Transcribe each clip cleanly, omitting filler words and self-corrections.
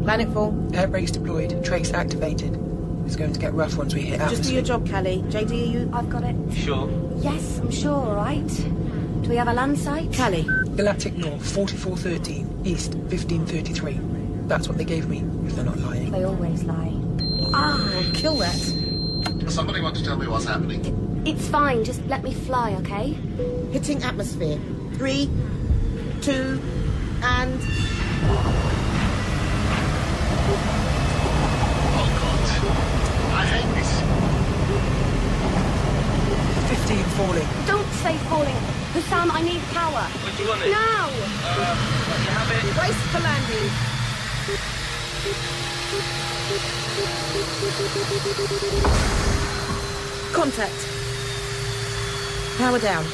Planetfall. Air brakes deployed. Trace activated. It's going to get rough once we hit atmosphere. Just do your job, Callie. JD, are you... I've got it. Sure? Yes, I'm sure, all right. Do we have a land site? Callie. Galactic North, 4413, East, 1533. That's what they gave me, if they're not lying. They always lie. Ah, kill that. Somebody want to tell me what's happening? It's fine, just let me fly, okay? Hitting atmosphere. 3, 2, and... Oh, God. I hate this. 15 falling. Don't say falling. Hussam, I need power. What do you want it? Now! You have it? Brace for landing. Contact. Power down.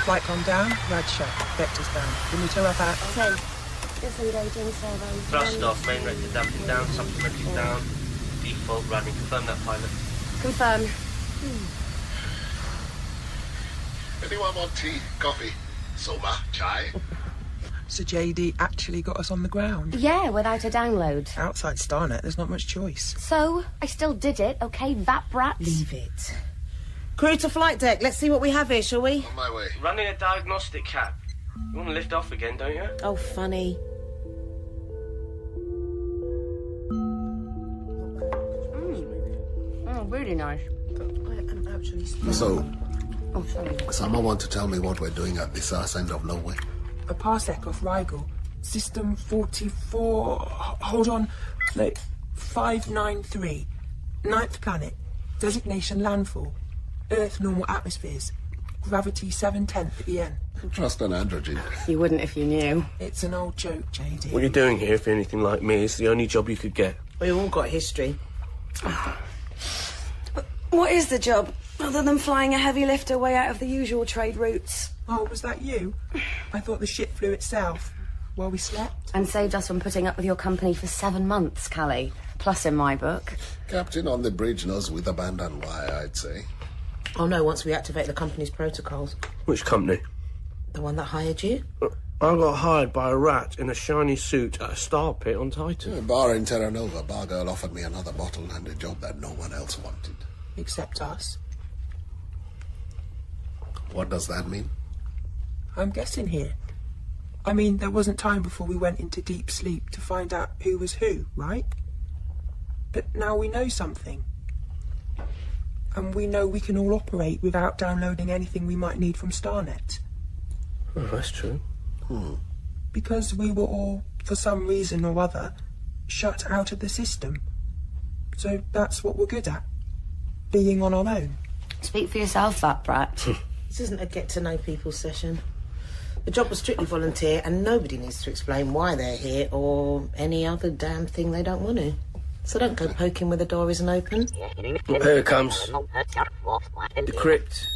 Flight com down, rad shut, vectors down. Limiter up at... 10. Disengaging servo. Thrust off, main reactor damping down, supplementary down, default running. Confirm that, pilot. Confirmed. Anyone want tea, coffee, soba, chai? So JD actually got us on the ground. Yeah, without a download. Outside Starnet, there's not much choice. So, I still did it, okay, Vap Brats? Leave it. Crew to flight deck. Let's see what we have here, shall we? On my way. Running a diagnostic cap. You want to lift off again, don't you? Oh, funny. Oh, really nice. I am actually... So, Oh, sorry. someone want to tell me what we're doing at this arse end of nowhere? A parsec off Rigel. System 44... Hold on. No, 593. Ninth planet. Designation landfall. Earth normal atmospheres. Gravity 7/10 EN. Trust an androgen. You wouldn't if you knew. It's an old joke, JD. What you're doing here, if you're anything like me, is the only job you could get. We all got history. What is the job, other than flying a heavy lifter way out of the usual trade routes? Oh, was that you? I thought the ship flew itself while we slept. And saved us from putting up with your company for 7 months, Callie. Plus in my book. Captain on the bridge knows with abandon why, I'd say. Oh, no, once we activate the company's protocols. Which company? The one that hired you? I got hired by a rat in a shiny suit at a star pit on Titan. A bar in Terra Nova, bar girl offered me another bottle and a job that no one else wanted. Except us. What does that mean? I'm guessing here. I mean, there wasn't time before we went into deep sleep to find out who was who, right? But now we know something. And we know we can all operate without downloading anything we might need from Starnet. Oh, that's true. Because we were all, for some reason or other, shut out of the system. So that's what we're good at. Being on our own. Speak for yourself, Vap Brat. This isn't a get-to-know-people session. The job was strictly volunteer, and nobody needs to explain why they're here or any other damn thing they don't want to. So don't go poking where the door isn't open. Well, here it comes. Decrypt.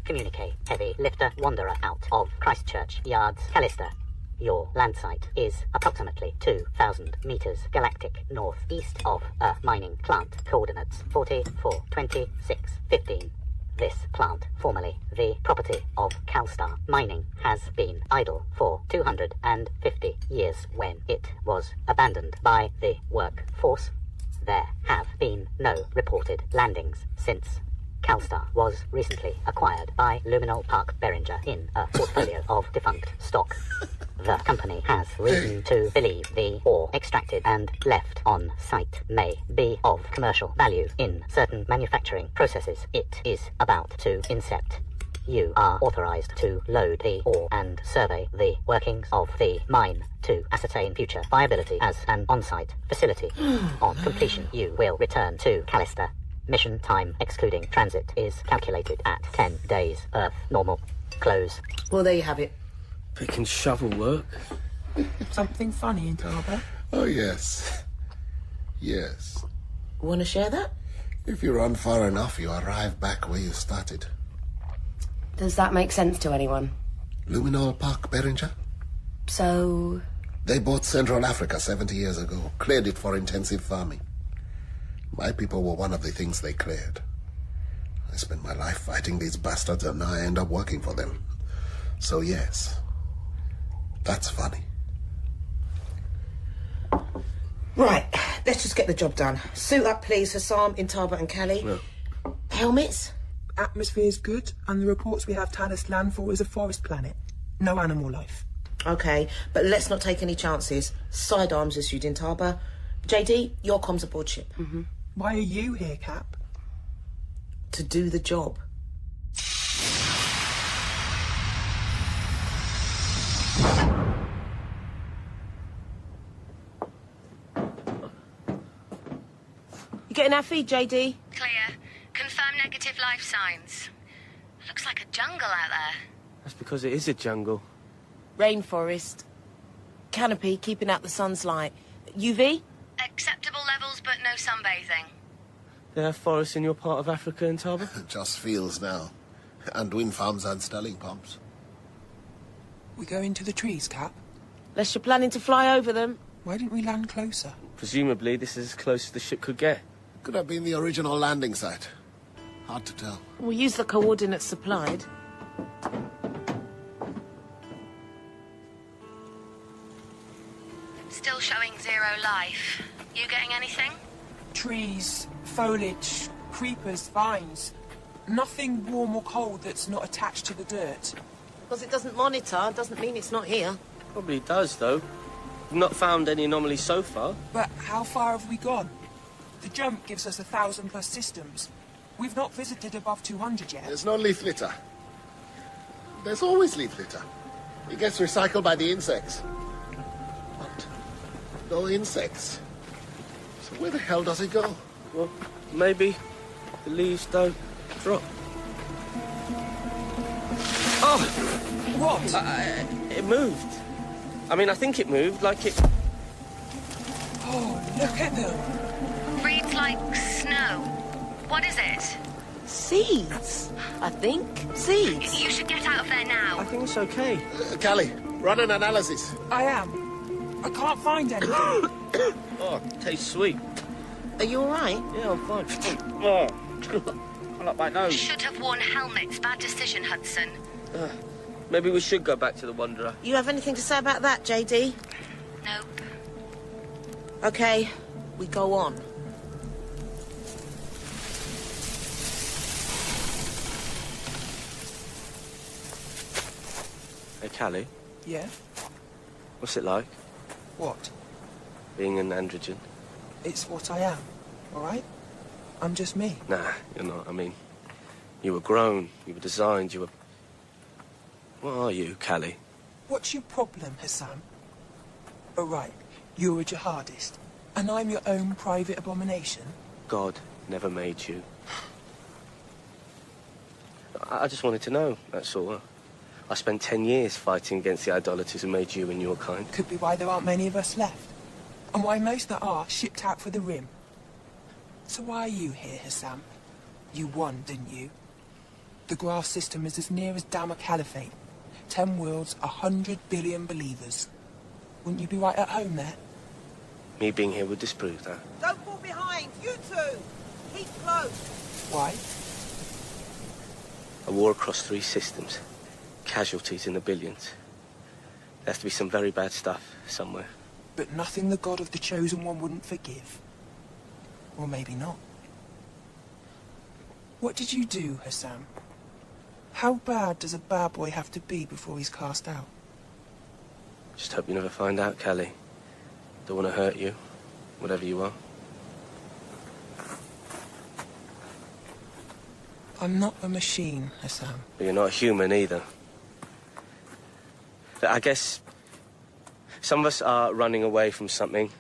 Communicate. Heavy lifter wanderer out of Christchurch Yards, Callister. Your land site is approximately 2,000 meters galactic northeast of a mining plant. Coordinates 44, 26, 15. This plant, formerly the property of CalStar Mining, has been idle for 250 years when it was abandoned by the workforce. There have been no reported landings since. CalStar was recently acquired by Luminol Park Beringer in a portfolio of defunct stock. The company has reason to believe the ore extracted and left on site may be of commercial value in certain manufacturing processes it is about to incept. You are authorized to load the ore and survey the workings of the mine to ascertain future viability as an on-site facility. On completion, you will return to Callister. Mission time, excluding transit, is calculated at 10 days. Earth normal. Close. Well, there you have it. Picking shovel work. Something funny in Tarbert? Oh, yes. Yes. Want to share that? If you run far enough, you arrive back where you started. Does that make sense to anyone? Luminol Park Beringer? So... They bought Central Africa 70 years ago, cleared it for intensive farming. My people were one of the things they cleared. I spent my life fighting these bastards and now I end up working for them. So yes, that's funny. Right, let's just get the job done. Suit up, please, Hassam, Intaba and Callie. Yeah. Helmets? Atmosphere's good, and the reports we have tell us landfall is a forest planet. No animal life. OK, but let's not take any chances. Sidearms issued, Intaba. JD, your comms aboard ship. Why are you here, Cap? To do the job. You getting our feed, JD? Clear. Confirm negative life signs. Looks like a jungle out there. That's because it is a jungle. Rainforest. Canopy, keeping out the sun's light. UV? Acceptable levels, but no sunbathing. They have forests in your part of Africa, Intaba? Just fields now. And wind farms and Stirling pumps. We go into the trees, Cap. Unless you're planning to fly over them. Why didn't we land closer? Presumably, this is as close as the ship could get. Could have been the original landing site. Hard to tell. We'll use the coordinates supplied. Still showing 0 life. You getting anything? Trees, foliage, creepers, vines. Nothing warm or cold that's not attached to the dirt. Because it doesn't monitor, doesn't mean it's not here. Probably does, though. We've not found any anomalies so far. But how far have we gone? The jump gives us 1,000+ systems. We've not visited above 200 yet. There's no leaf litter. There's always leaf litter. It gets recycled by the insects. What? No insects. So where the hell does it go? Well, maybe the leaves don't drop. Oh! What? It moved. I mean, I think it moved, like it... Oh, look at them. Reads like snow. What is it? Seeds, I think. Seeds. You should get out of there I now. think it's okay. Callie, run an analysis. I am. I can't find anything. Oh, it tastes sweet. Are you all right? Yeah, I'm fine. Oh, I like my nose. Should have worn helmets. Bad decision, Hudson. Maybe we should go back to the Wanderer. You have anything to say about that, JD? Nope. OK, we go on. Hey, Callie, Yeah? what's it like, What? being an androgen? It's what I am, all right? I'm just me. Nah, you're not. I mean, you were grown, you were designed, you were... What are you, Callie? What's your problem, Hassan? All right, you're a jihadist, and I'm your own private abomination. God never made you. I just wanted to know, that's all. I spent 10 years fighting against the idolaters who made you and your kind. Could be why there aren't many of us left, and why most that are shipped out for the Rim. So why are you here, Hassan? You won, didn't you? The graph system is as near as damn a caliphate. 10 worlds, 100 billion believers. Wouldn't you be right at home there? Me being here would disprove that. Don't fall behind, you two! Keep close. Why? A war across 3 systems. Casualties in the billions. There has to be some very bad stuff somewhere. But nothing the God of the Chosen One wouldn't forgive. Or maybe not. What did you do, Hassan? How bad does a bad boy have to be before he's cast out? Just hope you never find out, Callie. Don't want to hurt you, whatever you are. I'm not a machine, Hassan. But you're not a human either. I guess some of us are running away from something.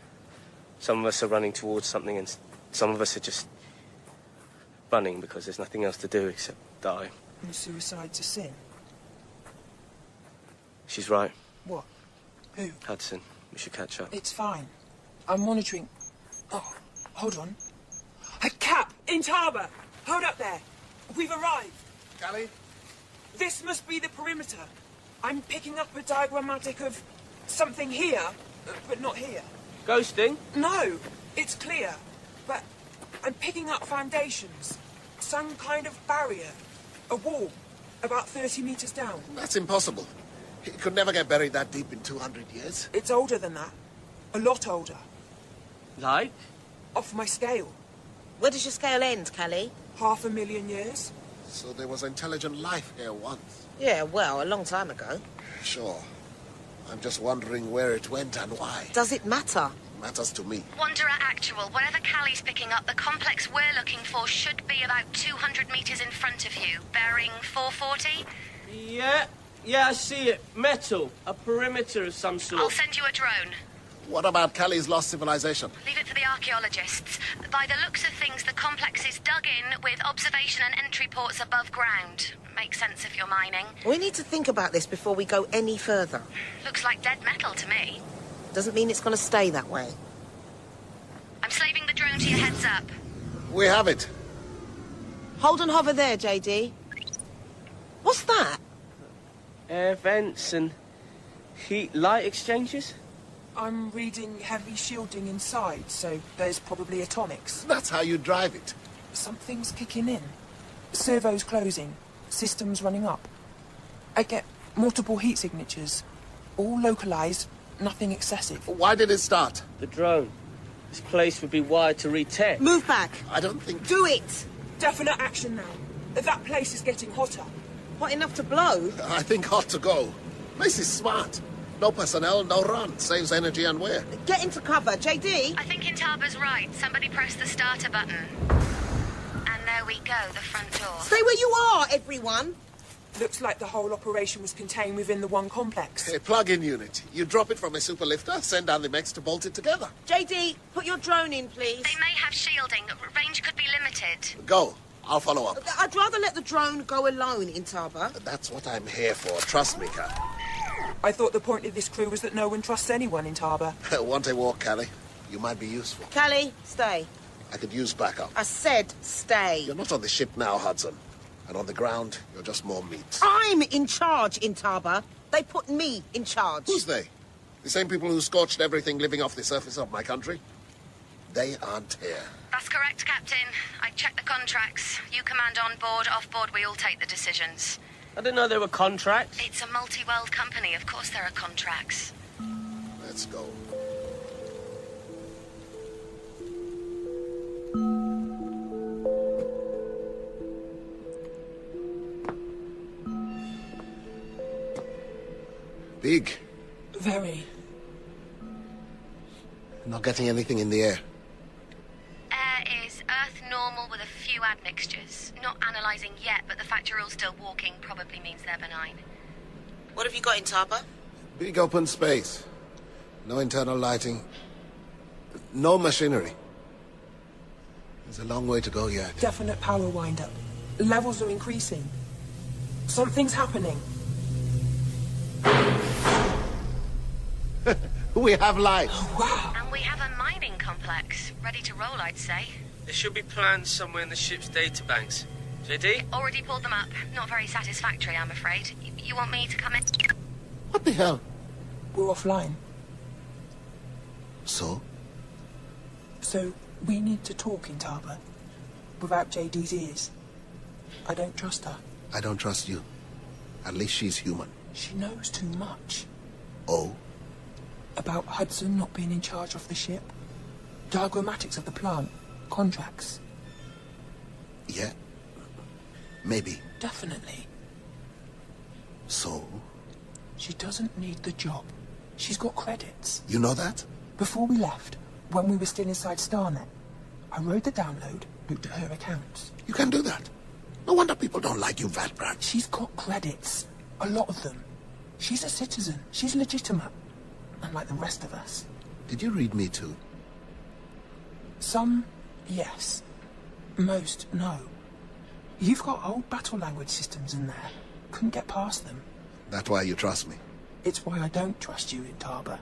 Some of us are running towards something, and some of us are just running because there's nothing else to do except die. And suicide's a sin. She's right. What? Who? Hudson, we should catch up. It's fine. I'm monitoring... Oh, hold on. A cap! In Taba! Hold up there! We've arrived! Callie? This must be the perimeter. I'm picking up a diagrammatic of something here, but not here. Ghosting? No, it's clear. But I'm picking up foundations. Some kind of barrier. A wall. About 30 meters down. That's impossible. It could never get buried that deep in 200 years. It's older than that. A lot older. Like? Off my scale. Where does your scale end, Callie? 500,000 years. So there was intelligent life here once. Yeah, well, a long time ago. Sure. I'm just wondering where it went and why. Does it matter? Matters to me. Wanderer Actual, whatever Callie's picking up, the complex we're looking for should be about 200 meters in front of you, bearing 440. Yeah, I see it. Metal. A perimeter of some sort. I'll send you a drone. What about Callie's lost civilization? Leave it for the archaeologists. By the looks of things, the complex is dug in with observation and entry ports above ground. Makes sense if you're mining. We need to think about this before we go any further. Looks like dead metal to me. Doesn't mean it's going to stay that way. I'm slaving the drone to your heads up. We have it. Hold and hover there, JD. What's that? Air vents and heat light exchangers? I'm reading heavy shielding inside, so there's probably atomics. That's how you drive it. Something's kicking in. Servos closing. Systems running up. I get multiple heat signatures. All localized, nothing excessive. Why did it start? The drone. This place would be wired to read tech. Move back. I don't think... Do it. Definite action now. That place is getting hotter. Hot enough to blow? I think hot to go. Place is smart. No personnel, no run. Saves energy and wear. Get into cover. JD? I think Intaba's right. Somebody press the starter button. And there we go, the front door. Stay where you are, everyone. Looks like the whole operation was contained within the one complex. A plug-in unit. You drop it from a super lifter, send down the mechs to bolt it together. JD, put your drone in, please. They may have shielding. Range could be limited. Go. I'll follow up. I'd rather let the drone go alone, Intaba. That's what I'm here for. Trust me, Cal. I thought the point of this crew was that no one trusts anyone in Taba. Want a walk, Callie? You might be useful. Callie, stay. I could use backup. I said stay. You're not on the ship now, Hudson. And on the ground, you're just more meat. I'm in charge, Intaba. They put me in charge. Who's they? The same people who scorched everything living off the surface of my country? They aren't here. That's correct, Captain. I checked the contracts. You command on board, off board, we all take the decisions. I didn't know there were contracts. It's a multi-world company. Of course there are contracts. Let's go. Big. Very. Not getting anything in the air. Air is Earth normal with a few admixtures. Not analysing yet, but the fact you're all still walking probably means they're benign. What have you got, Intaba? Big open space. No internal lighting. No machinery. There's a long way to go yet. Definite power wind-up. Levels are increasing. Something's happening. We have light. Wow. And we have a mining complex. Ready to roll, I'd say. There should be plans somewhere in the ship's databanks. JD? Already pulled them up. Not very satisfactory, I'm afraid. You want me to come in? What the hell? We're offline. So? So, we need to talk in Taba. Without JD's ears. I don't trust her. I don't trust you. At least she's human. She knows too much. Oh? About Hudson not being in charge of the ship. Diagrammatics of the plant. Contracts. Yeah. Maybe. Definitely. So? She doesn't need the job. She's got credits. You know that? Before we left, when we were still inside Starnet, I rode the download, looked at her accounts. You can do that. No wonder people don't like you, Vat Brat. She's got credits. A lot of them. She's a citizen. She's legitimate. Unlike the rest of us. Did you read me too? Some, yes. Most, no. You've got old battle language systems in there. Couldn't get past them. That's why you trust me. It's why I don't trust you in Taba.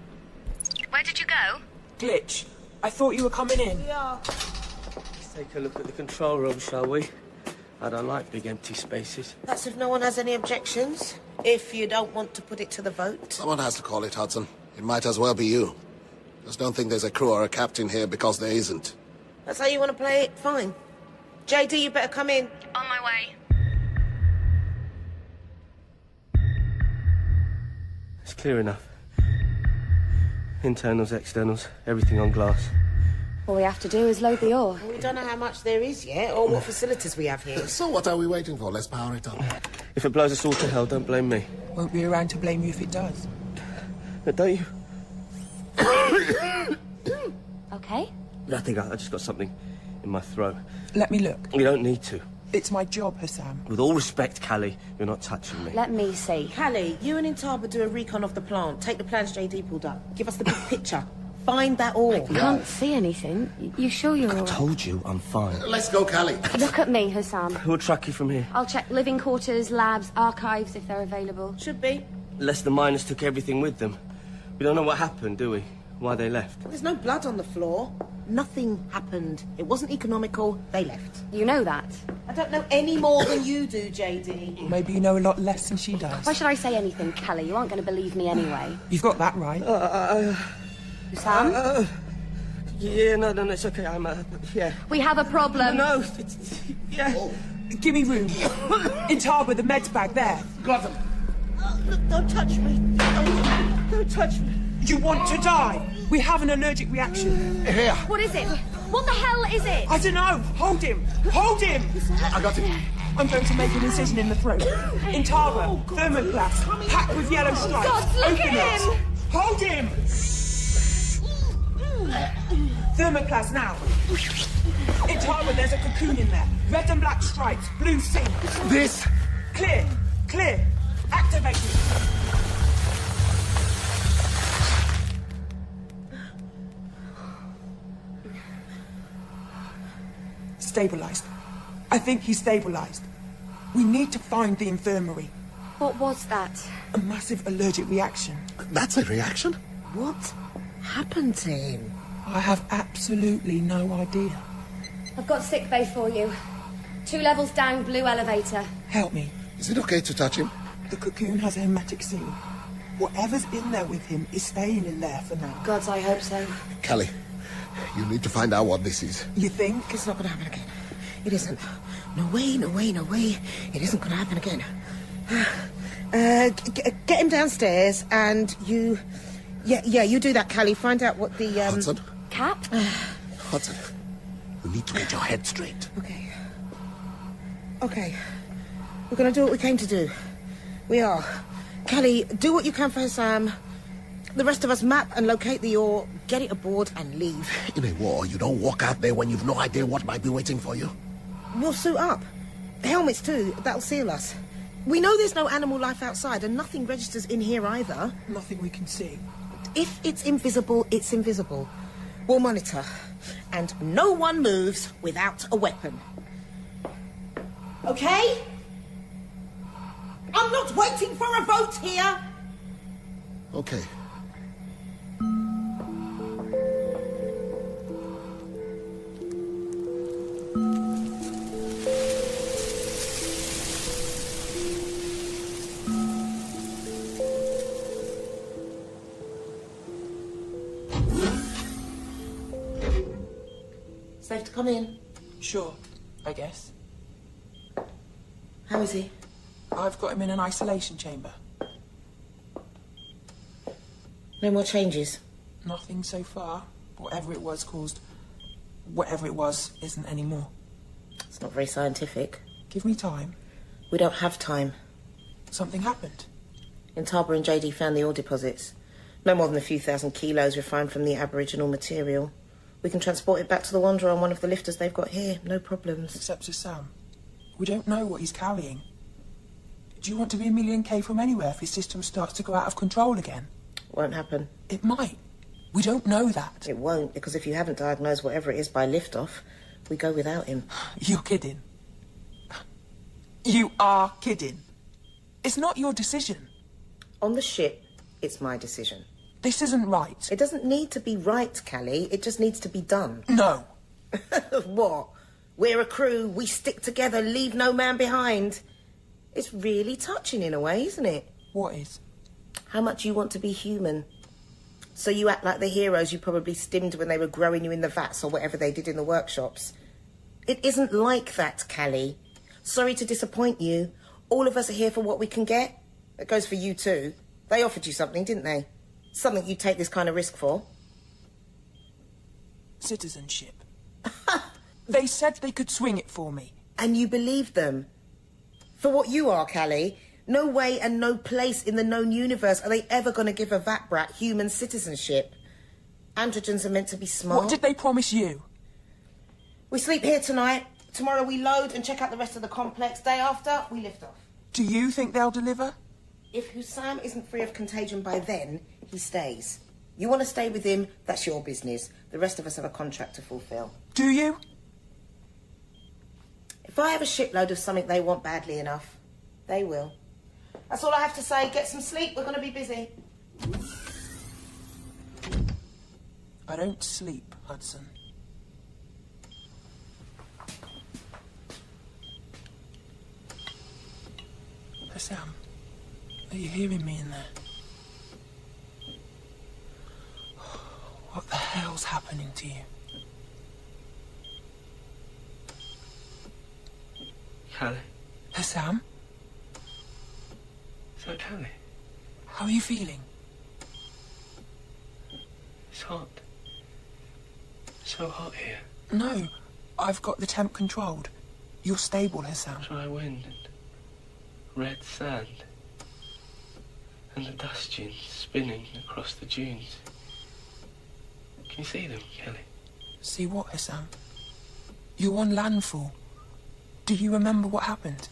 Where did you go? Glitch, I thought you were coming in. Yeah. Let's take a look at the control room, shall we? I don't like big empty spaces. That's if no one has any objections. If you don't want to put it to the vote. Someone has to call it, Hudson. It might as well be you. Just don't think there's a crew or a captain here because there isn't. That's how you want to play it? Fine. JD, you better come in. On my way. It's clear enough. Internals, externals, everything on glass. All we have to do is load the ore. We don't know how much there is yet, or what facilities we have here. So what are we waiting for? Let's power it up. If it blows us all to hell, don't blame me. Won't be around to blame you if it does. But don't you? Okay? Nothing, I just got something in my throat. Let me look. You don't need to. It's my job, Hassan. With all respect, Callie, you're not touching me. Let me see. Callie, you and Intaba do a recon of the plant. Take the plans JD pulled up. Give us the big picture. Find that ore. I can't see anything. You sure you're all I right? told you I'm fine. Let's go, Callie. Look at me, Hassan. Who'll track you from here? I'll check living quarters, labs, archives if they're available. Should be. Unless the miners took everything with them. We don't know what happened, do we? Why they left. There's no blood on the floor. Nothing happened. It wasn't economical. They left. You know that. I don't know any more than you do, JD. Maybe you know a lot less than she does. Why should I say anything, Kelly? You aren't going to believe me anyway. You've got that right. Sam? Yeah, no, it's okay. Yeah. We have a problem. No, yeah. Give me room. In Tarbor, the meds bag there. Got them. Look, don't touch me. Don't touch me. You want to die? We have an allergic reaction. Here. What is it? What the hell is it? I don't know. Hold him. Hold him. I got him. I'm going to make an incision in the throat. In Tarbor, thermoplast, packed with yellow stripes. God, look Open at it. him. Hold him. Thermoplast now. In Tarbor, there's a cocoon in there. Red and black stripes, blue seams. This. Clear. Clear. Activated. Stabilized. I think he's stabilized. We need to find the infirmary. What was that? A massive allergic reaction. That's a reaction? What happened to him? I have absolutely no idea. I've got sick bay for you. 2 levels down, blue elevator. Help me. Is it okay to touch him? The cocoon has a hermetic seal. Whatever's in there with him is staying in there for now. Gods, I hope so. Callie, you need to find out what this is. You think? It's not going to happen again. It isn't. No way, no way, no way. It isn't going to happen again. Get him downstairs and you... Yeah, you do that, Callie. Find out what the, Hudson? Cap? Hudson, you need to get your head straight. Okay. We're going to do what we came to do. We are. Callie, do what you can for Sam. The rest of us map and locate the ore, get it aboard and leave. In a war, you don't walk out there when you've no idea what might be waiting for you. We'll suit up. Helmets too, that'll seal us. We know there's no animal life outside and nothing registers in here either. Nothing we can see. If it's invisible, it's invisible. We'll monitor. And no one moves without a weapon. Okay? I'm not waiting for a vote here! Okay. Safe to come in. Sure, I guess. How is he? I've got him in an isolation chamber. No more changes? Nothing so far. Whatever it was caused... Whatever it was isn't anymore. It's not very scientific. Give me time. We don't have time. Something happened. Intaba and JD found the ore deposits. No more than a few thousand kilos refined from the aboriginal material. We can transport it back to the Wanderer on one of the lifters they've got here. No problems. Except for Sam. We don't know what he's carrying. Do you want to be a million K from anywhere if his system starts to go out of control again? Won't happen. It might. We don't know that. It won't, because if you haven't diagnosed whatever it is by liftoff, we go without him. You're kidding. You are kidding. It's not your decision. On the ship, it's my decision. This isn't right. It doesn't need to be right, Callie. It just needs to be done. No. What? We're a crew. We stick together, leave no man behind. It's really touching in a way, isn't it? What is? How much you want to be human. So you act like the heroes you probably stimmed when they were growing you in the vats or whatever they did in the workshops. It isn't like that, Callie. Sorry to disappoint you. All of us are here for what we can get. That goes for you too. They offered you something, didn't they? Something you'd take this kind of risk for. citizenship. They said they could swing it for me. And you believed them? For what you are, Callie, no way and no place in the known universe are they ever going to give a vat brat human citizenship. Androgens are meant to be smart. What did they promise you? We sleep here tonight. Tomorrow we load and check out the rest of the complex. Day after, we lift off. Do you think they'll deliver? If Hussam isn't free of contagion by then, he stays. You want to stay with him, that's your business. The rest of us have a contract to fulfill. Do you? If I have a shitload of something they want badly enough, they will. That's all I have to say. Get some sleep. We're going to be busy. I don't sleep, Hudson. Sam, are you hearing me in there? What the hell's happening to you? Callie? Sam? So, Callie? How are you feeling? It's hot. So hot here. No, I've got the temp controlled. You're stable, Sam. Dry wind and red sand. And the dust dunes spinning across the dunes. Can you see them, Kelly? See what, Sam? You're on landfall. Do you remember what happened?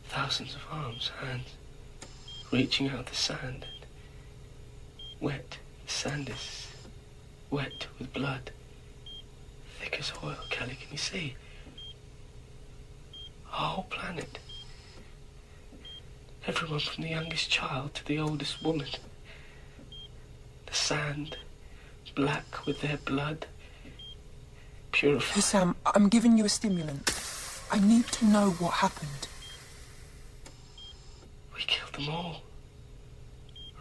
Thousands of arms, hands, reaching out of the sand and wet. The sand is wet with blood. Thick as oil, Kelly, can you see? Our whole planet. Everyone from the youngest child to the oldest woman. The sand, black with their blood, purified. Sam, I'm giving you a stimulant. I need to know what happened. We killed them all.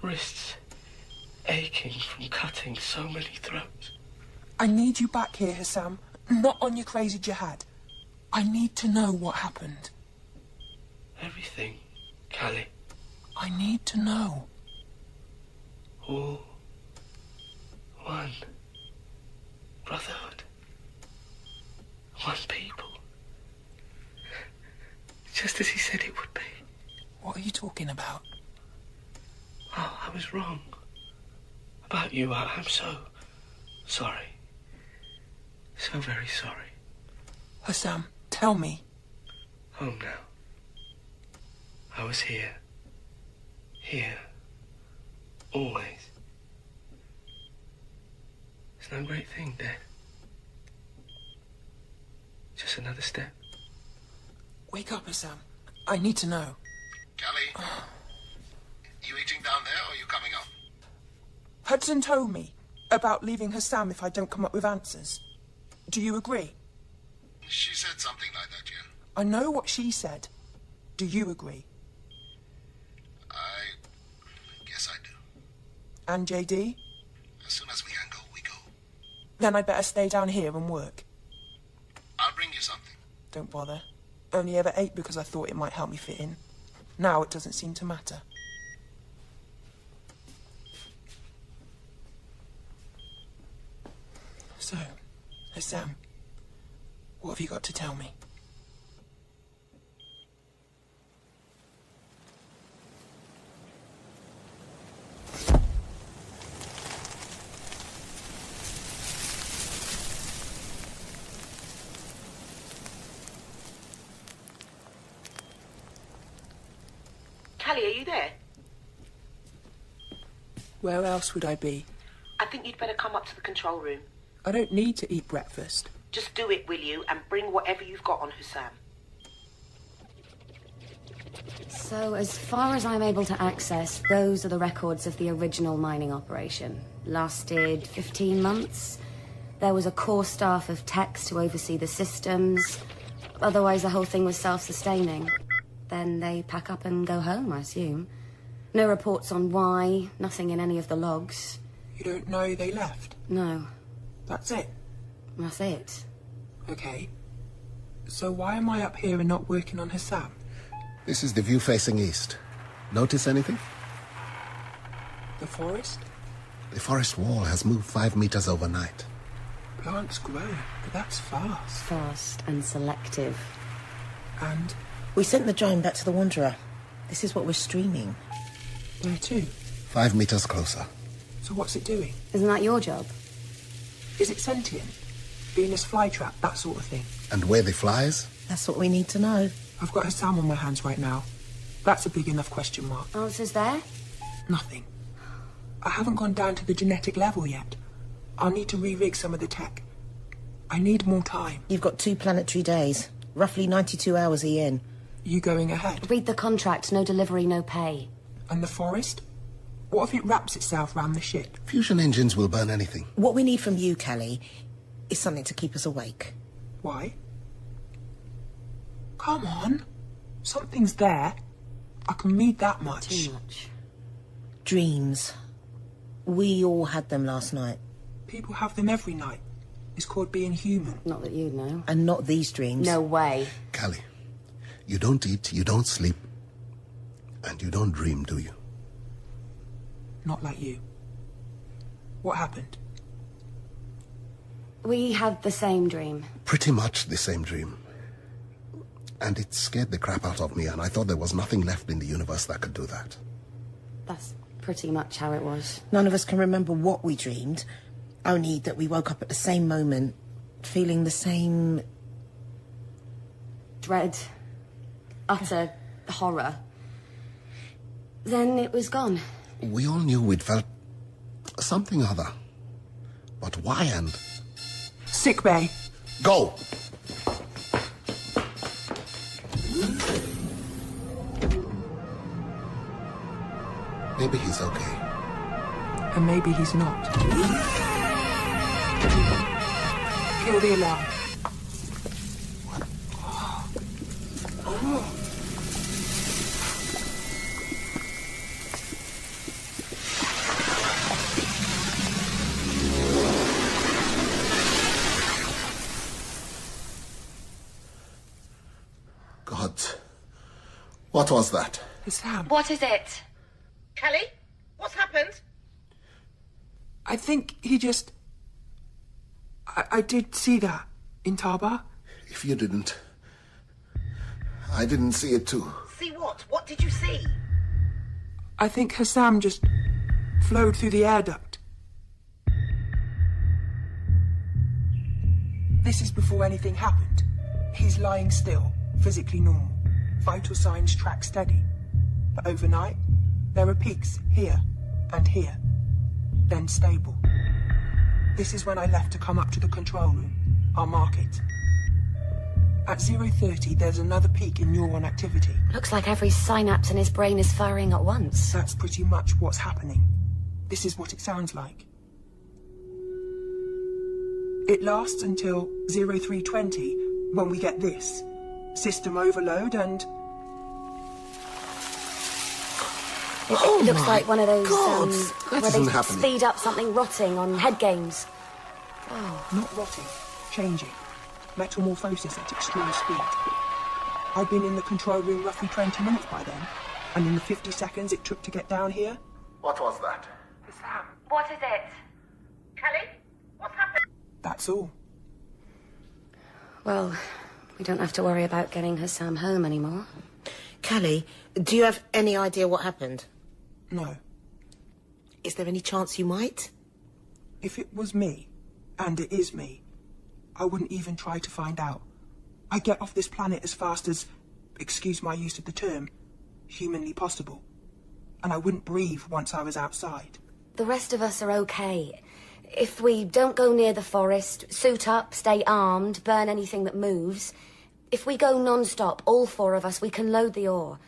Wrists aching from cutting so many throats. I need you back here, Sam. Not on your crazy jihad. I need to know what happened. Everything, Callie. I need to know. All one brotherhood. One people. Just as he said it would be. What are you talking about? Oh, I was wrong. About you, I'm so sorry. So very sorry. Sam, tell me. Home now. I was here. Here. Always. It's no great thing, Dad. Just another step. Wake up, Sam. I need to know. Callie, you eating down there or are you coming up? Hudson told me about leaving Sam if I don't come up with answers. Do you agree? She said something like that, yeah. I know what she said. Do you agree? I guess I do. And JD? As soon as we can go, we go. Then I'd better stay down here and work. I'll bring you something. Don't bother. Only ever ate because I thought it might help me fit in. Now it doesn't seem to matter. So, Sam, what have you got to tell me? Callie, are you there? Where else would I be? I think you'd better come up to the control room. I don't need to eat breakfast. Just do it, will you? And bring whatever you've got on Hussam. So, as far as I'm able to access, those are the records of the original mining operation. Lasted 15 months. There was a core staff of techs to oversee the systems. Otherwise, the whole thing was self-sustaining. Then they pack up and go home, I assume. No reports on why, nothing in any of the logs. You don't know they left? No, That's it? that's it. Okay. So why am I up here and not working on Hussam? This is the view facing east. Notice anything? The forest? The forest wall has moved 5 meters overnight. Plants grow, but that's fast. Fast and selective. And We sent the drone back to the Wanderer. This is what we're streaming. where to? 5 meters closer. So what's it doing? Isn't that your job? Is it sentient? Venus flytrap, that sort of thing? And where the flies? That's what we need to know. I've got Hassan on my hands right now. That's a big enough question mark. Answers there? Nothing. I haven't gone down to the genetic level yet. I'll need to re-rig some of the tech. I need more time. You've got 2 planetary days. Roughly 92 hours are you in. You going ahead? Read the contract, no delivery, no pay. And the forest? What if it wraps itself round the ship? Fusion engines will burn anything. What we need from you, Callie, is something to keep us awake. Why? Come on. Something's there. I can read that much. Too much. Dreams. We all had them last night. People have them every night. It's called being human. Not that you'd know. And not these dreams. No way. Callie, you don't eat, you don't sleep, and you don't dream, do you? Not like you. What happened? We had the same dream. Pretty much the same dream. And it scared the crap out of me, and I thought there was nothing left in the universe that could do that. That's pretty much how it was. None of us can remember what we dreamed, only that we woke up at the same moment, feeling the same... Dread. Utter horror. Then it was gone. We all knew we'd felt something other. But why and... Sick bay. Go! Maybe he's okay. And maybe he's not. Kill the alarm. God. What was that? Sam, What is it? Callie? What's happened? I think he just... I did see that in Taba. If you didn't... I didn't see it too. See what? What did you see? I think Hassan just flowed through the air duct. This is before anything happened. He's lying still, physically normal. Vital signs track steady. But overnight, there are peaks here and here, then stable. This is when I left to come up to the control room. I'll mark it. At 0:30, there's another peak in neuron activity. Looks like every synapse in his brain is firing at once. That's pretty much what's happening. This is what it sounds like. It lasts until 03:20, when we get this. System overload and... It looks like one of those, God, that where isn't they happening. speed up something rotting on head games. Not rotting, changing. Metamorphosis at extreme speed. I'd been in the control room roughly 20 minutes by then, and in the 50 seconds it took to get down here... What was that? Sam, What is it? Callie? What's happened? that's all. Well, we don't have to worry about getting Hassan home anymore. Callie, do you have any idea what happened? No. Is there any chance you might? If it was me, and it is me, I wouldn't even try to find out. I'd get off this planet as fast as, excuse my use of the term, humanly possible. And I wouldn't breathe once I was outside. The rest of us are okay. If we don't go near the forest, suit up, stay armed, burn anything that moves... If we go non-stop, all 4 of us, we can load the ore.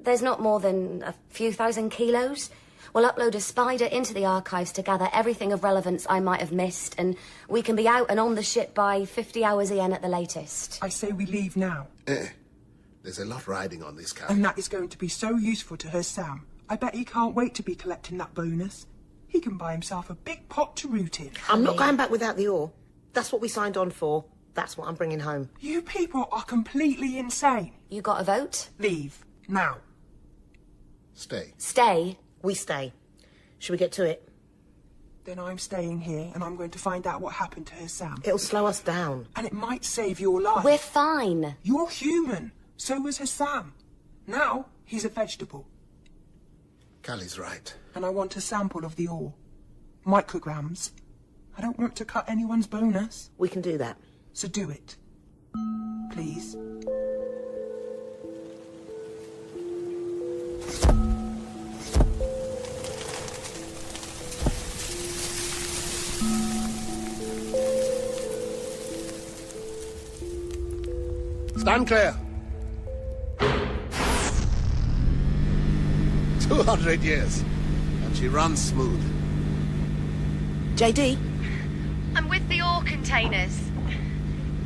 There's not more than a few thousand kilos. We'll upload a spider into the archives to gather everything of relevance I might have missed, and we can be out and on the ship by 50 hours EN at the latest. I say we leave now. There's a lot riding on this car. And that is going to be so useful to her Sam. I bet he can't wait to be collecting that bonus. He can buy himself a big pot to root in. I'm not going back without the ore. That's what we signed on for. That's what I'm bringing home. You people are completely insane. You got a vote? Leave. Now. Stay. Stay. We stay. Should we get to it? Then I'm staying here and I'm going to find out what happened to her Sam. It'll slow us down. And it might save your life. We're fine. You're human. So was her Sam. Now he's a vegetable. Callie's right. And I want a sample of the ore. Micrograms. I don't want to cut anyone's bonus. We can do that. So do it. Please. Stand clear. 200 years. And she runs smooth. JD? I'm with the ore containers.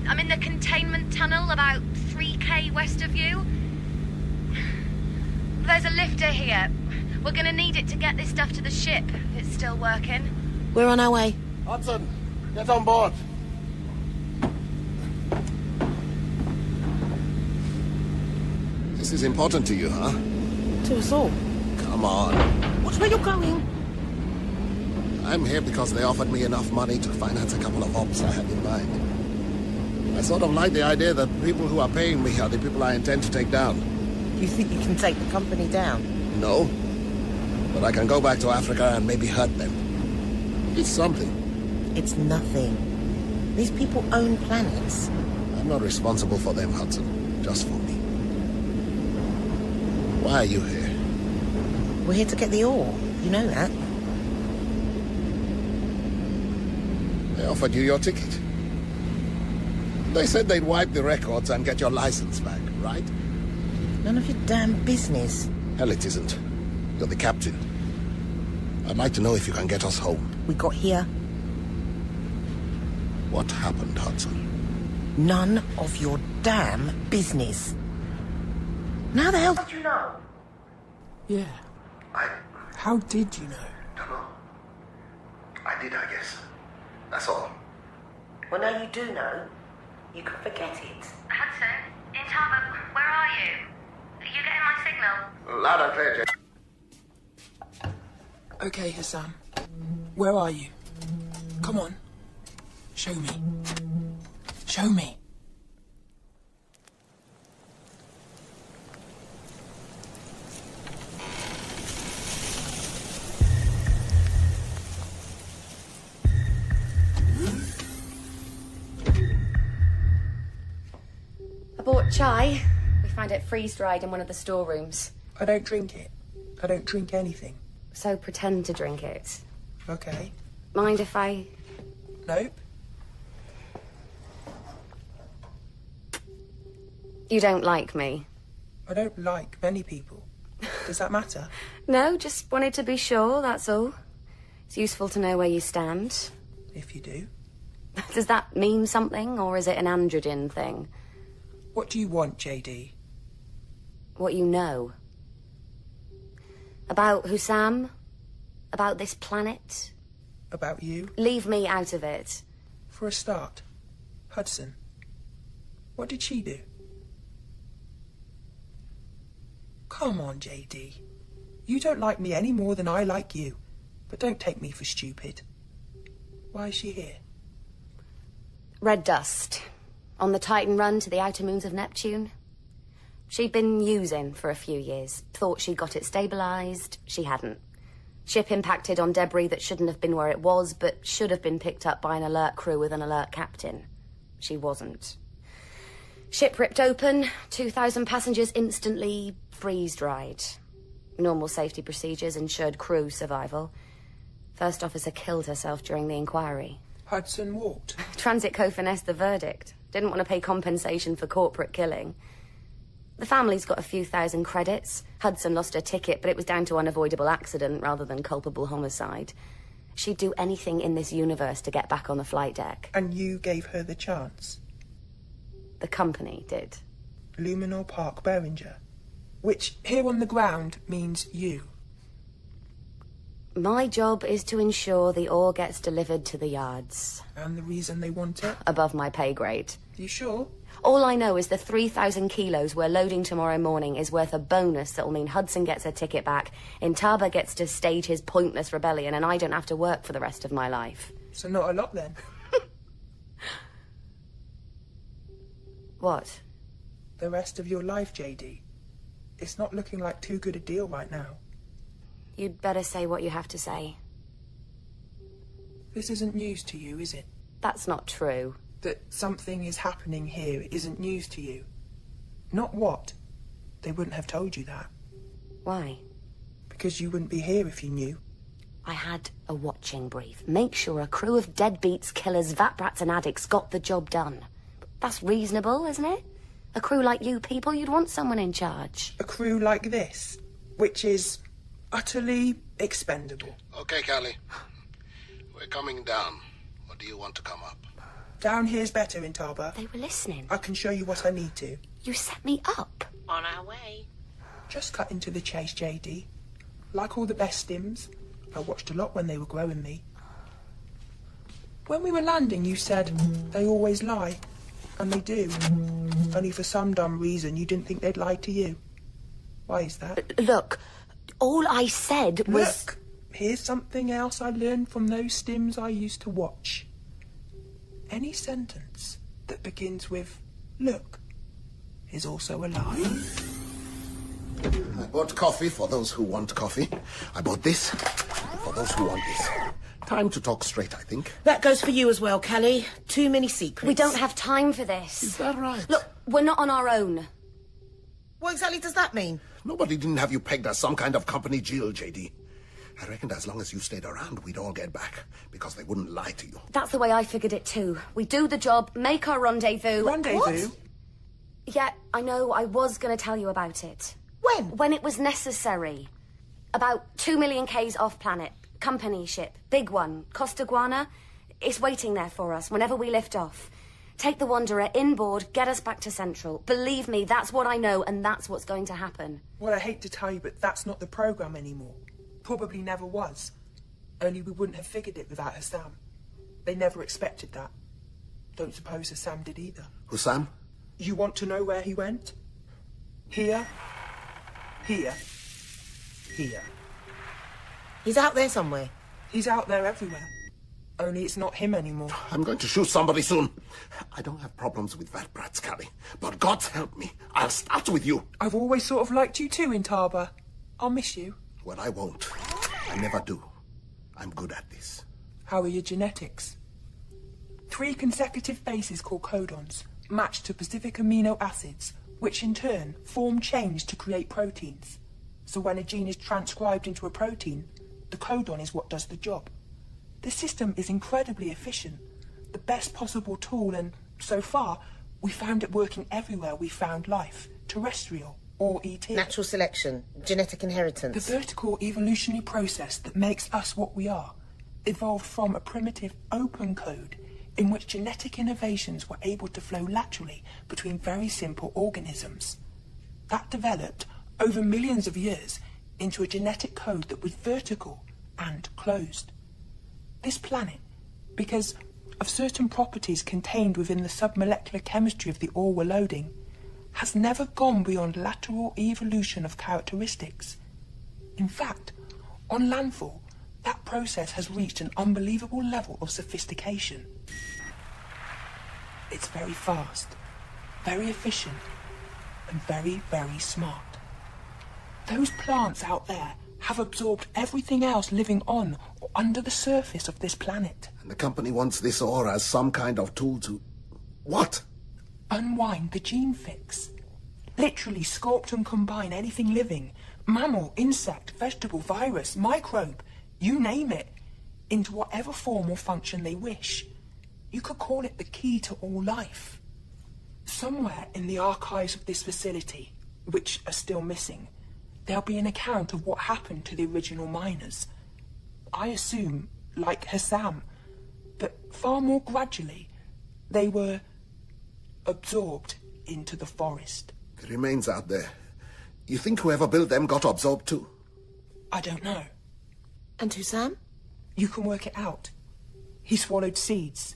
I'm in the containment tunnel about 3k west of you. There's a lifter here. We're gonna need it to get this stuff to the ship, if it's still working. We're on our way. Hudson, get on board. This is important to you, huh? To us all. Come on. Watch where you're going. I'm here because they offered me enough money to finance a couple of ops I had in mind. I sort of like the idea that the people who are paying me are the people I intend to take down. You think you can take the company down? No. But I can go back to Africa and maybe hurt them. It's something. It's nothing. These people own planets. I'm not responsible for them, Hudson. Just for me. Why are you here? We're here to get the ore. You know that. They offered you your ticket. They said they'd wipe the records and get your license back, right? None of your damn business. Hell, it isn't. You're the captain. I'd like to know if you can get us home. We got here. What happened, Hudson? None of your damn business. Now the hell did you know? Yeah. How did you know? Don't know. I did, I guess. That's all. Well, now you do know. You can forget it. Hudson, in Harbour, where are you? Are you getting my signal? Loud and clear, Jay. Okay, Hassan. Where are you? Come on. Show me. Show me. I bought chai. We found it freeze-dried in one of the storerooms. I don't drink it. I don't drink anything. So pretend to drink it. Okay. Mind if I... Nope. You don't like me? I don't like many people. Does that matter? No, just wanted to be sure, that's all. It's useful to know where you stand. If you do. Does that mean something, or is it an androgen thing? What do you want, JD? What you know. About Hussam? About this planet? About you? Leave me out of it. For a start, Hudson. What did she do? Come on, JD. You don't like me any more than I like you. But don't take me for stupid. Why is she here? Red dust. On the Titan run to the outer moons of Neptune. She'd been using for a few years. Thought she got it stabilised. She hadn't. Ship impacted on debris that shouldn't have been where it was, but should have been picked up by an alert crew with an alert captain. She wasn't. Ship ripped open, 2,000 passengers instantly freeze-dried. Normal safety procedures ensured crew survival. First officer killed herself during the inquiry. Hudson walked. Transit co finessed the verdict. Didn't want to pay compensation for corporate killing. The family's got a few thousand credits. Hudson lost her ticket, but it was down to unavoidable accident rather than culpable homicide. She'd do anything in this universe to get back on the flight deck. And you gave her the chance? The company did. Luminor Park Beringer. Which, here on the ground, means you. My job is to ensure the ore gets delivered to the yards. And the reason they want it? Above my pay grade. You sure? All I know is the 3,000 kilos we're loading tomorrow morning is worth a bonus that'll mean Hudson gets a ticket back, Intaba gets to stage his pointless rebellion, and I don't have to work for the rest of my life. So not a lot then. What? The rest of your life, JD. It's not looking like too good a deal right now. You'd better say what you have to say. This isn't news to you, is it? That's not true. That something is happening here isn't news to you. Not what? They wouldn't have told you that. Why? Because you wouldn't be here if you knew. I had a watching brief. Make sure a crew of deadbeats, killers, vat brats and addicts got the job done. That's reasonable, isn't it? A crew like you people, you'd want someone in charge. A crew like this, which is utterly expendable. Okay, Callie. We're coming down. Or do you want to come up? Down here's better, Intaba. They were listening. I can show you what I need to. You set me up. On our way. Just cut into the chase, JD. Like all the best stims, I watched a lot when they were growing me. When we were landing, you said, they always lie. And they do. Only for some dumb reason you didn't think they'd lie to you. Why is that? Look, all I said was... Look, here's something else I learned from those stims I used to watch. Any sentence that begins with look is also a lie. I bought coffee for those who want coffee. I bought this for those who want this. Time to talk straight, I think. That goes for you as well, Callie. Too many secrets. We don't have time for this. Is that right? Look, we're not on our own. What exactly does that mean? Nobody didn't have you pegged as some kind of company Jill, JD. I reckoned as long as you stayed around, we'd all get back, because they wouldn't lie to you. That's the way I figured it too. We do the job, make our rendezvous. Rendezvous? What? Yeah, I know, I was going to tell you about it. When? When it was necessary. About 2 million Ks off planet. Company ship. Big one. Costa Guana. It's waiting there for us whenever we lift off. Take the Wanderer inboard, get us back to Central. Believe me, that's what I know, and that's what's going to happen. Well, I hate to tell you, but that's not the programme anymore. Probably never was. Only we wouldn't have figured it without Hassam. They never expected that. Don't suppose Hassam did either. Hussam? You want to know where he went? Here. Here. Here. He's out there somewhere. He's out there everywhere. Only it's not him anymore. I'm going to shoot somebody soon. I don't have problems with vat brats, Callie. But God help me, I'll start with you. I've always sort of liked you too, Intaba. I'll miss you. Well, I won't. I never do. I'm good at this. How are your genetics? 3 consecutive bases called codons, matched to specific amino acids, which in turn form chains to create proteins. So when a gene is transcribed into a protein, the codon is what does the job. The system is incredibly efficient, the best possible tool, and so far, we found it working everywhere we found life, terrestrial or ET. Natural selection, genetic The inheritance. vertical evolutionary process that makes us what we are evolved from a primitive open code in which genetic innovations were able to flow laterally between very simple organisms. That developed over millions of years into a genetic code that was vertical and closed. This planet, because of certain properties contained within the submolecular chemistry of the ore we're loading, has never gone beyond lateral evolution of characteristics. In fact, on landfall, that process has reached an unbelievable level of sophistication. It's very fast, very efficient, and very, very smart. Those plants out there have absorbed everything else living on or under the surface of this planet. And the company wants this ore as some kind of tool to... What? Unwind the gene fix. Literally sculpt and combine anything living, mammal, insect, vegetable, virus, microbe, you name it, into whatever form or function they wish. You could call it the key to all life. Somewhere in the archives of this facility, which are still missing, there'll be an account of what happened to the original miners. I assume, like Hassam, but far more gradually, they were absorbed into the forest. The remains out there. You think whoever built them got absorbed too? I don't know. And Hussam? You can work it out. He swallowed seeds.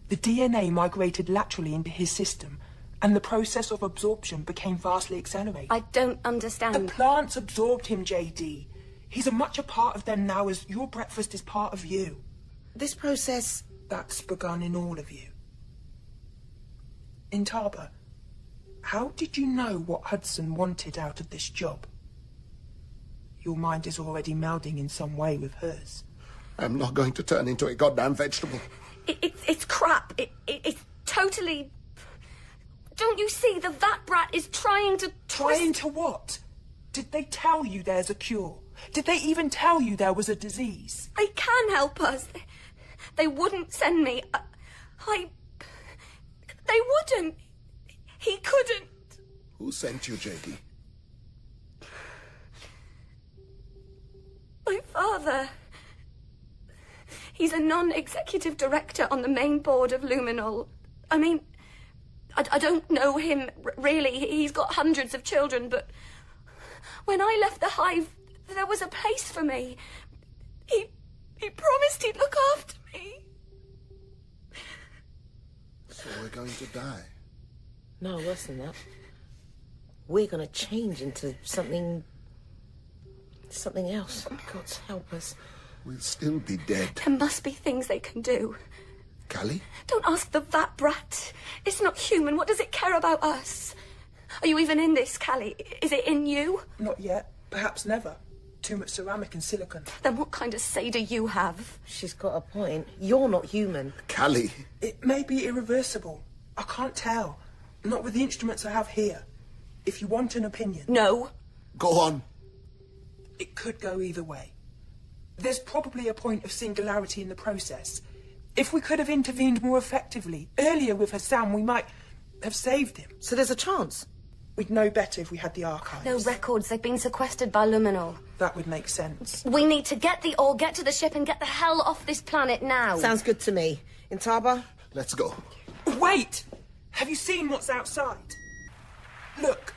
The DNA migrated laterally into his system, and the process of absorption became vastly accelerated. I don't understand. The plants absorbed him, JD. He's as much a part of them now as your breakfast is part of you. This process... That's begun in all of you. Intaba, how did you know what Hudson wanted out of this job? Your mind is already melding in some way with hers. I'm not going to turn into a goddamn vegetable. It's crap. It's totally... Don't you see? The vat brat is trying to Trying to what? Did they tell you there's a cure? Did they even tell you there was a disease? They can help us. They wouldn't send me. They wouldn't. He couldn't. Who sent you, JD? My father. He's a non-executive director on the main board of Luminol. I mean, I don't know him, really. He's got hundreds of children, but when I left the hive, there was a place for me. He promised he'd look after me. So we're going to die? No, worse than that. We're going to change into something else. God help us. We'll still be dead. There must be things they can do. Callie? Don't ask the vat brat. It's not human. What does it care about us? Are you even in this, Callie? Is it in you? Not yet. Perhaps never. Too much ceramic and silicon. Then what kind of say do you have? She's got a point. You're not human. Callie? It may be irreversible. I can't tell. Not with the instruments I have here. If you want an opinion... No. Go on. It could go either way. There's probably a point of singularity in the process. If we could have intervened more effectively, earlier with Hassan, we might have saved him. So there's a chance? We'd know better if we had the archives. No records. They've been sequestered by Luminol. That would make sense. We need to get the ore, get to the ship, and get the hell off this planet now. Sounds good to me. Intaba? Let's go. Wait! Have you seen what's outside? Look.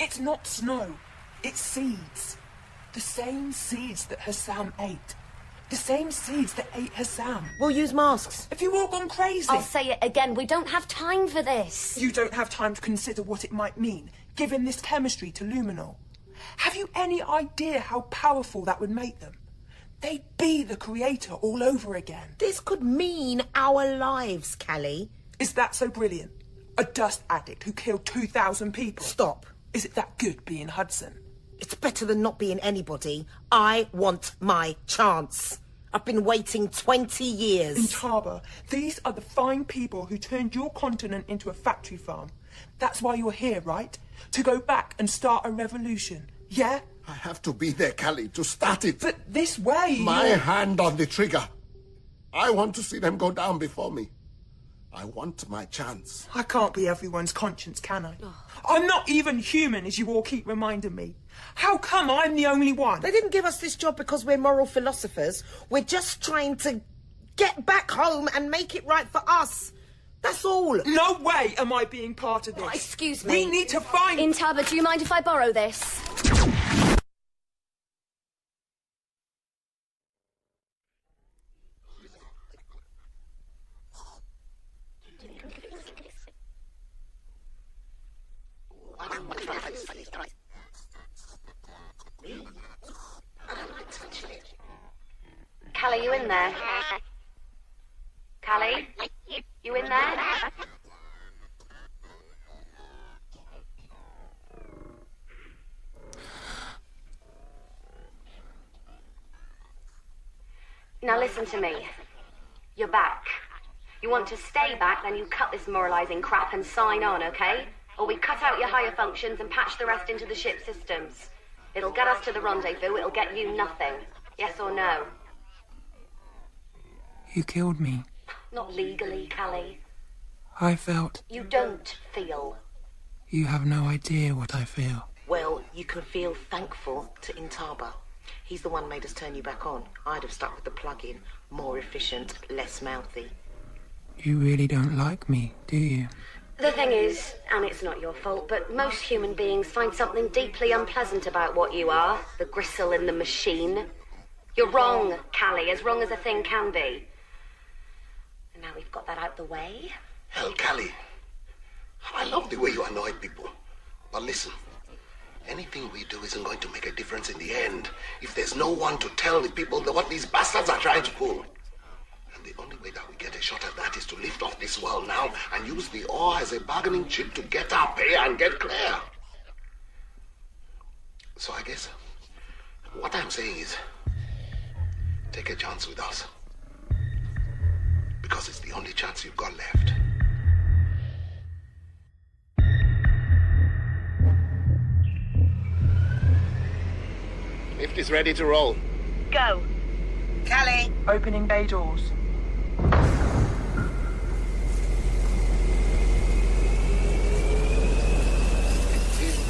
It's not snow. It's seeds. The same seeds that Hassan ate. The same seeds that ate Hassan. We'll use masks. Have you all gone crazy? I'll say it again. We don't have time for this. You don't have time to consider what it might mean, giving this chemistry to Luminol. Have you any idea how powerful that would make them? They'd be the creator all over again. This could mean our lives, Callie. Is that so brilliant? A dust addict who killed 2,000 people? Stop. Is it that good being Hudson? It's better than not being anybody. I want my chance. I've been waiting 20 years. Intaba, these are the fine people who turned your continent into a factory farm. That's why you're here, right? To go back and start a revolution, yeah? I have to be there, Callie, to start it. But this way... My hand on the trigger. I want to see them go down before me. I want my chance. I can't be everyone's conscience, can I? I'm not even human, as you all keep reminding me. How come I'm the only one? They didn't give us this job because we're moral philosophers. We're just trying to get back home and make it right for us. That's all. No way am I being part of this. Oh, excuse me. We need to find... Intaba, do you mind if I borrow this? Callie, you in there? Callie? You in there? Now listen to me. You're back. You want to stay back, then you cut this moralizing crap and sign on, okay? Or we cut out your higher functions and patch the rest into the ship systems. It'll get us to the rendezvous, it'll get you nothing. Yes or no? You killed me. Not legally, Callie. I felt... You don't feel. You have no idea what I feel. Well, you can feel thankful to Intaba. He's the one made us turn you back on. I'd have stuck with the plug-in. More efficient, less mouthy. You really don't like me, do you? The thing is, and it's not your fault, but most human beings find something deeply unpleasant about what you are. The gristle in the machine. You're wrong, Callie, as wrong as a thing can be. And now Now we've got that out the way. Hell, Callie, I love the way you annoy people. But listen, anything we do isn't going to make a difference in the end if there's no one to tell the people what these bastards are trying to pull. And the only way that we get a shot at that is to lift off this world now and use the ore as a bargaining chip to get our pay and get clear. So I guess what I'm saying is, take a chance with us. Because it's the only chance you've got left. Lift is ready to roll. Go. Callie! Opening bay doors.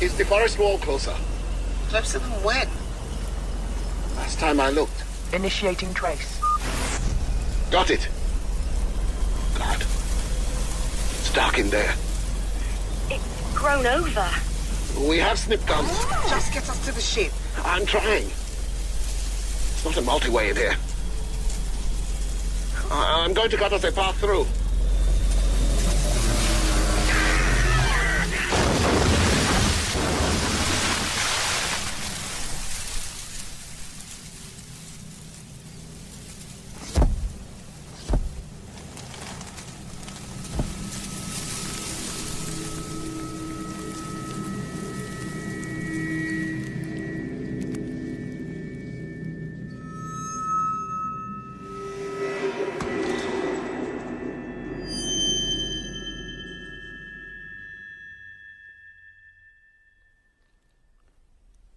Is the forest wall closer? Closer than when? Last time I looked. Initiating trace. Got it. God. It's dark in there. It's grown over. We have snip guns. Just get us to the ship. I'm trying. It's not a multi-way in here. I'm going to cut us a path through.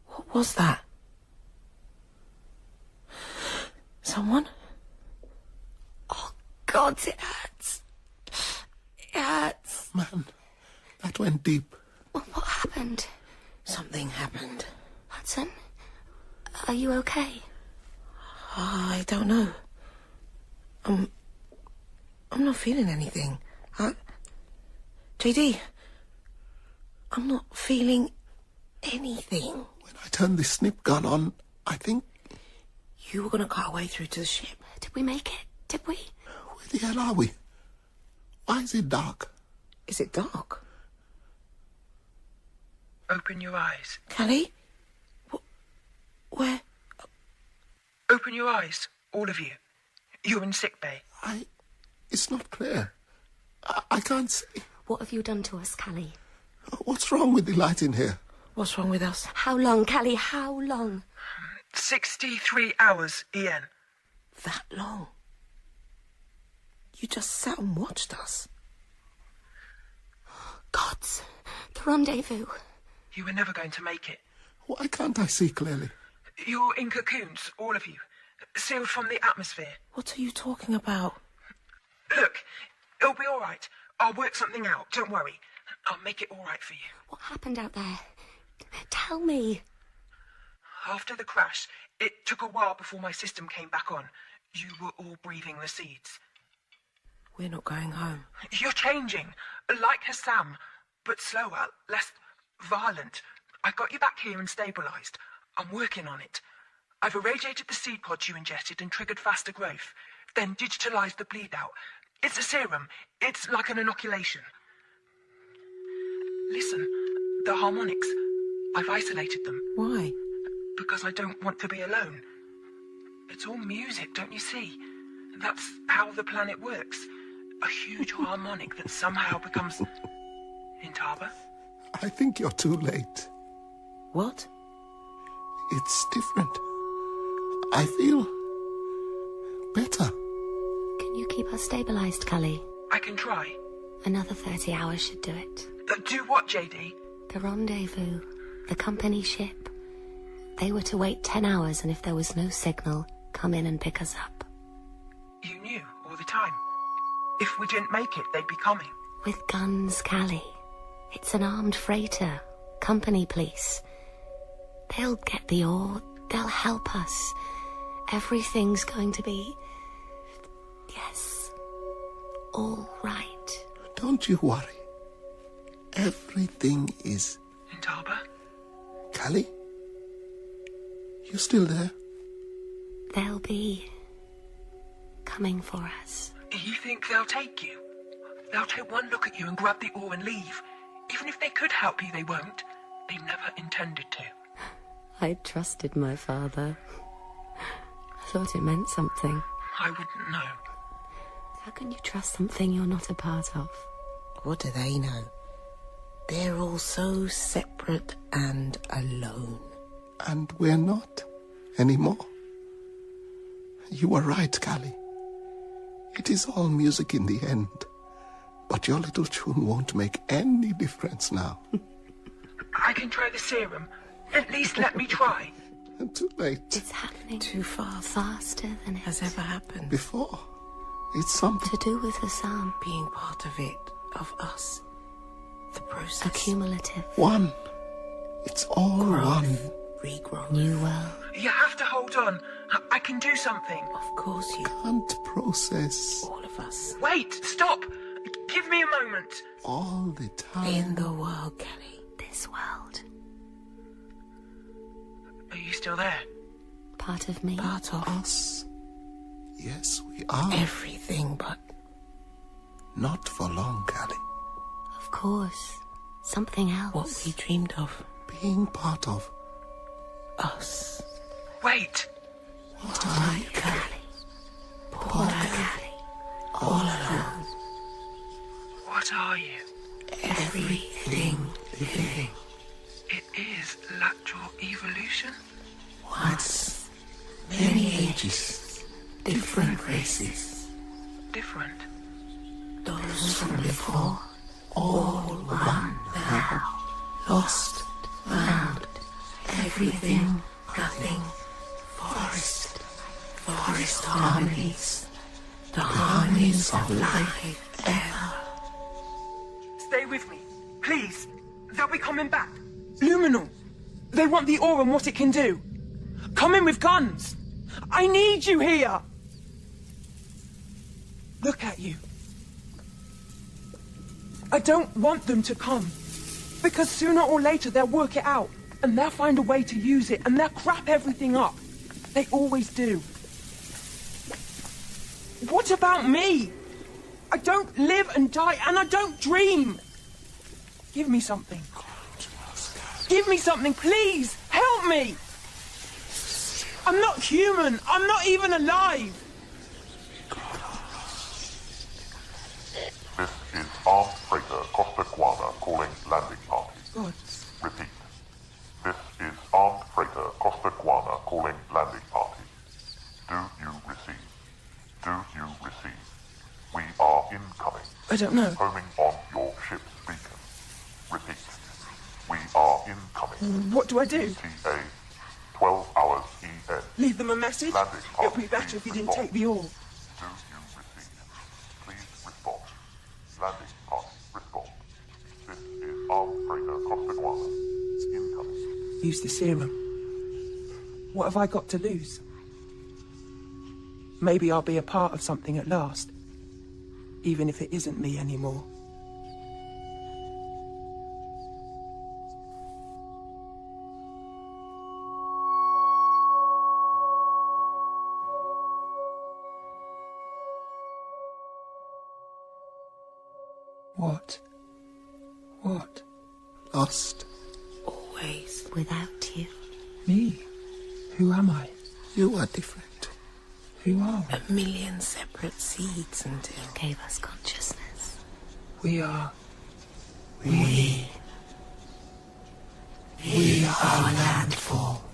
What was that? Someone? Oh, God, it hurts. It hurts. Man, that went deep. What happened? Something happened. Hudson, are you okay? I don't know. I'm not feeling anything. JD, I'm not feeling anything. When I turned the snip gun on, I think... You were going to cut our way through to the ship. Did we make it? Did we? Where the hell are we? Why is it dark? Is it dark? Open your eyes. Callie? Where? Open your eyes, all of you. You're in sick bay. It's not clear. I can't see. What have you done to us, Callie? What's wrong with the light in here? What's wrong with us? How long, Callie? How long? 63 hours, Ian. That long? You just sat and watched us. Gods, the rendezvous. You were never going to make it. Why can't I see clearly? You're in cocoons, all of you. Sealed from the atmosphere. What are you talking about? Look, it'll be all right. I'll work something out, don't worry. I'll make it all right for you. What happened out there? Tell me. After the crash, it took a while before my system came back on. You were all breathing the seeds. We're not going home. You're changing, like Hassam, but slower, less violent. I got you back here and stabilised. I'm working on it. I've irradiated the seed pods you ingested and triggered faster growth, then digitalised the bleed out. It's a serum. It's like an inoculation. Listen, the harmonics. I've isolated them. Why? Because I don't want to be alone. It's all music, don't you see? That's how the planet works. A huge harmonic that somehow becomes... Intaba? I think you're too late. What? It's different. I feel... better. Can you keep us stabilised, Callie? I can try. Another 30 hours should do it. Do what, JD? The rendezvous. The company ship. They were to wait 10 hours, and if there was no signal, come in and pick us up. You knew all the time. If we didn't make it, they'd be coming. With guns, Callie. It's an armed freighter. Company police. They'll get the ore. They'll help us. Everything's going to be... yes. All right. Don't you worry. Everything is... Intaba? Callie? You still there? They'll be... coming for us. You think they'll take you? They'll take one look at you and grab the ore and leave. Even if they could help you, they won't. They never intended to. I trusted my father. I thought it meant something. I wouldn't know. How can you trust something you're not a part of? What do they know? They're all so separate and alone. And we're not anymore. You were right, Callie. It is all music in the end. But your little tune won't make any difference now. I can try the serum. At least let me try. Too late. It's happening Too fast. faster than it Has ever happened. Before. It's something. to do with the sun. Being part of it, of us. The process. A cumulative One. It's all one. Regrowth. new world. You have to hold on. I can do something. Of course you. Can't process All of us. Wait, stop. Give me a moment. all the time. In the world, Kelly. This world. Are you still there? Part of me. Part of Us. Yes, we are. everything but Not for long, Callie. Of course. Something else. what we dreamed of. Being part of Us. Wait. what are you, Kelly. Poor Callie. All alone. What are you? Everything living. It is lateral evolution? Once. Many ages. Different races. Different. Those from before. All one now. Lost. Found. Everything. Nothing. Forest. Forest harmonies. The harmonies of life ever. Stay with me. Please. They'll be coming back. Luminal. They want the ore and what it can do. Come in with guns. I need you here. Look at you. I don't want them to come. Because sooner or later they'll work it out. And they'll find a way to use it. And they'll crap everything up. They always do. What about me? I don't live and die, and I don't dream. Give me something. Give me something, please. Help me. I'm not human. I'm not even alive. This is armed freighter Costa Guana calling landing party. Gods. Repeat. This is armed freighter Costa Guana calling landing party. Do you receive? Do you receive? We are incoming. I don't know. Homing on your ship's beacon. Repeat. We are incoming. What do I do? TA 12 hours EN. Leave them a message? Landing It'll party, be better if you please didn't respond. take the ore. Do you receive? Please respond. Landing party, respond. This is armed freighter Costa Guana. Incoming. Use the serum. What have I got to lose? Maybe I'll be a part of something at last. Even if it isn't me anymore. What? What? lost. Always. Without you. Me? Who am I? You are different. Who are we? A million separate seeds until Gave us consciousness. We are... we are landfall.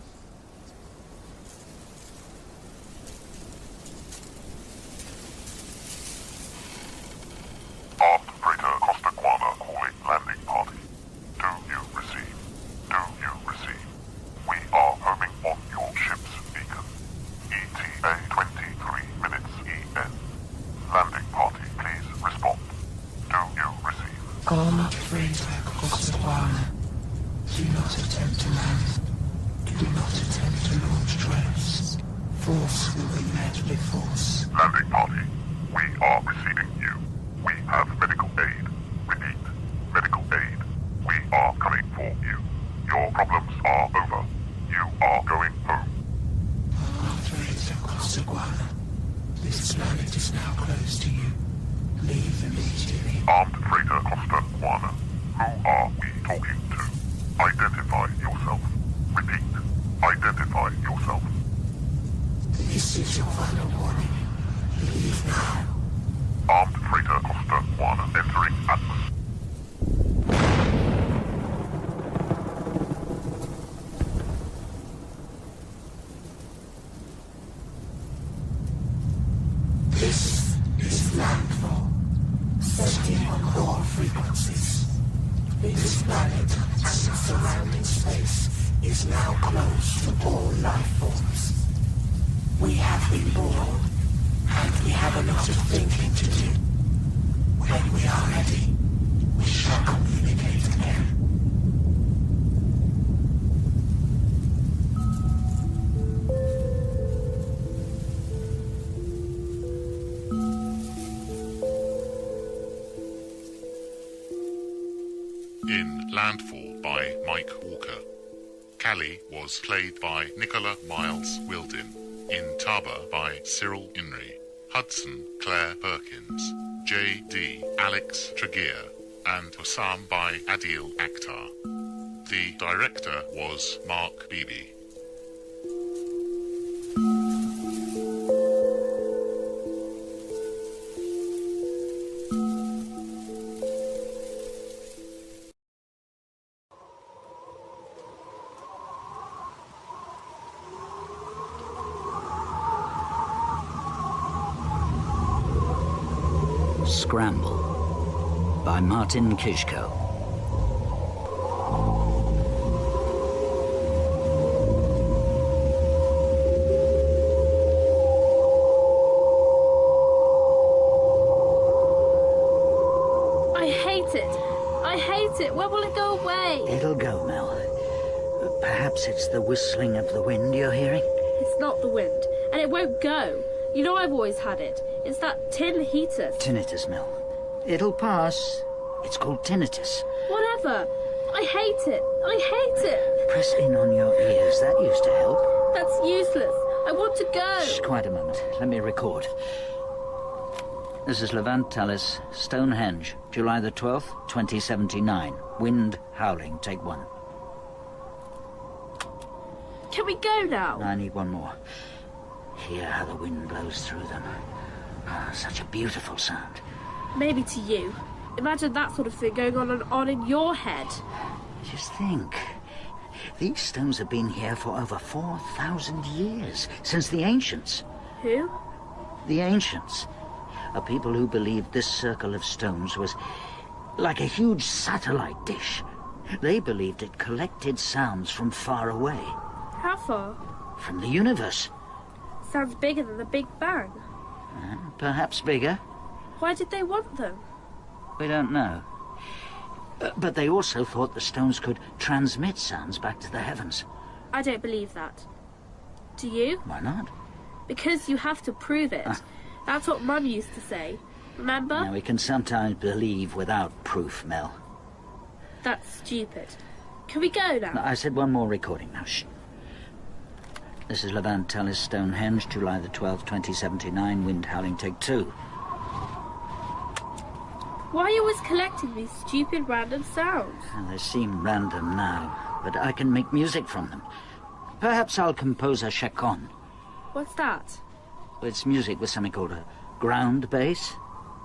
Armed freighter Costa Guana calling landing party. Do you receive? Do you receive? We are homing on your ship's beacon. ETA 23 minutes EN. Landing party, please respond. Do you receive? Armored freighter Costa Guana. Do not attempt to land. Do not attempt to launch drones. Force will be met with force. Landing party, we are receiving you. We have medical aid. Repeat, medical aid. We are coming for you. Your problems are over. You are going home. Armored freighter Costa Guana. This planet is now closed to you. are we talking to? Identify yourself. Repeat. Identify yourself. This is your final warning. Leave now. Armed freighter Costa 1 entering Atlas. This is landfall. Setting on core frequencies. This planet and its surrounding space is now closed to all life forms. We have been born, and we have a lot of thinking to do. When we are ready, we shall communicate again. In Landfall by Mike Walker. Callie was played by Nicola Miles Wildin. In Taba by Cyril Inri. Hudson Claire Perkins. J.D. Alex Tregear. And Hussam by Adil Akhtar. The director was Mark Beebe. Scramble by Martin Kishko. I hate it. I hate it. When will it go away? It'll go, Mel. Perhaps it's the whistling of the wind you're hearing? It's not the wind, and it won't go. You know I've always had it. It's that tin heater. Tinnitus, Mel. It'll pass. It's called tinnitus. Whatever. I hate it. I hate it. Press in on your ears. That used to help. That's useless. I want to go. Shh, quiet a moment. Let me record. This is Levant Tallis, Stonehenge, July the 12th, 2079. Wind howling, take 1. Can we go now? I need one more. Hear how the wind blows through them. Ah, such a beautiful sound. Maybe to you. Imagine that sort of thing going on and on in your head. Just think. These stones have been here for over 4,000 years, since the ancients. Who? The ancients. A people who believed this circle of stones was like a huge satellite dish. They believed it collected sounds from far away. How far? From the universe. Sounds bigger than the Big Bang. Perhaps bigger. Why did they want them? We don't know. But they also thought the stones could transmit sounds back to the heavens. I don't believe that. Do you? Why not? Because you have to prove it. That's what Mum used to say. Remember? Now, we can sometimes believe without proof, Mel. That's stupid. Can we go now? No, I said one more recording now. Shh. This is Levant Tallis, Stonehenge, July the 12th, 2079. Wind howling, take 2. Why are you always collecting these stupid random sounds? Well, they seem random now, but I can make music from them. Perhaps I'll compose a chaconne. What's that? It's music with something called a ground bass.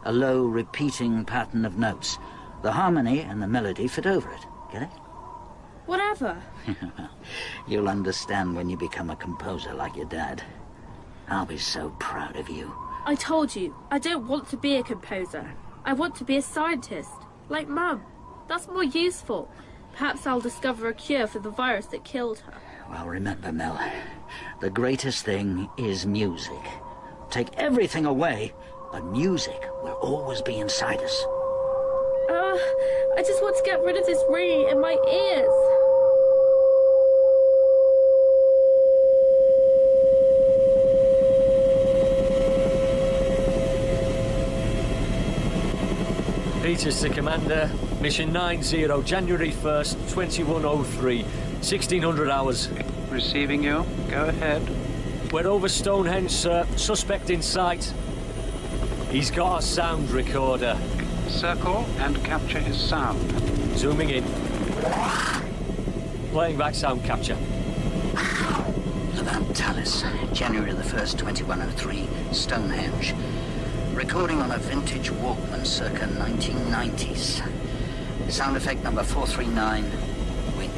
A low, repeating pattern of notes. The harmony and the melody fit over it. Get it? Whatever. You'll understand when you become a composer like your dad. I'll be so proud of you. I told you, I don't want to be a composer. I want to be a scientist, like Mum. That's more useful. Perhaps I'll discover a cure for the virus that killed her. Well, remember, Mel, the greatest thing is music. Take everything away, but music will always be inside us. I just want to get rid of this ringing in my ears. Peters to Commander. Mission 90, January 1st, 2103. 1600 hours. Receiving you. Go ahead. We're over Stonehenge, sir. Suspect in sight. He's got a sound recorder. Circle and capture his sound. Zooming in. Playing back sound capture. Levant Tallis, January the 1st, 2103, Stonehenge. Recording on a vintage Walkman circa 1990s. Sound effect number 439. Wait.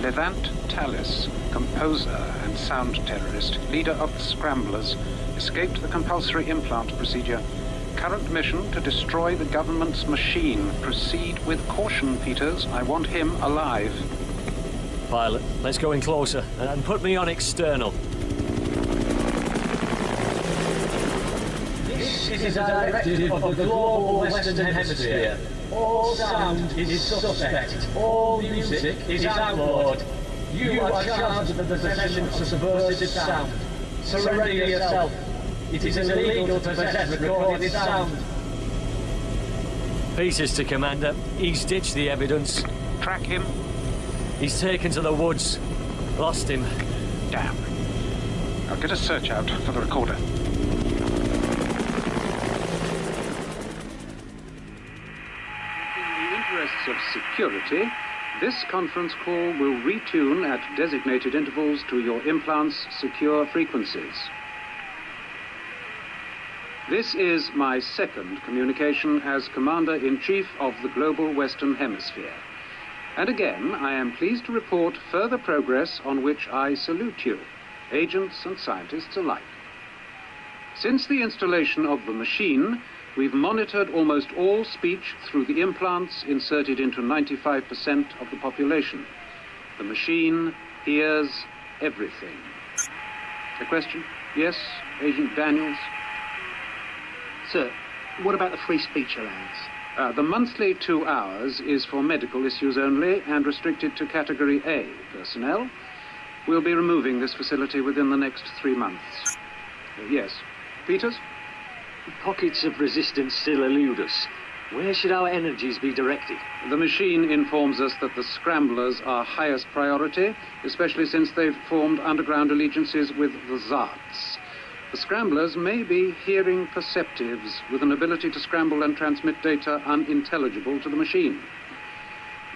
Levant Tallis, composer and sound terrorist, leader of the Scramblers, escaped the compulsory implant procedure. Current mission to destroy the government's machine. Proceed with caution, Peters. I want him alive. Pilot, let's go in closer and put me on external. This is a directive of the global Western Hemisphere. All sound is suspect. All music is outlawed. You are charged with the possession of subversive sound. Surrender yourself. It is illegal to possess recorded sound. Pieces to Commander. He's ditched the evidence. Track him. He's taken to the woods. Lost him. Damn. I'll get a search out for the recorder. In the interests of security, this conference call will retune at designated intervals to your implant's secure frequencies. This is my second communication as Commander-in-Chief of the Global Western Hemisphere. And again, I am pleased to report further progress on which I salute you, agents and scientists alike. Since the installation of the machine, we've monitored almost all speech through the implants inserted into 95% of the population. The machine hears everything. A question? Yes, Agent Daniels? Sir, what about the free speech allowance? The monthly 2 hours is for medical issues only and restricted to Category A personnel. We'll be removing this facility within the next 3 months. Yes. Peters? Pockets of resistance still elude us. Where should our energies be directed? The machine informs us that the Scramblers are highest priority, especially since they've formed underground allegiances with the Zarts. The Scramblers may be hearing perceptives with an ability to scramble and transmit data unintelligible to the machine.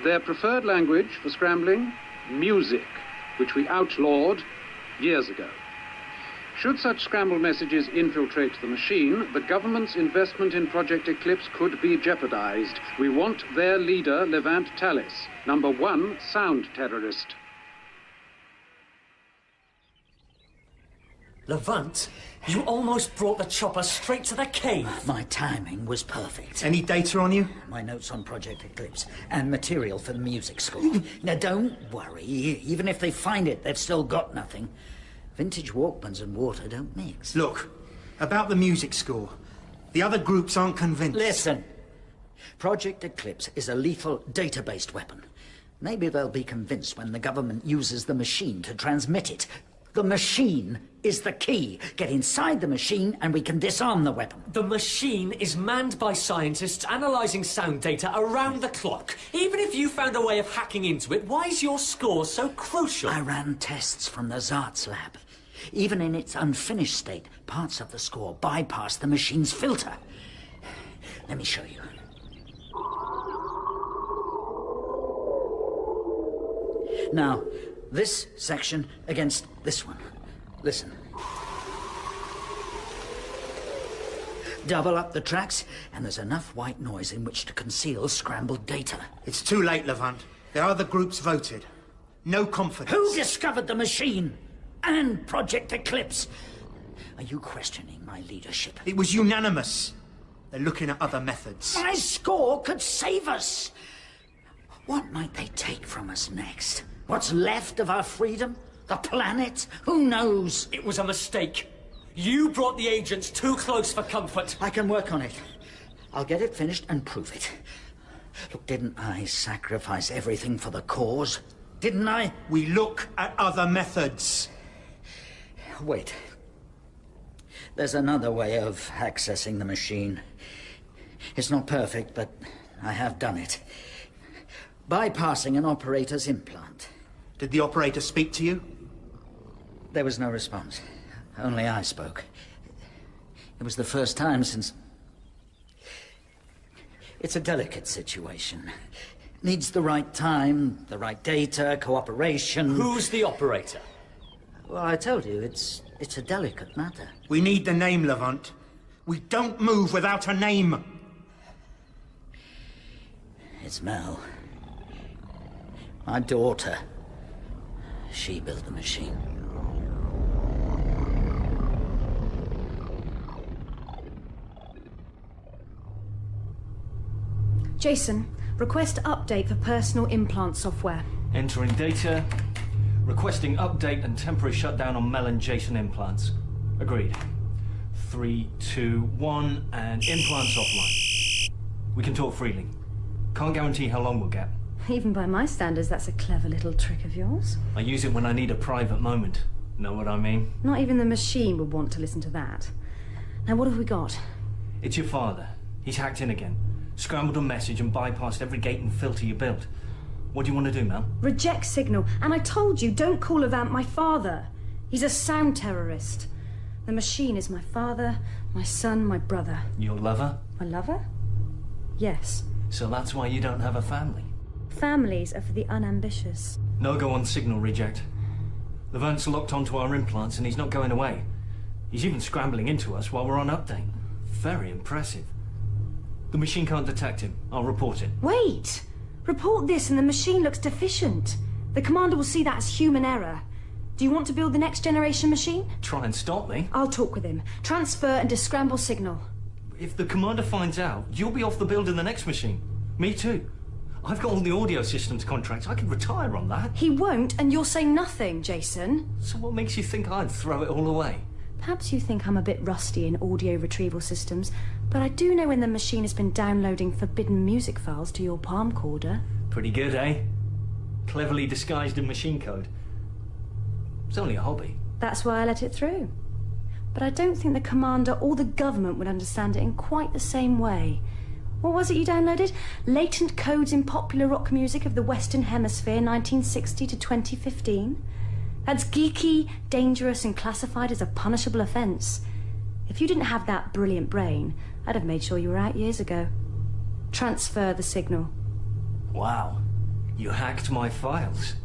Their preferred language for scrambling? Music, which we outlawed years ago. Should such scrambled messages infiltrate the machine, the government's investment in Project Eclipse could be jeopardized. We want their leader, Levant Tallis, #1 sound terrorist. Levant, you almost brought the chopper straight to the cave. My timing was perfect. Any data on you? My notes on Project Eclipse and material for the music score. Now, don't worry. Even if they find it, they've still got nothing. Vintage Walkmans and water don't mix. Look, about the music score. The other groups aren't convinced. Listen. Project Eclipse is a lethal data-based weapon. Maybe they'll be convinced when the government uses the machine to transmit it. The machine is the key. Get inside the machine and we can disarm the weapon. The machine is manned by scientists analysing sound data around the clock. Even if you found a way of hacking into it, why is your score so crucial? I ran tests from the Zart's lab. Even in its unfinished state, parts of the score bypass the machine's filter. Let me show you. Now, this section against this one. Listen. Double up the tracks, and there's enough white noise in which to conceal scrambled data. It's too late, Levant. The other groups voted. No confidence. Who discovered the machine? And Project Eclipse? Are you questioning my leadership? It was unanimous. They're looking at other methods. My score could save us. What might they take from us next? What's left of our freedom? The planet? Who knows? It was a mistake. You brought the agents too close for comfort. I can work on it. I'll get it finished and prove it. Look, didn't I sacrifice everything for the cause? Didn't I? We look at other methods. Wait. There's another way of accessing the machine. It's not perfect, but I have done it. Bypassing an operator's implant. Did the operator speak to you? There was no response. Only I spoke. It was the first time since... It's a delicate situation. Needs the right time, the right data, cooperation. Who's the operator? Well, I told you, it's a delicate matter. We need the name, Levant. We don't move without a name. It's Mel. My daughter. She built the machine. Jason, request update for personal implant software. Entering data. Requesting update and temporary shutdown on Mel and Jason implants. Agreed. 3, 2, 1, and implants offline. We can talk freely. Can't guarantee how long we'll get. Even by my standards, that's a clever little trick of yours. I use it when I need a private moment. Know what I mean? Not even the machine would want to listen to that. Now, what have we got? It's your father. He's hacked in again. Scrambled a message and bypassed every gate and filter you built. What do you want to do, Mel? Reject signal. And I told you, don't call Levant my father. He's a sound terrorist. The machine is my father, my son, my brother. Your lover? My lover? Yes. So that's why you don't have a family? Families are for the unambitious. No go on signal reject. Levant's locked onto our implants and he's not going away. He's even scrambling into us while we're on update. Very impressive. The machine can't detect him. I'll report it. Wait! Report this and the machine looks deficient. The commander will see that as human error. Do you want to build the next generation machine? Try and stop me? I'll talk with him. Transfer and descramble signal. If the commander finds out, you'll be off the build in the next machine. Me too. I've got all the audio systems contracts. I could retire on that. He won't, and you'll say nothing, Jason. So what makes you think I'd throw it all away? Perhaps you think I'm a bit rusty in audio retrieval systems, but I do know when the machine has been downloading forbidden music files to your palm recorder. Pretty good, eh? Cleverly disguised in machine code. It's only a hobby. That's why I let it through. But I don't think the commander or the government would understand it in quite the same way. What was it you downloaded? Latent codes in popular rock music of the Western Hemisphere, 1960 to 2015? That's geeky, dangerous, and classified as a punishable offence. If you didn't have that brilliant brain, I'd have made sure you were out years ago. Transfer the signal. Wow. You hacked my files.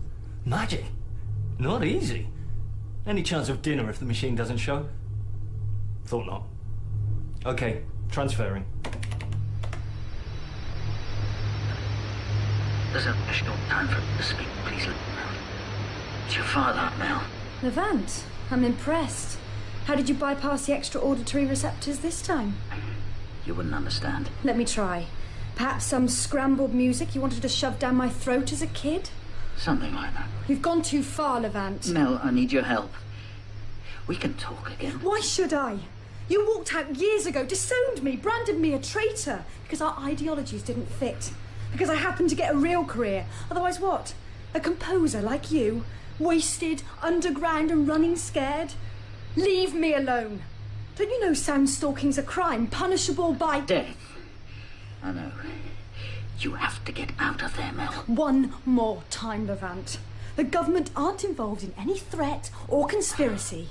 Magic. Not easy. Any chance of dinner if the machine doesn't show? Thought not. Okay, transferring. There's a short time for him to speak, please. It's your father, Mel. Levant, I'm impressed. How did you bypass the extra auditory receptors this time? You wouldn't understand. Let me try. Perhaps some scrambled music you wanted to shove down my throat as a kid? Something like that. You've gone too far, Levant. Mel, I need your help. We can talk again. Why should I? You walked out years ago, disowned me, branded me a traitor, because our ideologies didn't fit. Because I happened to get a real career. Otherwise what? A composer like you? Wasted, underground and running scared? Leave me alone. Don't you know sound stalking's a crime, punishable by... death. I know. You have to get out of there, Mel. One more time, Levant. The government aren't involved in any threat or conspiracy.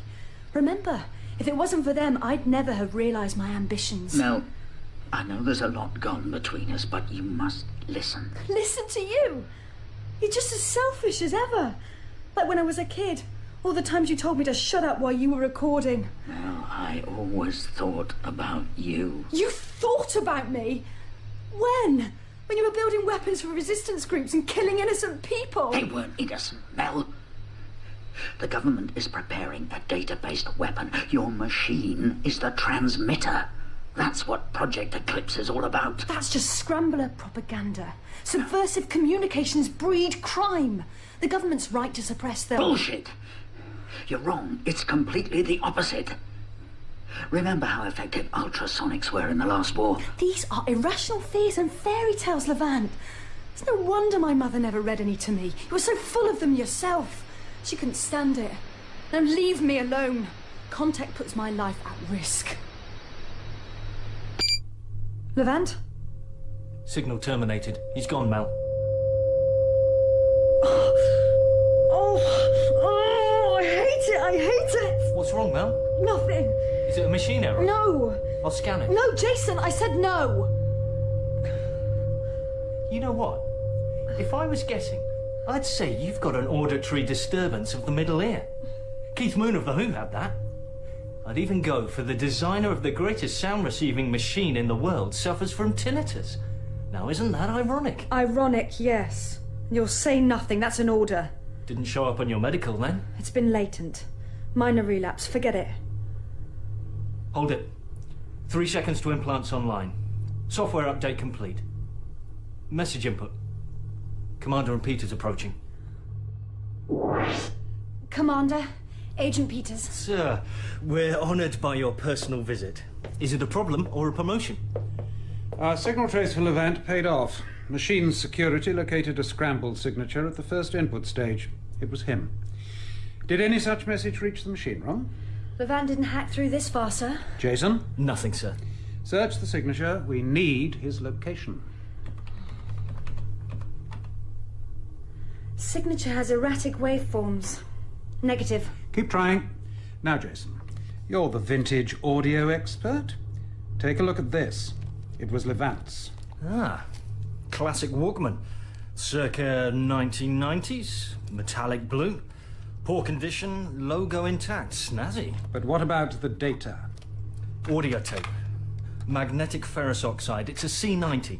Remember, if it wasn't for them, I'd never have realised my ambitions. Mel, I know there's a lot gone between us, but you must listen. Listen to you? You're just as selfish as ever. Like when I was a kid. All the times you told me to shut up while you were recording. Mel, I always thought about you. You thought about me? When? When you were building weapons for resistance groups and killing innocent people? They weren't innocent, Mel. The government is preparing a data-based weapon. Your machine is the transmitter. That's what Project Eclipse is all about. That's just scrambler propaganda. Subversive communications breed crime. The government's right to suppress them. Bullshit! You're wrong. It's completely the opposite. Remember how effective ultrasonics were in the last war? These are irrational fears and fairy tales, Levant. It's no wonder my mother never read any to me. You were so full of them yourself. She couldn't stand it. Now leave me alone. Contact puts my life at risk. Levant? Signal terminated. He's gone, Mel. I hate it! What's wrong, Mel? Nothing. Is it a machine error? No. I'll scan it. No, Jason, I said no. You know what? If I was guessing, I'd say you've got an auditory disturbance of the middle ear. Keith Moon of The Who had that. I'd even go for the designer of the greatest sound-receiving machine in the world suffers from tinnitus. Now, isn't that ironic? Ironic, yes. You'll say nothing, that's an order. Didn't show up on your medical, then? It's been latent. Minor relapse, forget it. Hold it. 3 seconds to implants online. Software update complete. Message input. Commander and Peters approaching. Commander, Agent Peters. Sir, we're honoured by your personal visit. Is it a problem or a promotion? Our signal trace for Levant paid off. Machine security located a scrambled signature at the first input stage. It was him. Did any such message reach the machine room? Levant didn't hack through this far, sir. Jason? Nothing, sir. Search the signature. We need his location. Signature has erratic waveforms. Negative. Keep trying. Now, Jason, you're the vintage audio expert. Take a look at this. It was Levant's. Ah, classic Walkman. Circa 1990s. Metallic blue. Poor condition, logo intact. Snazzy. But what about the data? Audio tape. Magnetic ferrous oxide. It's a C90.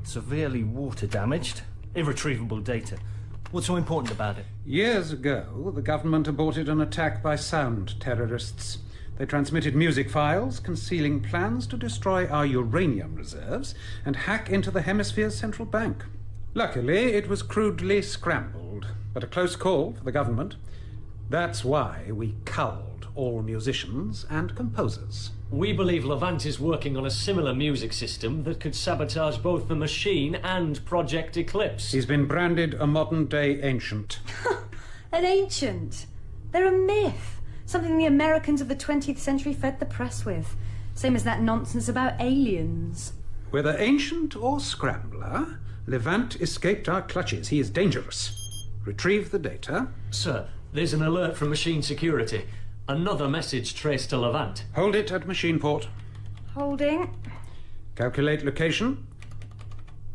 Severely water damaged. Irretrievable data. What's so important about it? Years ago, the government aborted an attack by sound terrorists. They transmitted music files, concealing plans to destroy our uranium reserves and hack into the hemisphere's central bank. Luckily, it was crudely scrambled, but a close call for the government. That's why we culled all musicians and composers. We believe Levant is working on a similar music system that could sabotage both the machine and Project Eclipse. He's been branded a modern-day ancient. An ancient? They're a myth. Something the Americans of the 20th century fed the press with. Same as that nonsense about aliens. Whether ancient or scrambler, Levant escaped our clutches. He is dangerous. Retrieve the data. Sir, there's an alert from machine security. Another message traced to Levant. Hold it at machine port. Holding. Calculate location.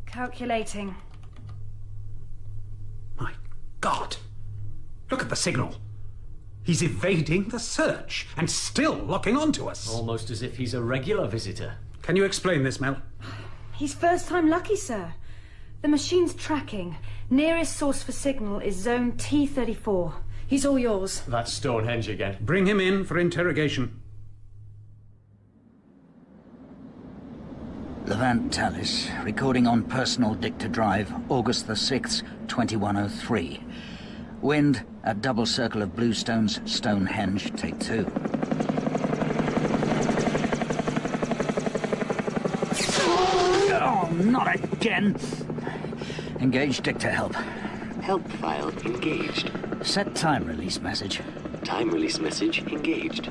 Calculating. My God! Look at the signal. He's evading the search and still locking onto us. Almost as if he's a regular visitor. Can you explain this, Mel? He's first time lucky, sir. The machine's tracking. Nearest source for signal is zone T34. He's all yours. That's Stonehenge again. Bring him in for interrogation. Levant Tallis, recording on personal dicta drive, August the 6th, 2103. Wind at double circle of Bluestones, Stonehenge, take 2. Oh, not again! Engage dicta help. Help file engaged. Set time release message. Time release message engaged.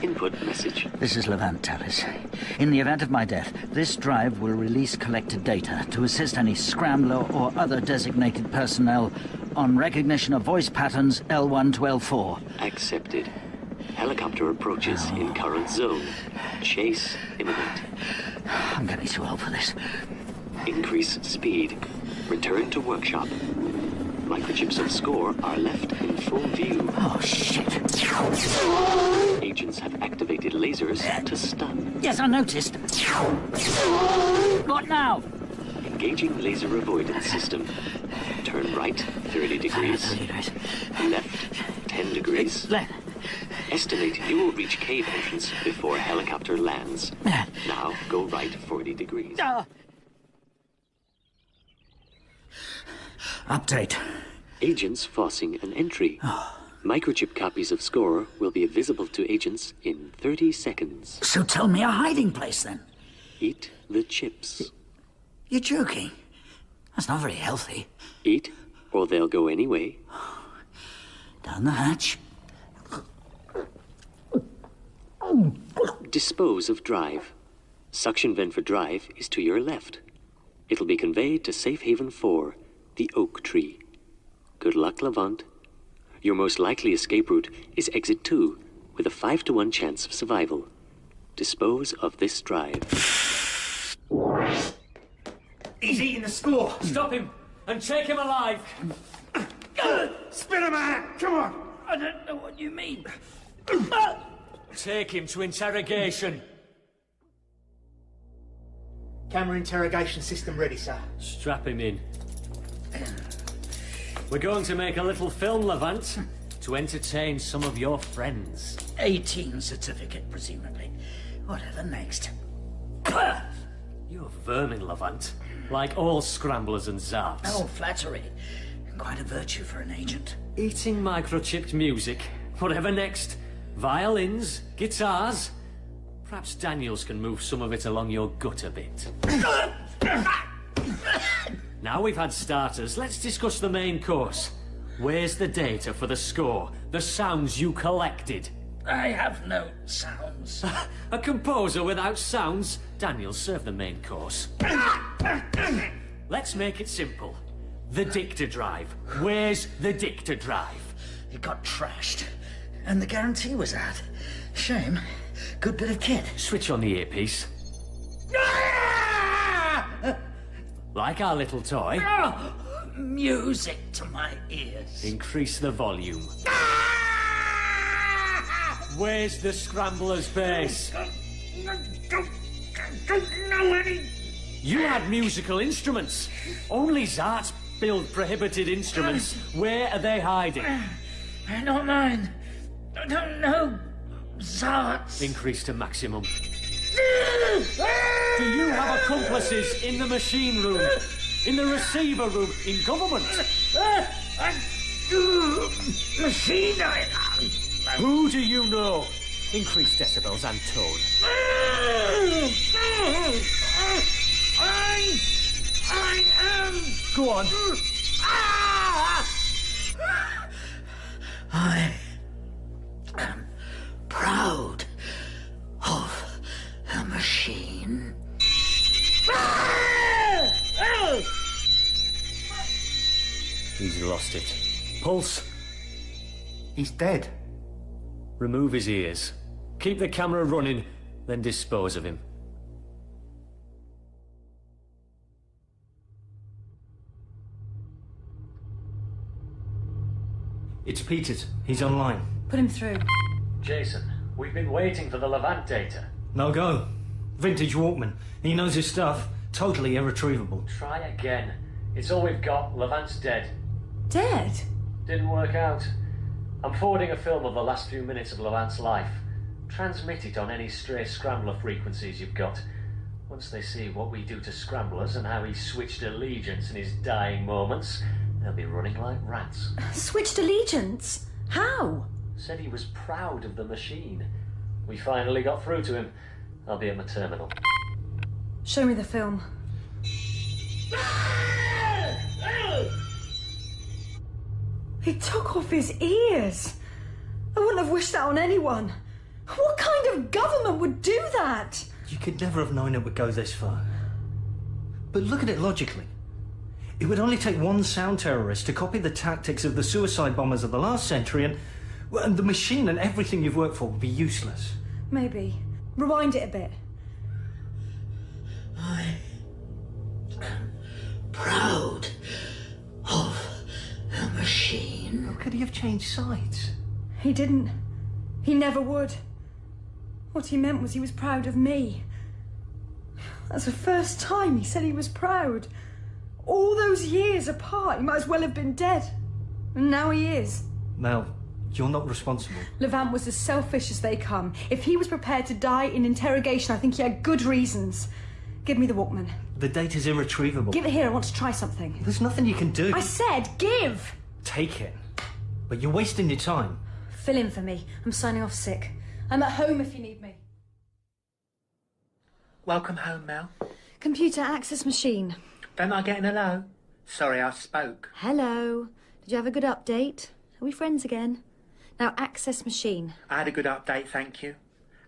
Input message. This is Levant Tallis. In the event of my death, this drive will release collected data to assist any scrambler or other designated personnel on recognition of voice patterns L1 to L4. Accepted. Helicopter approaches in current zone. Chase imminent. I'm getting too old for this. Increase speed. Return to workshop. Microchips of SCORE are left in full view. Oh, shit. Agents have activated lasers to stun. Yes, I noticed. What now? Engaging laser avoidance system. Turn right 30 degrees. Left 10 degrees. Left. Estimate you will reach cave entrance before helicopter lands. Now go right 40 degrees. Update. Agents forcing an entry. Microchip copies of SCORE will be visible to agents in 30 seconds. So tell me a hiding place, then. Eat the chips. You're joking. That's not very healthy. Eat, or they'll go anyway. Down the hatch. Dispose of drive. Suction vent for drive is to your left. It'll be conveyed to Safe Haven 4, the oak tree. Good luck, Levant. Your most likely escape route is exit 2, with a 5 to 1 chance of survival. Dispose of this drive. He's eating the score. Stop him and take him alive. Spit him out! Come on! I don't know what you mean. Take him to interrogation. Camera interrogation system ready, sir. Strap him in. We're going to make a little film, Levant, to entertain some of your friends. 18 certificate, presumably. Whatever next. You're vermin, Levant. Like all scramblers and zarts. Oh, flattery. Quite a virtue for an agent. Eating microchipped music. Whatever next. Violins, guitars. Perhaps Daniels can move some of it along your gut a bit. Now we've had starters, let's discuss the main course. Where's the data for the score? The sounds you collected? I have no sounds. A composer without sounds? Daniels, serve the main course. Let's make it simple. The dicta drive. Where's the dicta drive? It got trashed. And the guarantee was out. Shame. Good bit of kit. Switch on the earpiece. Like our little toy. Music to my ears. Increase the volume. Where's the scrambler's bass? Don't know any. You had musical instruments. Only Zarts build prohibited instruments. Where are they hiding? Not mine. I don't know. Zarts. Increase to maximum. Do you have accomplices in the machine room? In the receiver room? In government? Machine. Who do you know? Increase decibels and tone. I am. Go on. I am proud of the machine. He's lost it. Pulse. He's dead. Remove his ears. Keep the camera running, then dispose of him. It's Peters. He's online. Put him through. Jason, we've been waiting for the Levant data. No go. Vintage Walkman. He knows his stuff. Totally irretrievable. Try again. It's all we've got. Levant's dead. Dead? Didn't work out. I'm forwarding a film of the last few minutes of Levant's life. Transmit it on any stray scrambler frequencies you've got. Once they see what we do to scramblers and how he switched allegiance in his dying moments, they'll be running like rats. Switched allegiance? How? Said he was proud of the machine. We finally got through to him. I'll be at my terminal. Show me the film. He took off his ears. I wouldn't have wished that on anyone. What kind of government would do that? You could never have known it would go this far. But look at it logically. It would only take one sound terrorist to copy the tactics of the suicide bombers of the last century and the machine and everything you've worked for would be useless. Maybe. Rewind it a bit. I am proud of the machine. How could he have changed sides? He didn't. He never would. What he meant was he was proud of me. That's the first time he said he was proud. All those years apart, he might as well have been dead. And now he is. Mel, you're not responsible. Levant was as selfish as they come. If he was prepared to die in interrogation, I think he had good reasons. Give me the Walkman. The data's irretrievable. Give it here, I want to try something. There's nothing you can do. I said give! Take it. But you're wasting your time. Fill in for me. I'm signing off sick. I'm at home if you need me. Welcome home, Mel. Computer access machine. Don't I get an hello? Sorry, I spoke. Hello. Did you have a good update? Are we friends again? Now, access machine. I had a good update, thank you.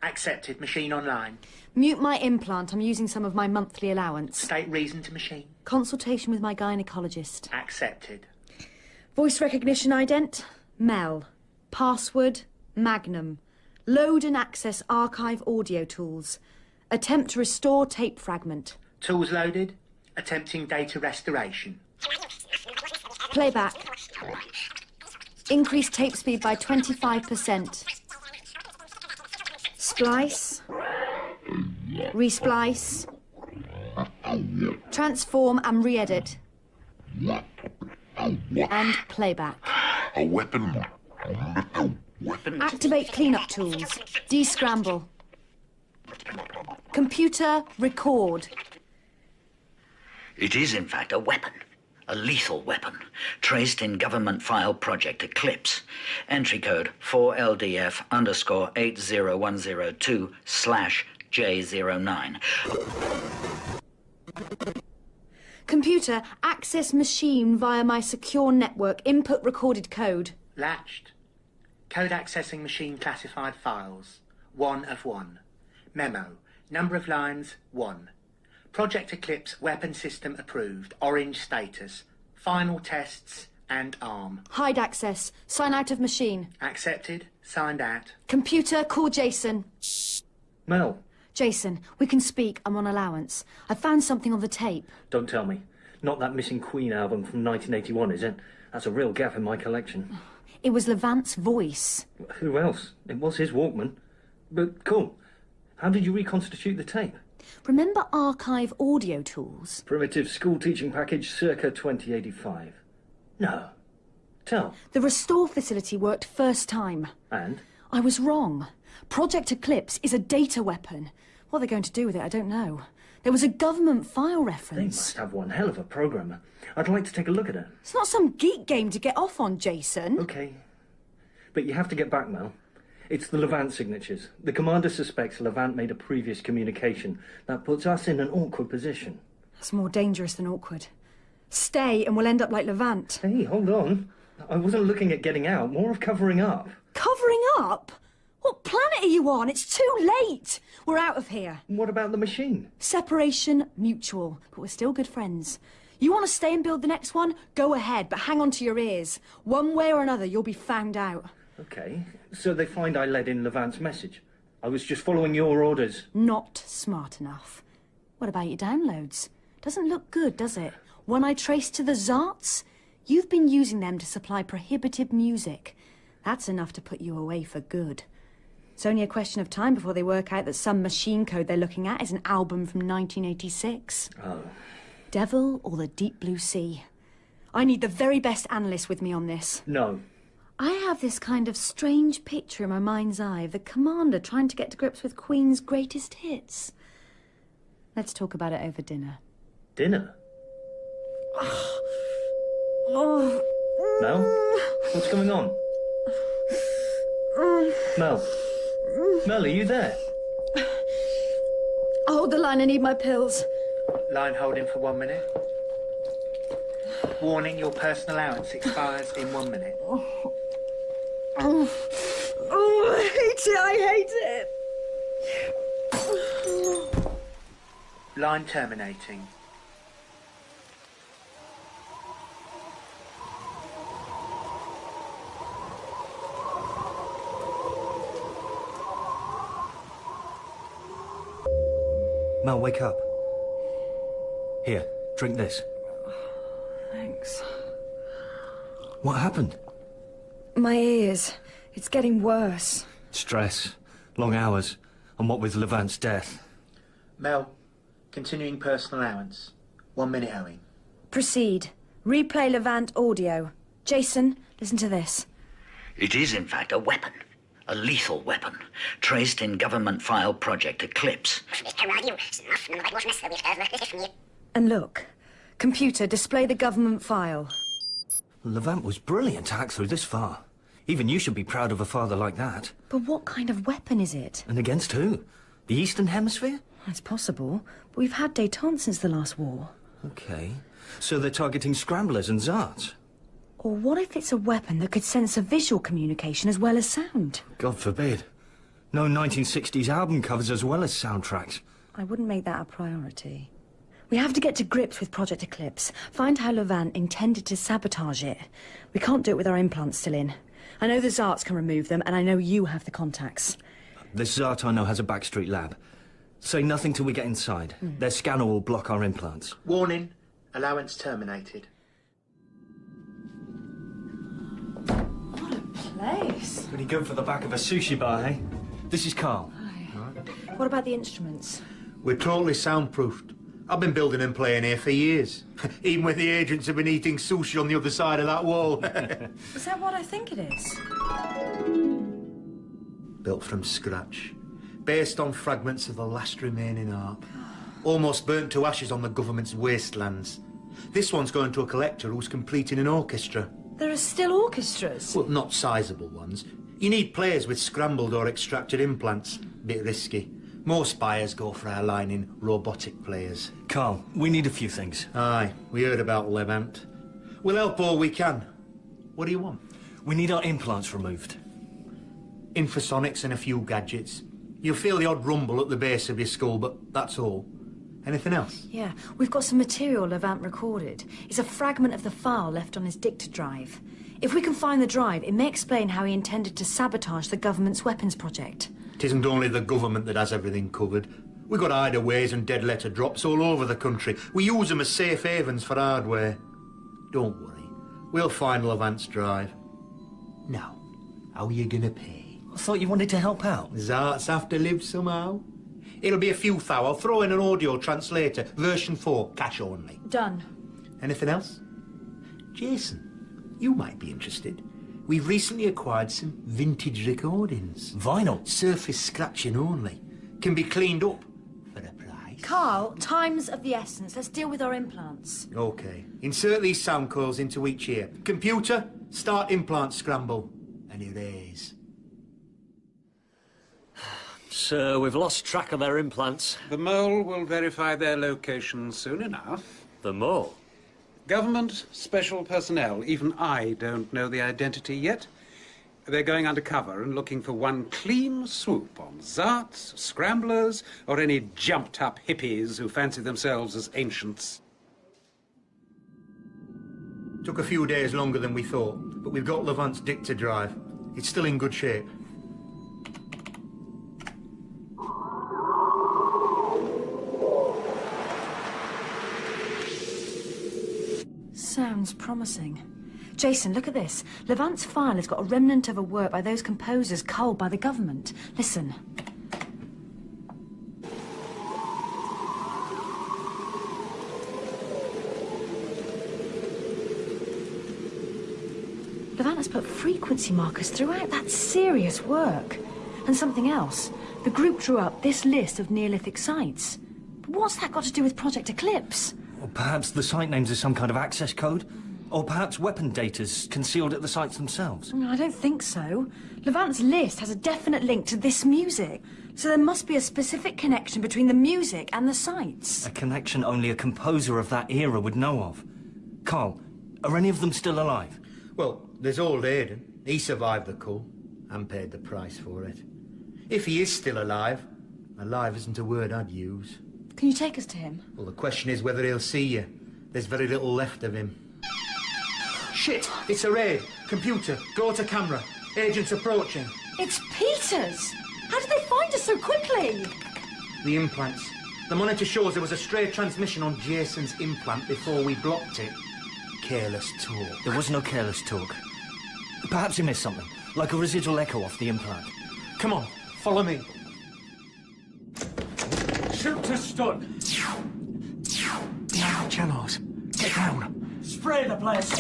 Accepted. Machine online. Mute my implant. I'm using some of my monthly allowance. State reason to machine. Consultation with my gynecologist. Accepted. Voice recognition ident. Mel. Password. Magnum. Load and access archive audio tools. Attempt to restore tape fragment. Tools loaded. attempting data restoration. Playback. Increase tape speed by 25%. Splice. Resplice. Transform and re-edit. And playback. A weapon. Activate cleanup tools. Descramble. Computer, record. It is, in fact, a weapon. A lethal weapon. Traced in government file Project Eclipse. Entry code 4LDF_80102/J09. Computer, access machine via my secure network. Input recorded code. Latched. Code accessing machine classified files. 1 of 1. Memo. Number of lines, 1. Project Eclipse weapon system approved. Orange status. Final tests and ARM. Hide access. Sign out of machine. Accepted. Signed out. Computer, call Jason. Mel, Jason, we can speak. I'm on allowance. I found something on the tape. don't tell me. Not that missing Queen album from 1981, is it? That's a real gap in my collection. It was Levant's voice. Who else? It was his Walkman. But cool. How did you reconstitute the tape? Remember archive audio tools? Primitive school teaching package circa 2085. No. Tell. The restore facility worked first time. And? I was wrong. Project Eclipse is a data weapon. What they're going to do with it, I don't know. There was a government file They reference. must have one hell of a programmer. I'd like to take a look at it. It's not some geek game to get off on, Jason. Okay. But you have to get back, Mel. It's the Levant signatures. The commander suspects Levant made a previous communication. That puts us in an awkward position. That's more dangerous than awkward. Stay and we'll end up like Levant. Hey, hold on. I wasn't looking at getting out, more of covering up. Covering up? What planet are you on? It's too late. We're out of here. What about the machine? Separation mutual, but we're still good friends. You want to stay and build the next one? Go ahead, but hang on to your ears. One way or another, you'll be found out. Okay, so they find I led in Levant's message. I was just following your orders. Not smart enough. What about your downloads? Doesn't look good, does it? One I traced to the Zarts? You've been using them to supply prohibited music. That's enough to put you away for good. It's only a question of time before they work out that some machine code they're looking at is an album from 1986. Oh. Devil or the Deep Blue Sea. I need the very best analyst with me on this. No. I have this kind of strange picture in my mind's eye of the commander trying to get to grips with Queen's greatest hits. Let's talk about it over dinner. Dinner? Oh. Mel? What's going on? Mel? Mel, are you there? Hold the line, I need my pills. Line holding for 1 minute. Warning, your personal allowance expires in 1 minute. Oh, I hate it. Line terminating. Mel, wake up. Here, drink this. Thanks. What happened? My ears. It's getting worse. Stress, long hours, and what with Levant's death. Mel, continuing personal allowance. 1 minute owing. Proceed. Replay Levant audio. Jason, listen to this. It is, in fact, a weapon. A lethal weapon. Traced in government file Project Eclipse. And look. Computer, display the government file. Levant was brilliant to hack through this far. Even you should be proud of a father like that. But what kind of weapon is it? And against who? The Eastern Hemisphere? It's possible, but we've had détente since the last war. Okay. So they're targeting scramblers and Zarts. Or what if it's a weapon that could censor visual communication as well as sound? God forbid. No 1960s album covers as well as soundtracks. I wouldn't make that a priority. We have to get to grips with Project Eclipse. Find how Levant intended to sabotage it. We can't do it with our implants still in. I know the Zarts can remove them, and I know you have the contacts. This Zart I know has a backstreet lab. Say nothing till we get inside. Their scanner will block our implants. Warning. Allowance terminated. Place. Pretty good for the back of a sushi bar, eh? This is Carl. What about the instruments? We're totally soundproofed. I've been building and playing here for years. Even when the agents have been eating sushi on the other side of that wall. Is that what I think it is? Built from scratch. Based on fragments of the last remaining art. Almost burnt to ashes on the government's wastelands. This one's going to a collector who's completing an orchestra. There are still orchestras? Well, not sizable ones. You need players with scrambled or extracted implants. Bit risky. Most buyers go for our line in robotic players. Carl, we need a few things. Aye, we heard about Levant. We'll help all we can. What do you want? We need our implants removed. Infrasonics and a few gadgets. You'll feel the odd rumble at the base of your skull, but that's all. Anything else? Yeah, we've got some material Levant recorded. It's a fragment of the file left on his dicta drive. If we can find the drive, it may explain how he intended to sabotage the government's weapons project. It isn't only the government that has everything covered. We've got hideaways and dead letter drops all over the country. We use them as safe havens for hardware. Don't worry. We'll find Levant's drive. Now, how are you gonna pay? I thought you wanted to help out. Zarts have to live somehow. It'll be a few thou. I'll throw in an audio translator. Version 4, cash only. Done. Anything else? Jason, you might be interested. We've recently acquired some vintage recordings. Vinyl? Surface scratching only. Can be cleaned up for a price. Carl, time's of the essence. Let's deal with our implants. OK. Insert these sound coils into each ear. Computer, start implant scramble. And erase. So we've lost track of their implants. The mole will verify their location soon enough. The mole? Government, special personnel. Even I don't know the identity yet. They're going undercover and looking for one clean swoop on Zarts, scramblers, or any jumped-up hippies who fancy themselves as ancients. Took a few days longer than we thought, but we've got Levant's dicta drive. It's still in good shape. Sounds promising. Jason, look at this. Levant's file has got a remnant of a work by those composers culled by the government. Listen. Levant has put frequency markers throughout. That's serious work. And something else. The group drew up this list of Neolithic sites. But what's that got to do with Project Eclipse? Or perhaps the site names are some kind of access code? Or perhaps weapon data's concealed at the sites themselves? I don't think so. Levant's list has a definite link to this music. So there must be a specific connection between the music and the sites. A connection only a composer of that era would know of. Carl, are any of them still alive? Well, there's old Aidan. He survived the cull and paid the price for it. If he is still alive, alive isn't a word I'd use. Can you take us to him? Well, the question is whether he'll see you. There's very little left of him. Shit! It's a raid. Computer, go to camera. Agents approaching. It's Peters! How did they find us so quickly? The implants. The monitor shows there was a stray transmission on Jason's implant before we blocked it. Careless talk. There was no careless talk. Perhaps you missed something, like a residual echo off the implant. Come on, follow me. Shoot to stun. Behind the cellos. Get down. Spray the place.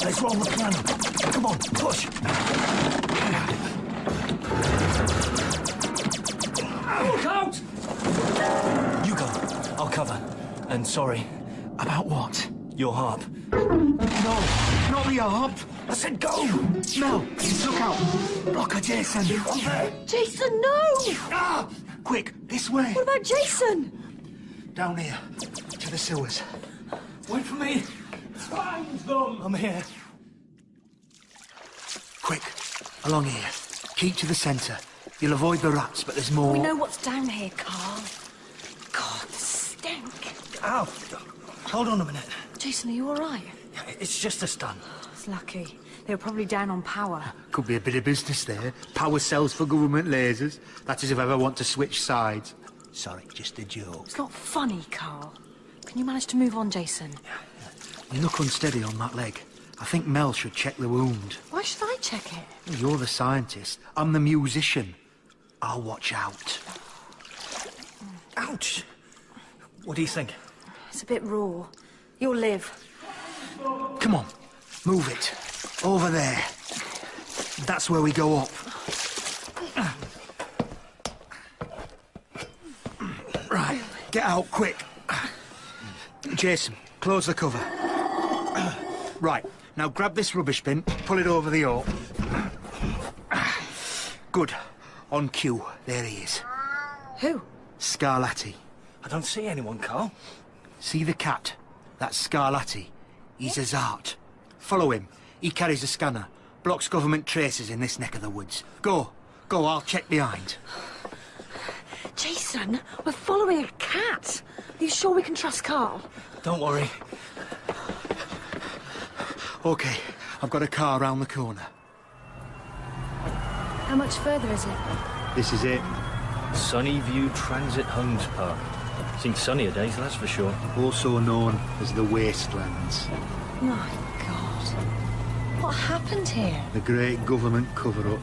Let's roll the piano. Come on, push. Look out! You go. I'll cover. And sorry. About what? Your harp. No, not the harp. I said go! Mel, look out. Blocker Jason. Jason, no! Ah! Quick, this way. What about Jason? Down here, to the sewers. Wait for me. Find them! I'm here. Quick, along here. Keep to the centre. You'll avoid the rats, but there's more. We know what's down here, Carl. God, the stink. Ow! Hold on a minute. Jason, are you all right? It's just a stun. That's lucky. They were probably down on power. Could be a bit of business there. Power cells for government lasers. That is if I ever want to switch sides. Sorry, just a joke. It's not funny, Carl. Can you manage to move on, Jason? You look unsteady on that leg. I think Mel should check the wound. Why should I check it? You're the scientist. I'm the musician. I'll watch out. Ouch! What do you think? It's a bit raw. You'll live. Come on, move it. Over there. That's where we go up. Right, get out quick. Jason, close the cover. Right, now grab this rubbish bin, pull it over the oak. Good. On cue. There he is. Who? Scarlatti. I don't see anyone, Carl. See the cat? That's Scarlatti. He's a Zart. Follow him. He carries a scanner. Blocks government traces in this neck of the woods. Go. Go, I'll check behind. Jason, we're following a cat. Are you sure we can trust Carl? Don't worry. OK, I've got a car round the corner. How much further is it? This is it. Sunnyview Transit Homes Park. Seen sunnier days, that's for sure. Also known as the Wastelands. My God. What happened here? The great government cover-up.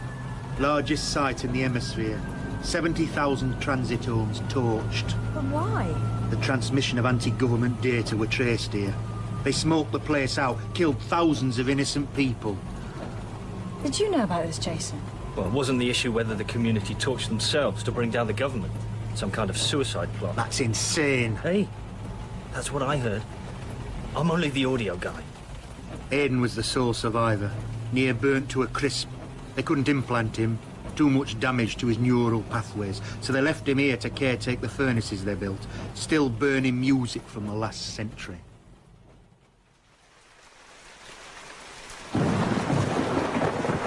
Largest site in the hemisphere. 70,000 transit homes torched. But why? The transmission of anti-government data were traced here. They smoked the place out, killed thousands of innocent people. Did you know about this, Jason? Well, it wasn't the issue whether the community torched themselves to bring down the government. Some kind of suicide plot. That's insane. Hey, that's what I heard. I'm only the audio guy. Aiden was the sole survivor. Near burnt to a crisp. They couldn't implant him. Too much damage to his neural pathways. So they left him here to caretake the furnaces they built. Still burning music from the last century.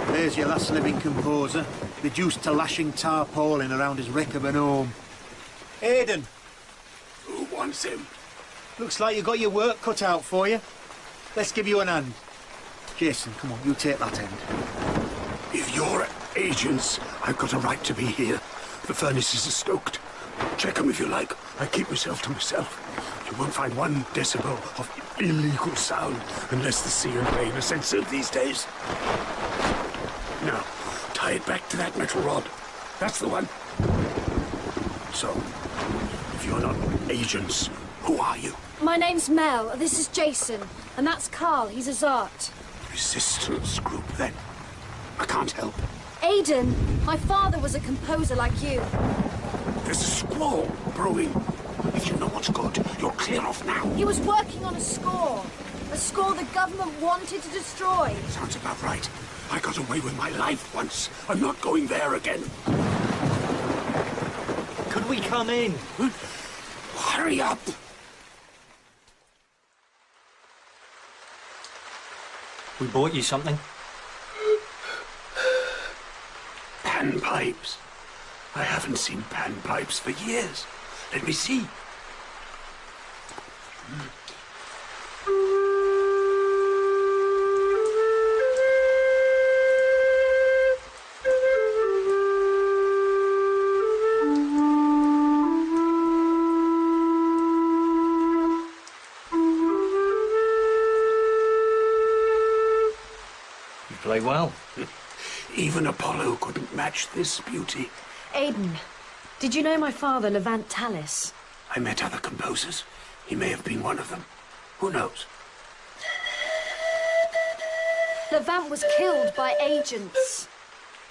There's your last living composer. Reduced to lashing tarpaulin around his wreck of an home. Aiden! Who wants him? Looks like you got your work cut out for you. Let's give you an hand. Jason, come on, you take that end. If you're agents, I've got a right to be here. The furnaces are stoked. Check them if you like. I keep myself to myself. You won't find 1 decibel of illegal sound unless the sea and rain are censored these days. Now, tie it back to that metal rod. That's the one. So, if you're not agents, who are you? My name's Mel. This is Jason. And that's Carl. He's a Zart. Resistance group, then. I can't help. Aiden, my father was a composer like you. There's a squall brewing. If you know what's good, you're clear off now. He was working on a score. A score the government wanted to destroy. Sounds about right. I got away with my life once. I'm not going there again. Could we come in? Hurry up! We bought you something. Panpipes. I haven't seen panpipes for years. Let me see. You play well. Even Apollo couldn't match this beauty. Aiden, did you know my father, Levant Tallis? I met other composers. He may have been one of them. Who knows? Levant was killed by agents.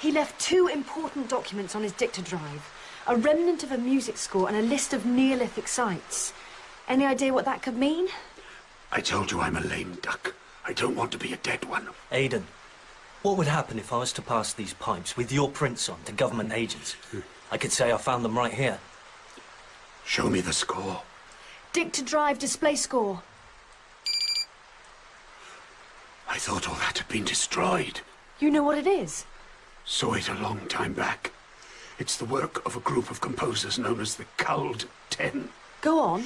He left 2 important documents on his dicta drive. A remnant of a music score and a list of Neolithic sites. Any idea what that could mean? I told you I'm a lame duck. I don't want to be a dead one. Aiden, what would happen if I was to pass these pipes with your prints on to government agents? I could say I found them right here. Show me the score. Dicta drive display score. I thought all that had been destroyed. You know what it is? Saw it a long time back. It's the work of a group of composers known as the Culled 10. Go on.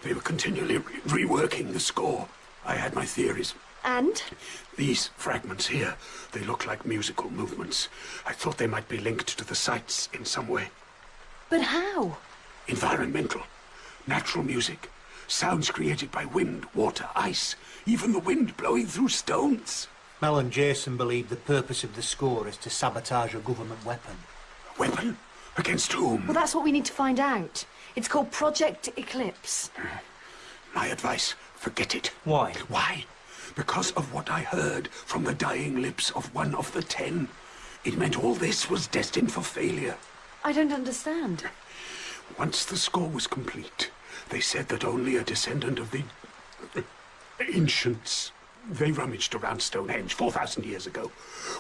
They were continually reworking the score. I had my theories. And? These fragments here, they look like musical movements. I thought they might be linked to the sites in some way. But how? Environmental. Natural music. Sounds created by wind, water, ice. Even the wind blowing through stones. Mel and Jason believe the purpose of the score is to sabotage a government weapon. Weapon? Against whom? Well, that's what we need to find out. It's called Project Eclipse. My advice, forget it. Why? Why? Because of what I heard from the dying lips of one of the 10. It meant all this was destined for failure. I don't understand. Once the score was complete, they said that only a descendant of the ancients, they rummaged around Stonehenge 4,000 years ago,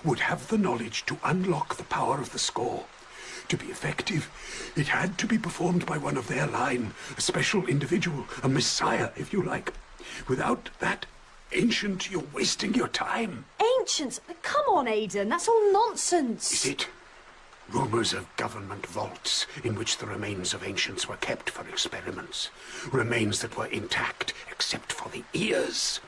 would have the knowledge to unlock the power of the score. To be effective, it had to be performed by one of their line, a special individual, a messiah, if you like. Without that ancient, you're wasting your time. Ancients? Come on, Aidan, that's all nonsense. Is it? Rumours of government vaults in which the remains of ancients were kept for experiments. Remains that were intact except for the ears.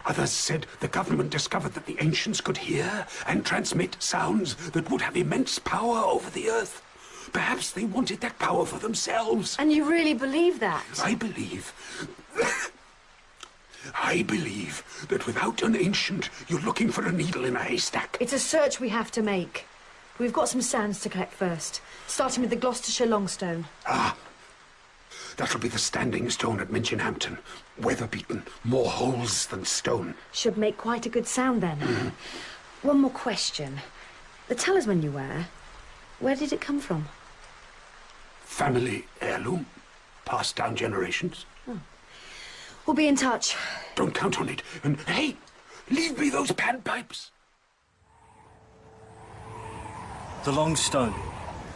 Others said the government discovered that the ancients could hear and transmit sounds that would have immense power over the earth. Perhaps they wanted that power for themselves. And you really believe that? I believe that without an ancient, you're looking for a needle in a haystack. It's a search we have to make. We've got some sounds to collect first, starting with the Gloucestershire Longstone. That'll be the standing stone at Minchinhampton. Weather-beaten, more holes than stone. Should make quite a good sound then. One more question. The talisman you wear, where did it come from? Family heirloom, passed down generations. We'll be in touch. Don't count on it. And hey, leave me those panpipes. The long stone.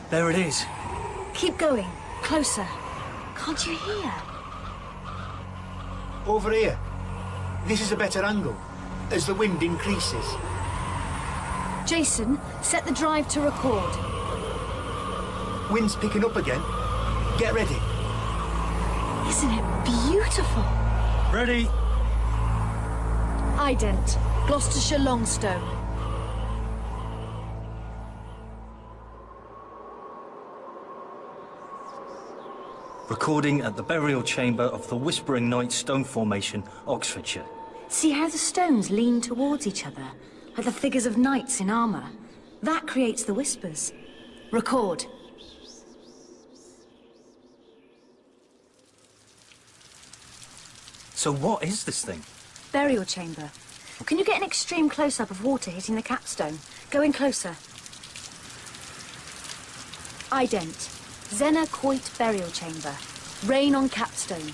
There it is. Keep going. Closer. Can't you hear? Over here. This is a better angle, as the wind increases. Jason, set the drive to record. Wind's picking up again. Get ready. Isn't it beautiful? Ready. Ident, Gloucestershire Longstone. Recording at the burial chamber of the Whispering Night Stone Formation, Oxfordshire. See how the stones lean towards each other, like the figures of knights in armour? That creates the whispers. Record. So what is this thing? Burial chamber. Can you get an extreme close-up of water hitting the capstone? Go in closer. Ident. Zena Coit Burial Chamber. Rain on capstone.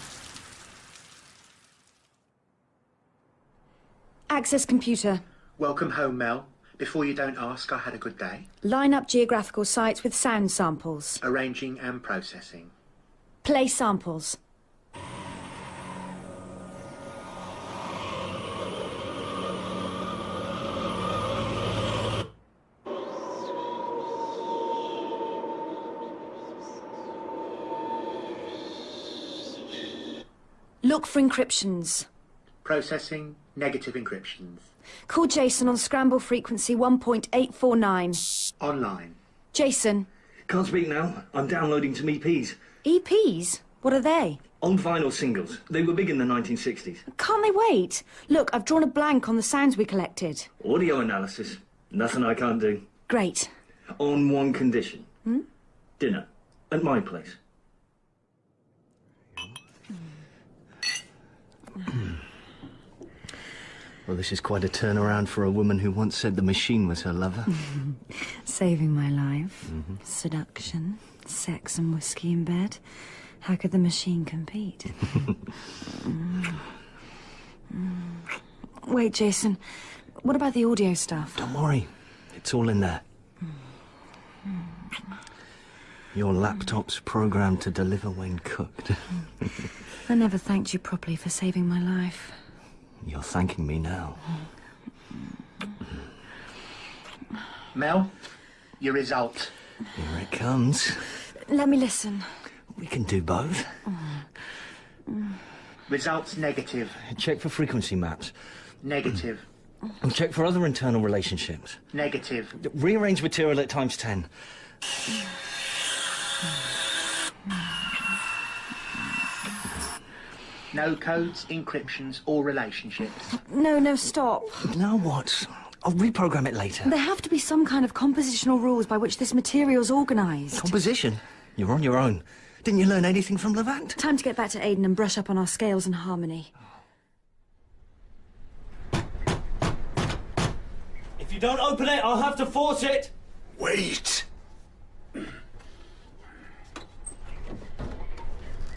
Access computer. Welcome home, Mel. Before you don't ask, I had a good day. Line up geographical sites with sound samples. Arranging and processing. Play samples. Look for encryptions. Processing negative encryptions. Call Jason on scramble frequency 1.849. Online. Jason. Can't speak now. I'm downloading some EPs. EPs? What are they? Old vinyl singles. They were big in the 1960s. Can't they wait? Look, I've drawn a blank on the sounds we collected. Audio analysis. Nothing I can't do. Great. On one condition. Dinner. At my place. Well, this is quite a turnaround for a woman who once said the machine was her lover. Saving my life. Seduction. Sex and whiskey in bed. How could the machine compete? Wait, Jason. What about the audio stuff? Don't worry. It's all in there. Your laptop's programmed to deliver when cooked. I never thanked you properly for saving my life. You're thanking me now. Mel, your result. Here it comes. Let me listen. We can do both. Results negative. Check for frequency maps. Negative. And check for other internal relationships. Negative. Rearrange material at ×10. No codes, encryptions, or relationships. No, stop. Now what? I'll reprogram it later. There have to be some kind of compositional rules by which this material's organised. Composition? You're on your own. Didn't you learn anything from Levant? Time to get back to Aiden and brush up on our scales and harmony. If you don't open it, I'll have to force it. Wait.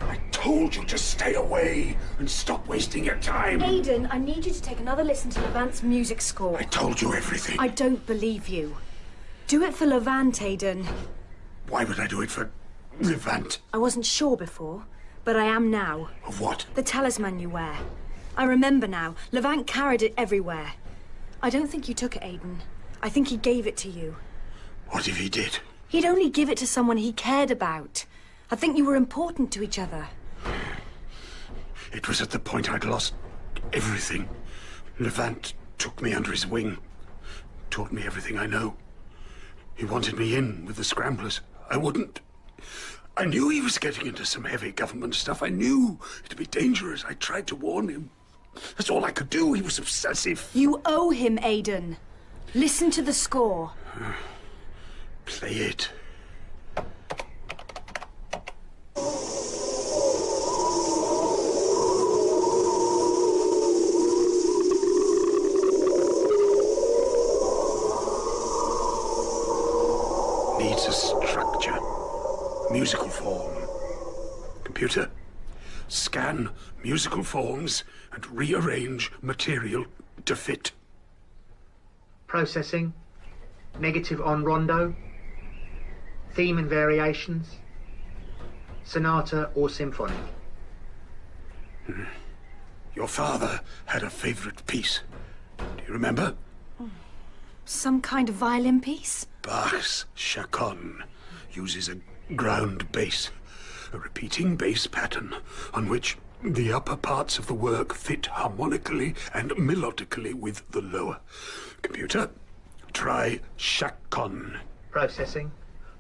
I told you to stay away and stop wasting your time. Aiden, I need you to take another listen to Levant's music score. I told you everything. I don't believe you. Do it for Levant, Aiden. Why would I do it for Levant? I wasn't sure before, but I am now. Of what? The talisman you wear. I remember now. Levant carried it everywhere. I don't think you took it, Aiden. I think he gave it to you. What if he did? He'd only give it to someone he cared about. I think you were important to each other. It was at the point I'd lost everything. Levant took me under his wing, taught me everything I know. He wanted me in with the Scramblers. I wouldn't. I knew he was getting into some heavy government stuff. I knew it'd be dangerous. I tried to warn him. That's all I could do. He was obsessive. You owe him, Aiden. Listen to the score. Play it. Needs a structure. Musical form. Computer, scan musical forms and rearrange material to fit. Processing. Negative on rondo. Theme and variations. Sonata or symphonic. Your father had a favourite piece. Do you remember? Some kind of violin piece? Bach's Chaconne uses a ground bass, a repeating bass pattern on which the upper parts of the work fit harmonically and melodically with the lower. Computer, try Chaconne. Processing.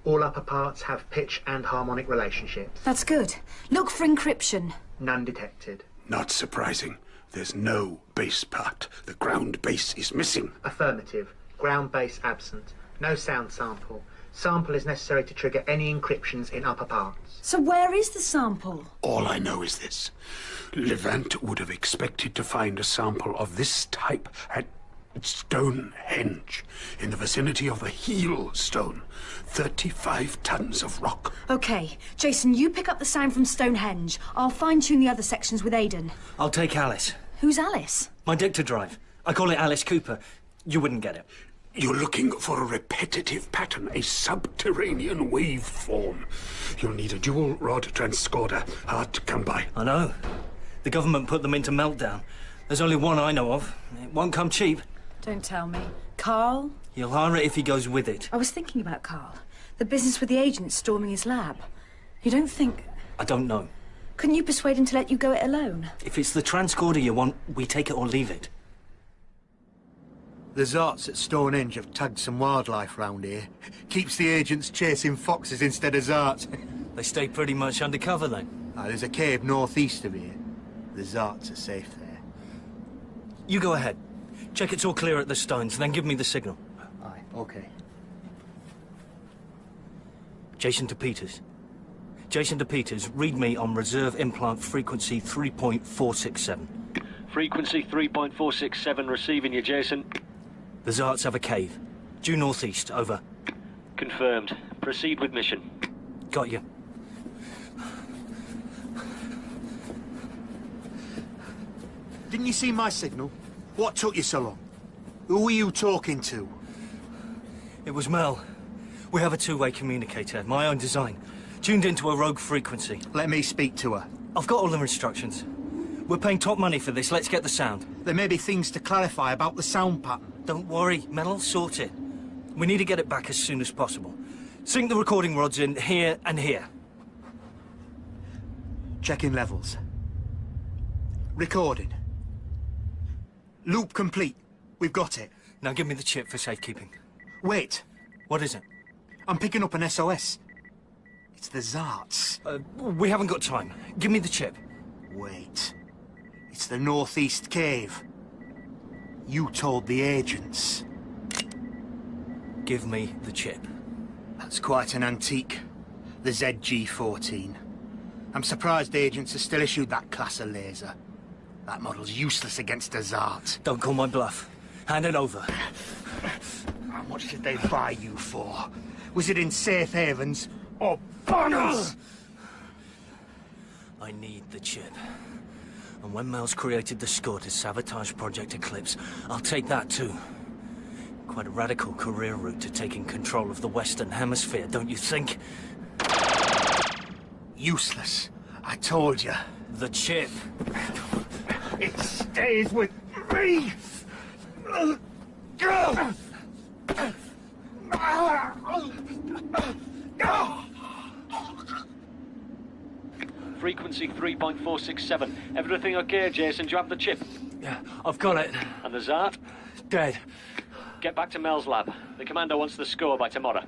All upper parts have pitch and harmonic relationships. That's good. Look for encryption. None detected. Not surprising. There's no bass part. The ground bass is missing. Affirmative. Ground bass absent. No sound sample. Sample is necessary to trigger any encryptions in upper parts. So where is the sample? All I know is this. Levant would have expected to find a sample of this type at Stonehenge, in the vicinity of the heel stone. 35 tons of rock. Okay, Jason, you pick up the sound from Stonehenge. I'll fine-tune the other sections with Aiden. I'll take Alice. Who's Alice? My dicta drive. I call it Alice Cooper. You wouldn't get it. You're looking for a repetitive pattern, a subterranean waveform. You'll need a dual rod transcorder, hard to come by. I know. The government put them into meltdown. There's only one I know of. It won't come cheap. Don't tell me. Carl? He'll hire it if he goes with it. I was thinking about Carl. The business with the agents storming his lab. You don't think... I don't know. Couldn't you persuade him to let you go it alone? If it's the transcorder you want, we take it or leave it. The Zarts at Stonehenge have tagged some wildlife round here. Keeps the agents chasing foxes instead of Zarts. They stay pretty much undercover then? There's a cave northeast of here. The Zarts are safe there. You go ahead. Check it's all clear at the stones, then give me the signal. Aye, okay. Jason to Peters. Jason to Peters, read me on reserve implant frequency 3.467. Frequency 3.467, receiving you, Jason. The Zarts have a cave. Due northeast, over. Confirmed. Proceed with mission. Got you. Didn't you see my signal? What took you so long? Who were you talking to? It was Mel. We have a two-way communicator, my own design. Tuned into a rogue frequency. Let me speak to her. I've got all her instructions. We're paying top money for this. Let's get the sound. There may be things to clarify about the sound pattern. Don't worry. Mel will sort it. We need to get it back as soon as possible. Sink the recording rods in here and here. Checking levels. Recording. Loop complete. We've got it. Now give me the chip for safekeeping. Wait. What is it? I'm picking up an SOS. It's the Zarts. We haven't got time. Give me the chip. Wait. It's the Northeast Cave. You told the agents. Give me the chip. That's quite an antique. The ZG-14. I'm surprised agents have still issued that class of laser. That model's useless against a Zart. Don't call my bluff. Hand it over. How much did they buy you for? Was it in safe havens or bonners? I need the chip. And when Mel's created the score to sabotage Project Eclipse, I'll take that too. Quite a radical career route to taking control of the Western Hemisphere, don't you think? Useless. I told you. The chip. It stays with me. Frequency 3.467. Everything okay, Jason? Do you have the chip? Yeah, I've got it. And the Zart? Dead. Get back to Mel's lab. The commander wants the score by tomorrow.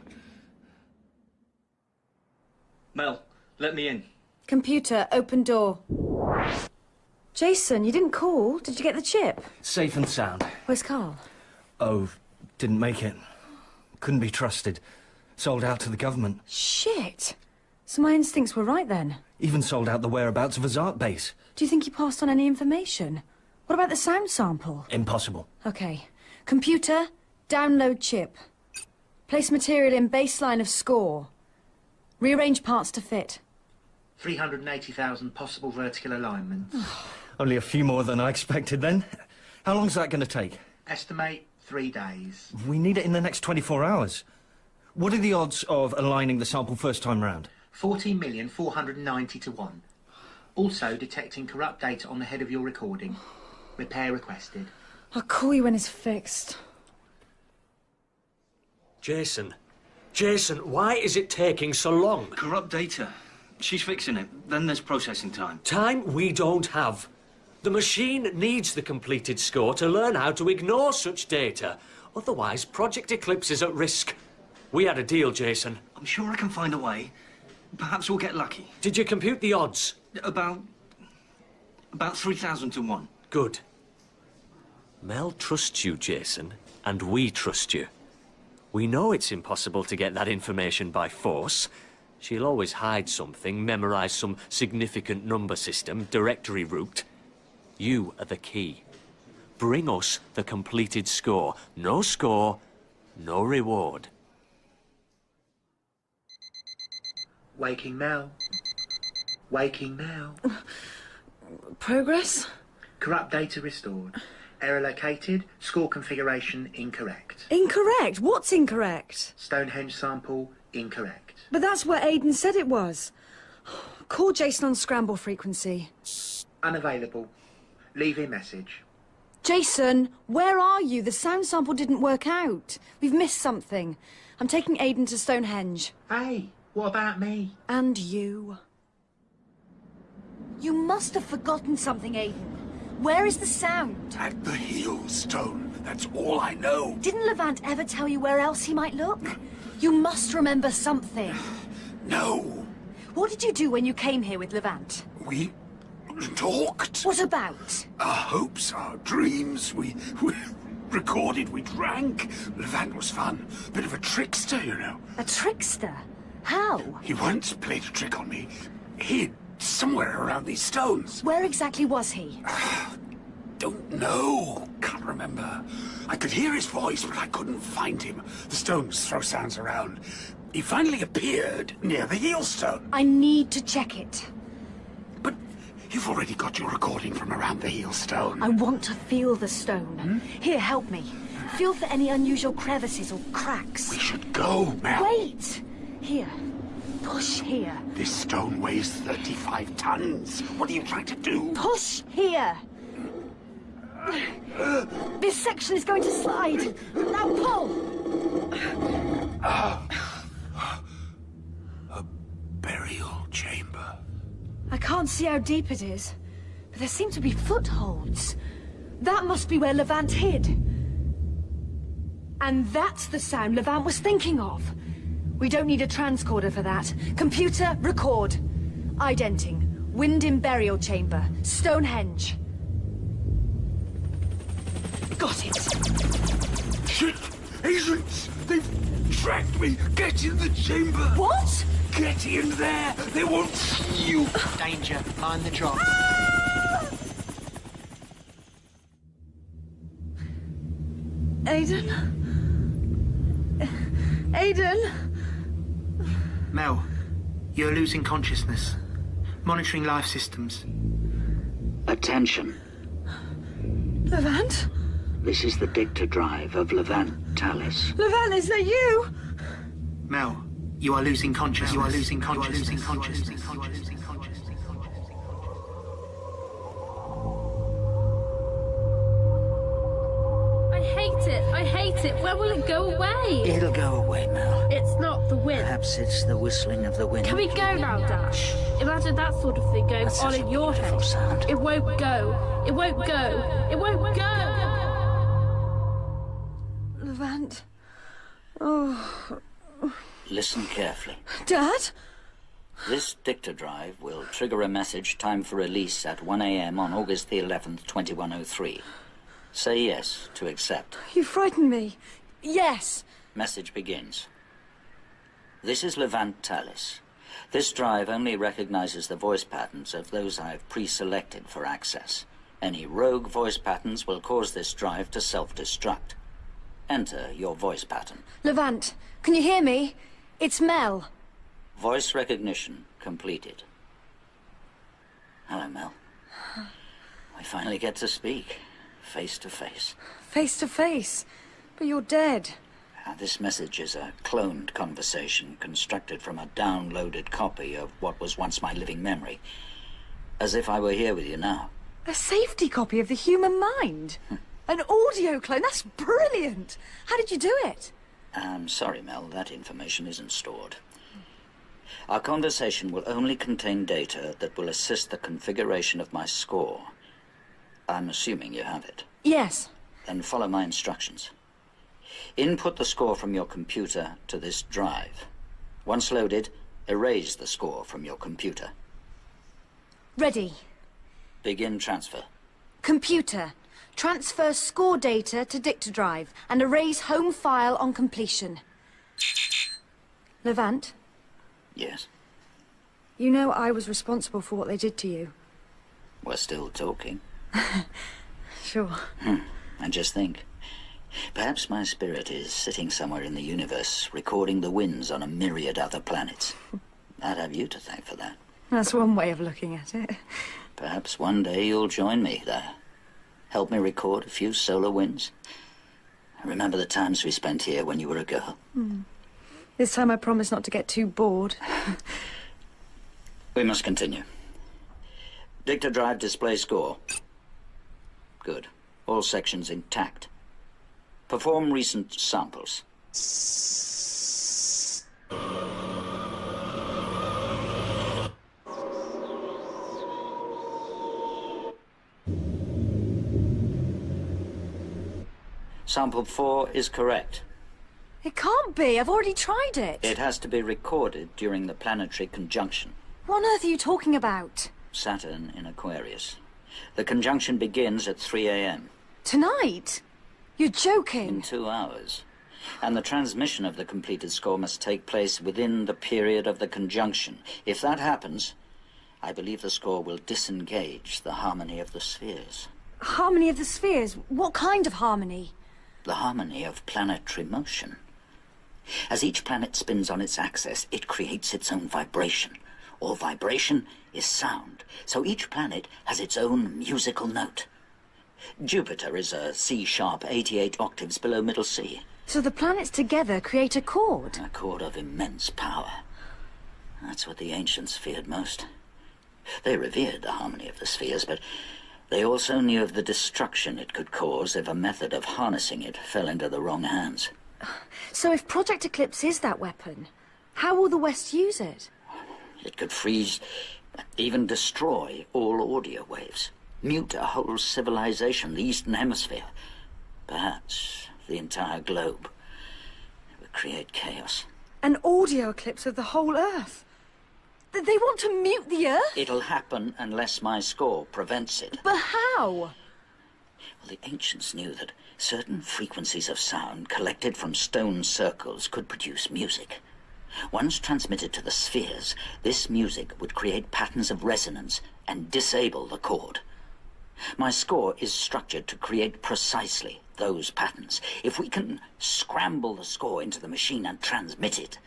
Mel, let me in. Computer, open door. Jason, you didn't call. Did you get the chip? Safe and sound. Where's Carl? Oh, didn't make it. Couldn't be trusted. Sold out to the government. Shit. So my instincts were right then. Even sold out the whereabouts of a Zart base. Do you think he passed on any information? What about the sound sample? Impossible. Okay. Computer, download chip. Place material in baseline of score. Rearrange parts to fit. 380,000 possible vertical alignments. Only a few more than I expected then. How long's that going to take? Estimate 3 days. We need it in the next 24 hours. What are the odds of aligning the sample first time round? 14,490 to 1. Also detecting corrupt data on the head of your recording. Repair requested. I'll call you when it's fixed. Jason, why is it taking so long? Corrupt data. She's fixing it. Then there's processing time. Time we don't have. The machine needs the completed score to learn how to ignore such data. Otherwise, Project Eclipse is at risk. We had a deal, Jason. I'm sure I can find a way. Perhaps we'll get lucky. Did you compute the odds? About 3,000 to 1. Good. Mel trusts you, Jason, and we trust you. We know it's impossible to get that information by force. She'll always hide something, memorize some significant number system, directory route. You are the key. Bring us the completed score. No score, no reward. Waking Mel. Waking Mel. Progress? Corrupt data restored. Error located. Score configuration incorrect. Incorrect? What's incorrect? Stonehenge sample incorrect. But that's where Aiden said it was. Call Jason on scramble frequency. Unavailable. Leave a message. Jason, where are you? The sound sample didn't work out. We've missed something. I'm taking Aiden to Stonehenge. Hey, what about me? And you. You must have forgotten something, Aiden. Where is the sound? At the heel stone. That's all I know. Didn't Levant ever tell you where else he might look? You must remember something. No. What did you do when you came here with Levant? We talked. What about? Our hopes, our dreams. We recorded, we drank. Levant was fun. Bit of a trickster, you know. A trickster? How? He once played a trick on me. Hid somewhere around these stones. Where exactly was he? Don't know. Can't remember. I could hear his voice, but I couldn't find him. The stones throw sounds around. He finally appeared near the heel stone. I need to check it. But you've already got your recording from around the heel stone. I want to feel the stone. Here, help me. Feel for any unusual crevices or cracks. We should go, Mel. Wait! Here. Push here. This stone weighs 35 tons. What are you trying to do? Push here. This section is going to slide. Now pull. A burial chamber. I can't see how deep it is, but there seem to be footholds. That must be where Levant hid. And that's the sound Levant was thinking of. We don't need a transcorder for that. Computer, record. Identing. Wind in burial chamber. Stonehenge. Got it. Shit! Agents! They've tracked me! Get in the chamber! What? Get in there! They won't see you! Danger. Mind the drop. Aiden? Aiden? Mel, you're losing consciousness. Monitoring life systems. Attention. Levant? This is the dicta drive of Levant Talis. Levant, is that you? Mel, you are losing consciousness. You are losing consciousness. I hate it. When will it go away? It'll go away, Mel. It's not the wind. Perhaps it's the whistling of the wind. Can we go now, Dash? Imagine that sort of thing going on in your head. Sound. It won't go. It won't go. It won't go. Levant. Oh. Listen carefully. Dad? This dicta drive will trigger a message timed for release at 1 a.m. on August the 11th, 2103. Say yes to accept. You frightened me. Yes. Message begins. This is Levant Talis. This drive only recognizes the voice patterns of those I have pre-selected for access. Any rogue voice patterns will cause this drive to self-destruct. Enter your voice pattern. Levant, can you hear me? It's Mel. Voice recognition completed. Hello, Mel. We finally get to speak. Face to face. Face to face. But you're dead. This message is a cloned conversation constructed from a downloaded copy of what was once my living memory. As if I were here with you now. A safety copy of the human mind? An audio clone? That's brilliant! How did you do it? I'm sorry, Mel, that information isn't stored. Our conversation will only contain data that will assist the configuration of my score. I'm assuming you have it. Yes. Then follow my instructions. Input the score from your computer to this drive. Once loaded, erase the score from your computer. Ready. Begin transfer. Computer. Transfer score data to dicta drive and erase home file on completion. Levant? Yes. You know I was responsible for what they did to you. We're still talking. Sure. And just think. Perhaps my spirit is sitting somewhere in the universe, recording the winds on a myriad other planets. I'd have you to thank for that. That's one way of looking at it. Perhaps one day you'll join me there. Help me record a few solar winds. Remember the times we spent here when you were a girl. This time I promise not to get too bored. We must continue. Dicta drive display score. Good. All sections intact. Perform recent samples. Sample 4 is correct. It can't be. I've already tried it. It has to be recorded during the planetary conjunction. What on earth are you talking about? Saturn in Aquarius. The conjunction begins at 3 a.m. Tonight? You're joking. In 2 hours. And the transmission of the completed score must take place within the period of the conjunction. If that happens, I believe the score will disengage the harmony of the spheres. Harmony of the spheres? What kind of harmony? The harmony of planetary motion. As each planet spins on its axis, it creates its own vibration. All vibration is sound, so each planet has its own musical note. Jupiter is a C-sharp 88 octaves below middle C. So the planets together create a chord? A chord of immense power. That's what the ancients feared most. They revered the harmony of the spheres, but they also knew of the destruction it could cause if a method of harnessing it fell into the wrong hands. So if Project Eclipse is that weapon, how will the West use it? It could freeze, even destroy all audio waves. Mute a whole civilization, the Eastern Hemisphere. Perhaps the entire globe. It would create chaos. An audio eclipse of the whole Earth? They want to mute the Earth? It'll happen unless my score prevents it. But how? Well, the ancients knew that certain frequencies of sound collected from stone circles could produce music. Once transmitted to the spheres, this music would create patterns of resonance and disable the chord. My score is structured to create precisely those patterns. If we can scramble the score into the machine and transmit it,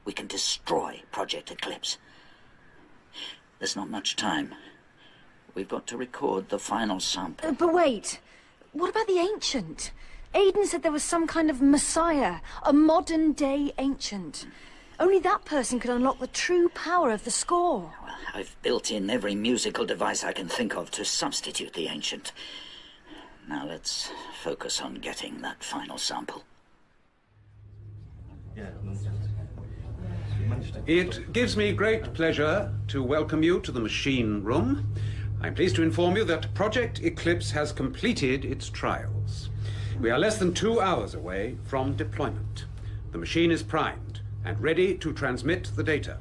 we can destroy Project Eclipse. There's not much time. We've got to record the final sample. But wait, what about the ancient? Aiden said there was some kind of messiah, a modern-day ancient. Only that person could unlock the true power of the score. Well, I've built in every musical device I can think of to substitute the ancient. Now let's focus on getting that final sample. It gives me great pleasure to welcome you to the machine room. I'm pleased to inform you that Project Eclipse has completed its trials. We are less than 2 hours away from deployment. The machine is primed and ready to transmit the data.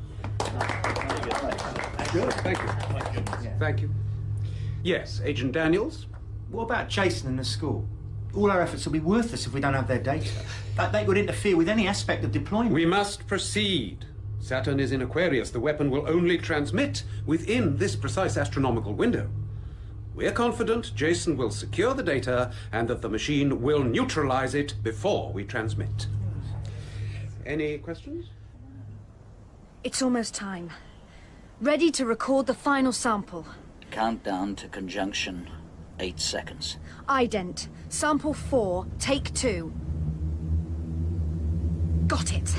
Good, thank you. Thank you. Yes, Agent Daniels? What about Jason and the school? All our efforts will be worthless if we don't have their data. That data would interfere with any aspect of deployment. We must proceed. Saturn is in Aquarius. The weapon will only transmit within this precise astronomical window. We're confident Jason will secure the data and that the machine will neutralize it before we transmit. Any questions? It's almost time. Ready to record the final sample. Countdown to conjunction, 8 seconds. Ident. Sample 4, take 2. Got it.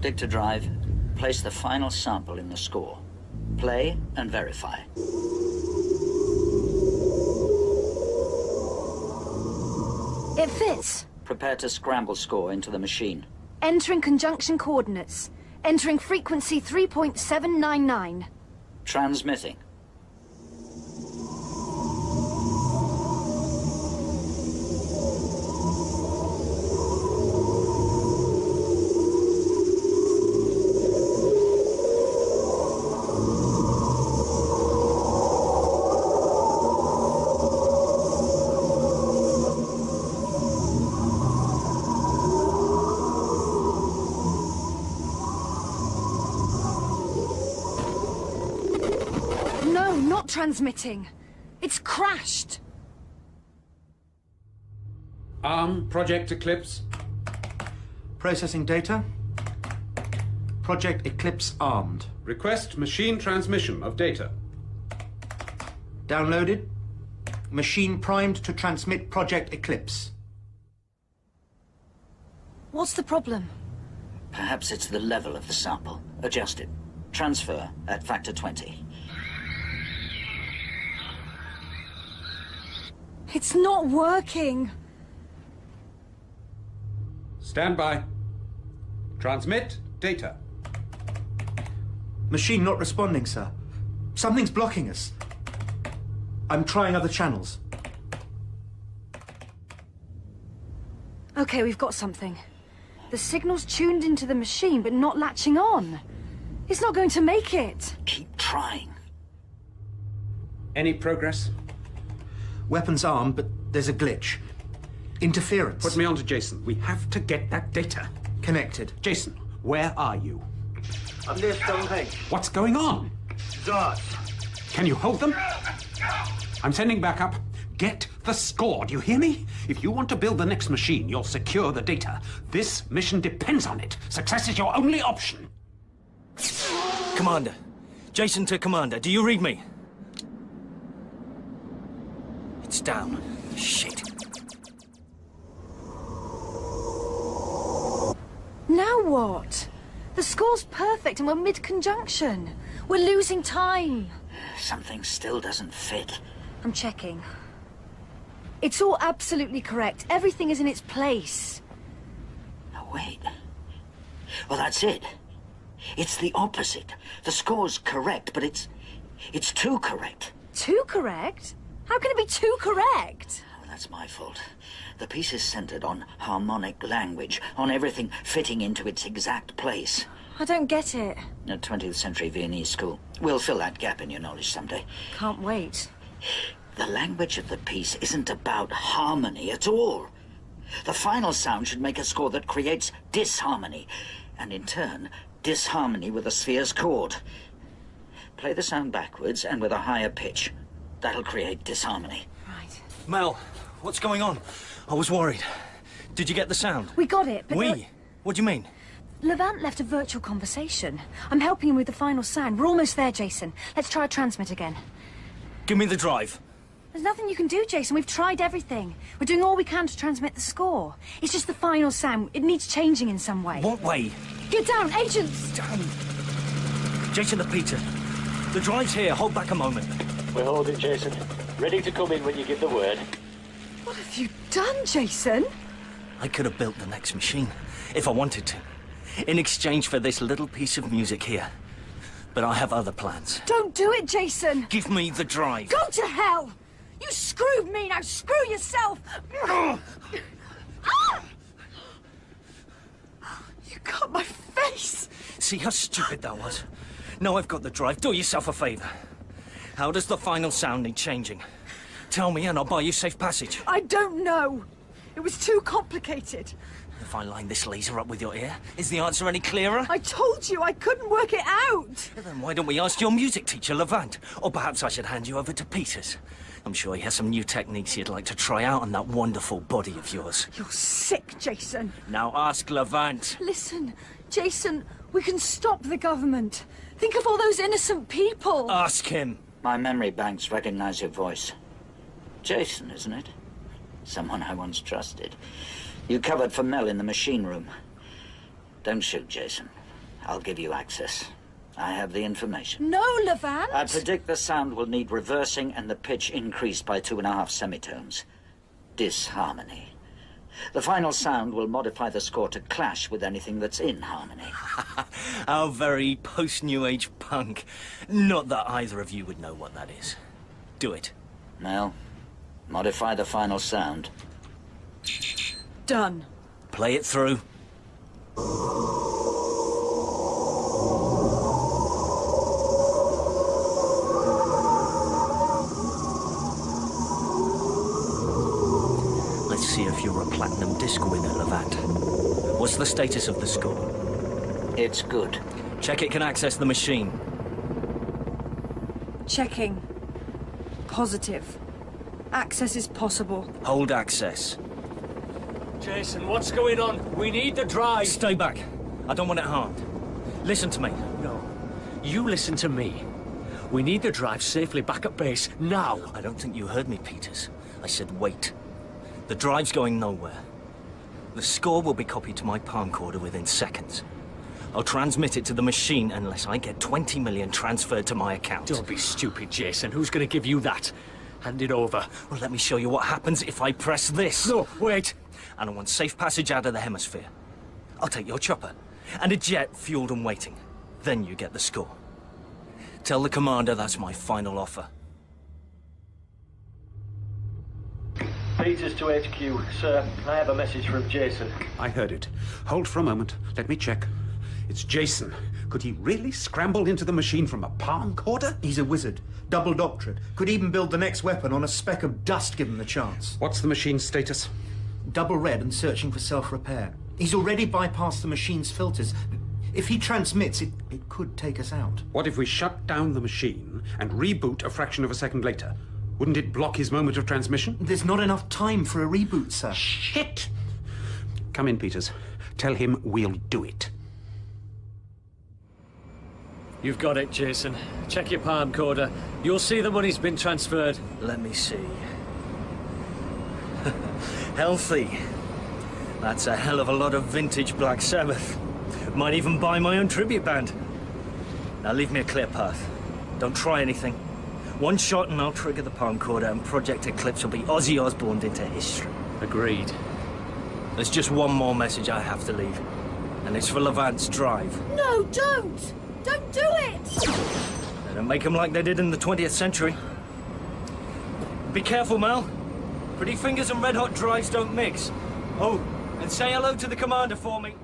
Dicta drive. Place the final sample in the score. Play and verify. It fits. Prepare to scramble score into the machine. Entering conjunction coordinates. Entering frequency 3.799. Transmitting. Transmitting. It's crashed. Project Eclipse. Processing data. Project Eclipse armed. Request machine transmission of data. Downloaded. Machine primed to transmit Project Eclipse. What's the problem? Perhaps it's the level of the sample. Adjust it. Transfer at factor 20. It's not working. Stand by. Transmit data. Machine not responding, sir. Something's blocking us. I'm trying other channels. Okay, we've got something. The signal's tuned into the machine, but not latching on. It's not going to make it. Keep trying. Any progress? Weapons armed, but there's a glitch. Interference. Put me on to Jason. We have to get that data. Connected. Jason, where are you? I'm near Stonehenge. What's going on? Zards. Can you hold them? I'm sending backup. Get the score, do you hear me? If you want to build the next machine, you'll secure the data. This mission depends on it. Success is your only option. Commander. Jason to Commander. Do you read me? It's down. Shit. Now what? The score's perfect and we're mid-conjunction. We're losing time. Something still doesn't fit. I'm checking. It's all absolutely correct. Everything is in its place. Oh, wait. Well, that's it. It's the opposite. The score's correct, but it's too correct. Too correct? How can it be too correct? That's my fault. The piece is centered on harmonic language, on everything fitting into its exact place. I don't get it. A 20th century Viennese school. We'll fill that gap in your knowledge someday. Can't wait. The language of the piece isn't about harmony at all. The final sound should make a score that creates disharmony, and in turn, disharmony with the sphere's chord. Play the sound backwards and with a higher pitch. That'll create disharmony. Mel, what's going on? I was worried. Did you get the sound? We got it, but... What do you mean? Levant left a virtual conversation. I'm helping him with the final sound. We're almost there, Jason. Let's try a transmit again. Give me the drive. There's nothing you can do, Jason. We've tried everything. We're doing all we can to transmit the score. It's just the final sound. It needs changing in some way. What way? Get down, agents! Down. Jason to Peter. The drive's here. Hold back a moment. We're holding, Jason. Ready to come in when you give the word. What have you done, Jason? I could have built the next machine, if I wanted to, in exchange for this little piece of music here. But I have other plans. Don't do it, Jason! Give me the drive. Go to hell! You screwed me, now screw yourself! You cut my face! See how stupid that was? Now I've got the drive. Do yourself a favour. How does the final sound need changing? Tell me and I'll buy you safe passage. I don't know. It was too complicated. If I line this laser up with your ear, is the answer any clearer? I told you I couldn't work it out. Then why don't we ask your music teacher, Levant? Or perhaps I should hand you over to Peters. I'm sure he has some new techniques he'd like to try out on that wonderful body of yours. You're sick, Jason. Now ask Levant. Listen, Jason, we can stop the government. Think of all those innocent people. Ask him. My memory banks recognize your voice. Jason, isn't it? Someone I once trusted. You covered for Mel in the machine room. Don't shoot, Jason. I'll give you access. I have the information. No, Levant! I predict the sound will need reversing and the pitch increased by 2.5 semitones. Disharmony. The final sound will modify the score to clash with anything that's in harmony. How very post-New Age punk. Not that either of you would know what that is. Do it. Mel, modify the final sound. Done. Play it through. Let's see if you're a platinum disc winner, Levant. What's the status of the score? It's good. Check it can access the machine. Checking. Positive. Access is possible. Hold access. Jason, what's going on? We need the drive. Stay back. I don't want it harmed. Listen to me. No. You listen to me. We need the drive safely back at base, now. I don't think you heard me, Peters. I said wait. The drive's going nowhere. The score will be copied to my palm recorder within seconds. I'll transmit it to the machine unless I get 20 million transferred to my account. Don't be stupid, Jason. Who's going to give you that? Hand it over. Well, let me show you what happens if I press this. No, wait. And I want safe passage out of the hemisphere. I'll take your chopper. And a jet fueled and waiting. Then you get the score. Tell the commander that's my final offer. Peters to HQ. Sir, I have a message from Jason. I heard it. Hold for a moment. Let me check. It's Jason. Could he really scramble into the machine from a palm recorder? He's a wizard. Double doctorate. Could even build the next weapon on a speck of dust given the chance. What's the machine's status? Double red and searching for self-repair. He's already bypassed the machine's filters. If he transmits, it could take us out. What if we shut down the machine and reboot a fraction of a second later? Wouldn't it block his moment of transmission? There's not enough time for a reboot, sir. Shit! Come in, Peters. Tell him we'll do it. You've got it, Jason. Check your palm recorder. You'll see the money's been transferred. Let me see. Healthy. That's a hell of a lot of vintage Black Sabbath. Might even buy my own tribute band. Now leave me a clear path. Don't try anything. One shot and I'll trigger the palm recorder and Project Eclipse will be Ozzy Osbourne into history. Agreed. There's just one more message I have to leave. And it's for Levant's drive. No, don't! Don't do it! They don't make them like they did in the 20th century. Be careful, Mel. Pretty fingers and red-hot drives don't mix. Oh, and say hello to the commander for me.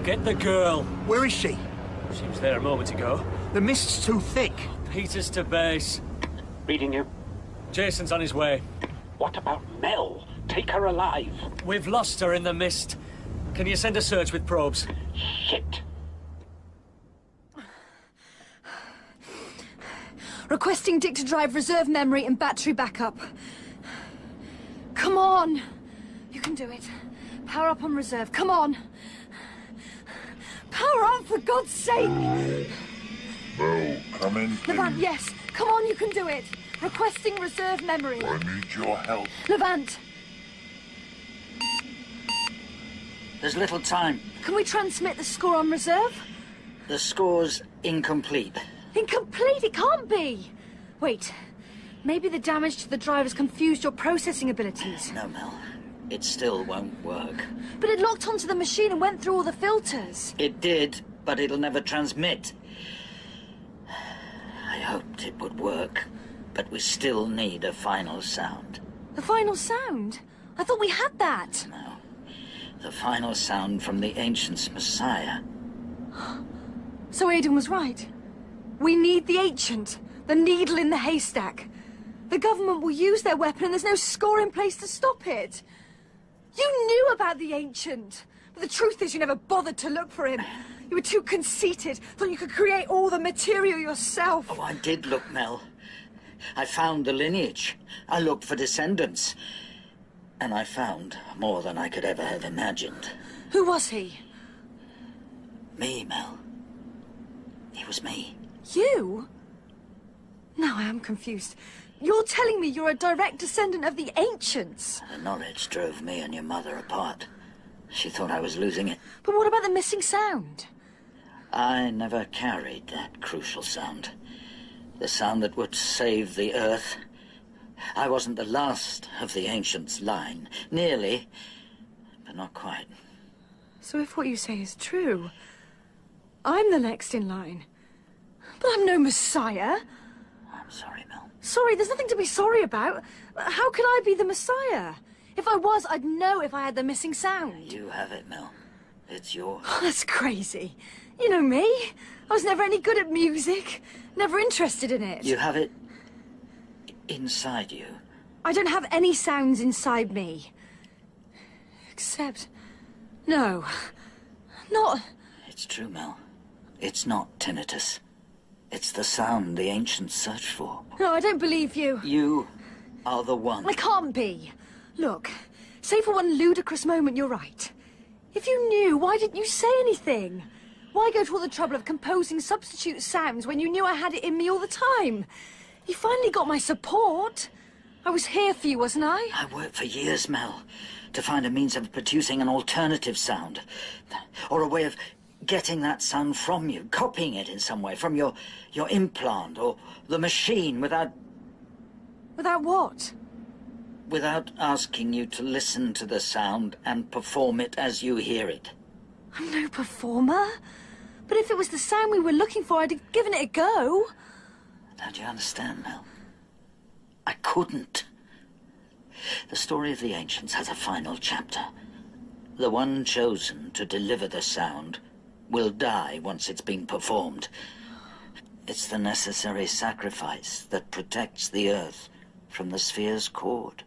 Get the girl. Where is she? She was there a moment ago. The mist's too thick. Peters to base. Reading you. Jason's on his way. What about Mel? Take her alive. We've lost her in the mist. Can you send a search with probes? Shit. Requesting dicta drive reserve memory and battery backup. Come on! You can do it. Power up on reserve. Come on! Power up, for God's sake! Mel, come in, please. Levant, yes. Come on, you can do it. Requesting reserve memory. I need your help. Levant! There's little time. Can we transmit the score on reserve? The score's incomplete. Incomplete? It can't be! Wait. Maybe the damage to the drive has confused your processing abilities. No, Mel. It still won't work. But it locked onto the machine and went through all the filters. It did, but it'll never transmit. I hoped it would work, but we still need a final sound. The final sound? I thought we had that. No. The final sound from the Ancient's Messiah. So Aidan was right. We need the Ancient. The needle in the haystack. The government will use their weapon and there's no score in place to stop it. You knew about the Ancient. But the truth is you never bothered to look for him. You were too conceited. Thought you could create all the material yourself. Oh, I did look, Mel. I found the lineage. I looked for descendants. And I found more than I could ever have imagined. Who was he? Me, Mel. He was me. You? Now I am confused. You're telling me you're a direct descendant of the Ancients? The knowledge drove me and your mother apart. She thought I was losing it. But what about the missing sound? I never carried that crucial sound. The sound that would save the Earth. I wasn't the last of the Ancients' line. Nearly, but not quite. So if what you say is true, I'm the next in line. But I'm no Messiah. I'm sorry, Mel. Sorry, there's nothing to be sorry about. How could I be the Messiah? If I was, I'd know if I had the missing sound. You have it, Mel. It's yours. That's crazy. You know me. I was never any good at music. Never interested in it. You have it inside you. I don't have any sounds inside me. Except... No. Not... It's true, Mel. It's not tinnitus. It's the sound the ancients searched for. No, I don't believe you. You are the one. I can't be. Look, say for one ludicrous moment you're right. If you knew, why didn't you say anything? Why go to all the trouble of composing substitute sounds when you knew I had it in me all the time? You finally got my support. I was here for you, wasn't I? I worked for years, Mel, to find a means of producing an alternative sound. Or a way of getting that sound from you, copying it in some way, from your implant or the machine without... Without what? Without asking you to listen to the sound and perform it as you hear it. I'm no performer. But if it was the sound we were looking for, I'd have given it a go. Don't you understand, Mel? I couldn't. The story of the ancients has a final chapter. The one chosen to deliver the sound will die once it's been performed. It's the necessary sacrifice that protects the Earth from the sphere's cord.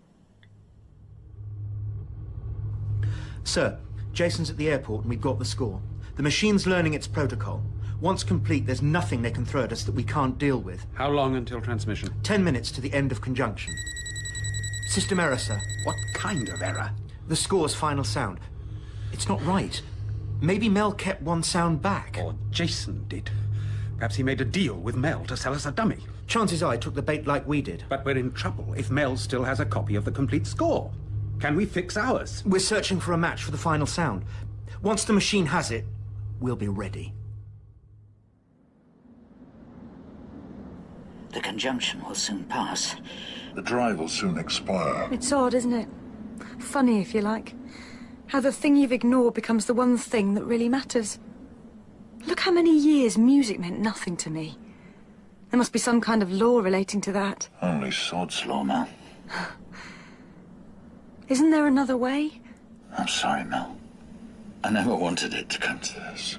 Sir, Jason's at the airport and we've got the score. The machine's learning its protocol. Once complete, there's nothing they can throw at us that we can't deal with. How long until transmission? 10 minutes to the end of conjunction. System error, sir. What kind of error? The score's final sound. It's not right. Maybe Mel kept one sound back. Or Jason did. Perhaps he made a deal with Mel to sell us a dummy. Chances are he took the bait like we did. But we're in trouble if Mel still has a copy of the complete score. Can we fix ours? We're searching for a match for the final sound. Once the machine has it, we'll be ready. The conjunction will soon pass. The drive will soon expire. It's odd, isn't it? Funny, if you like. How the thing you've ignored becomes the one thing that really matters. Look how many years music meant nothing to me. And There must be some kind of law relating to that. Only sod's law, Mel. Isn't there another way? I'm sorry, Mel. I never wanted it to come to this.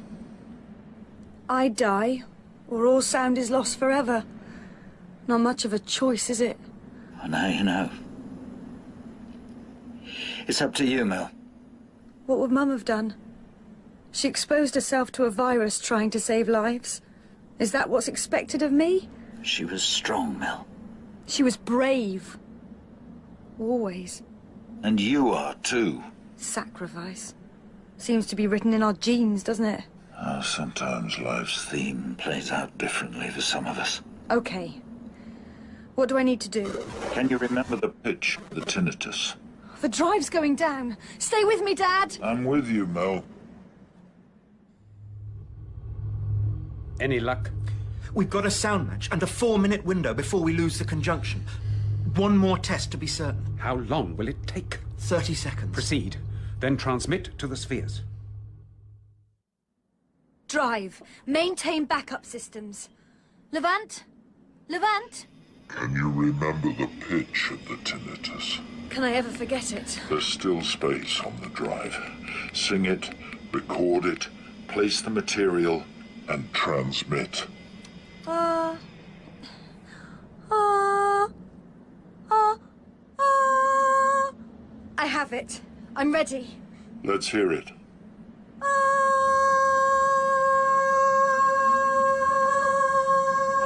I die, or all sound is lost forever. Not much of a choice, is it? And now you know. It's up to you, Mel. What would Mum have done? She exposed herself to a virus trying to save lives. Is that what's expected of me? She was strong, Mel. She was brave. Always. And you are, too. Sacrifice. Seems to be written in our genes, doesn't it? Sometimes life's theme plays out differently for some of us. Okay. What do I need to do? Can you remember the pitch, the tinnitus? The drive's going down. Stay with me, Dad. I'm with you, Mel. Any luck? We've got a sound match and a 4-minute window before we lose the conjunction. One more test to be certain. How long will it take? 30 seconds. Proceed. Then transmit to the spheres. Drive. Maintain backup systems. Levant? Levant? Can you remember the pitch of the tinnitus? Can I ever forget it? There's still space on the drive. Sing it, record it, place the material, and transmit. I have it. I'm ready. Let's hear it. I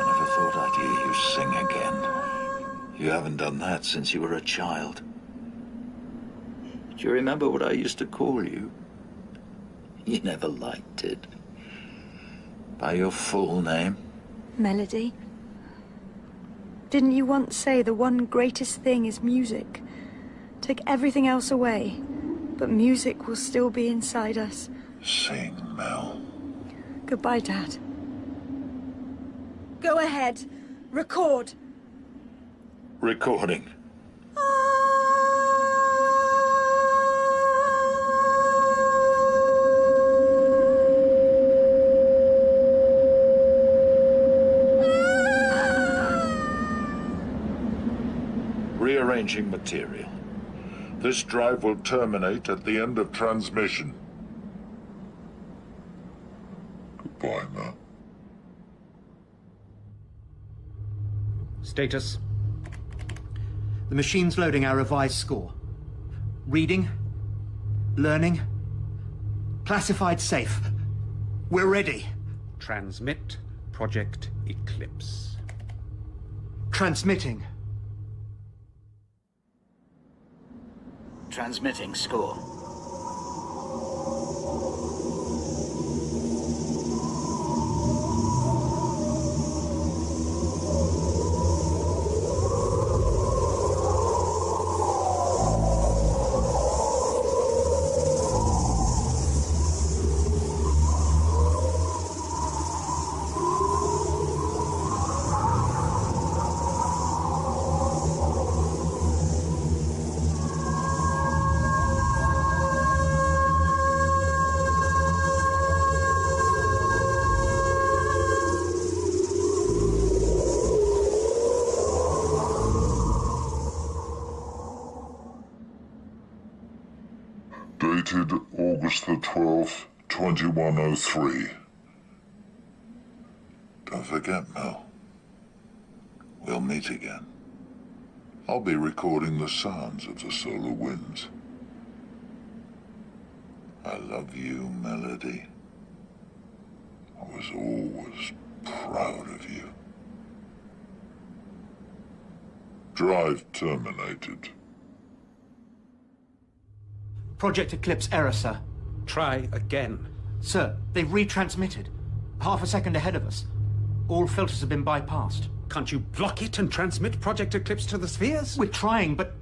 never thought I'd hear you sing again. You haven't done that since you were a child. Do you remember what I used to call you? You never liked it. By your full name? Melody. Didn't you once say the one greatest thing is music? Take everything else away, but music will still be inside us. Sing, Mel. Goodbye, Dad. Go ahead. Record. Recording. Rearranging material. This drive will terminate at the end of transmission. Goodbye, Mel. Status. The machine's loading our revised score. Reading, learning, classified safe. We're ready. Transmit Project Eclipse. Transmitting. Transmitting score. Dated August the 12th, 2103. Don't forget, Mel. We'll meet again. I'll be recording the sounds of the solar winds. I love you, Melody. I was always proud of you. Drive terminated. Project Eclipse error, sir. Try again. Sir, they've retransmitted. Half a second ahead of us. All filters have been bypassed. Can't you block it and transmit Project Eclipse to the spheres? We're trying, but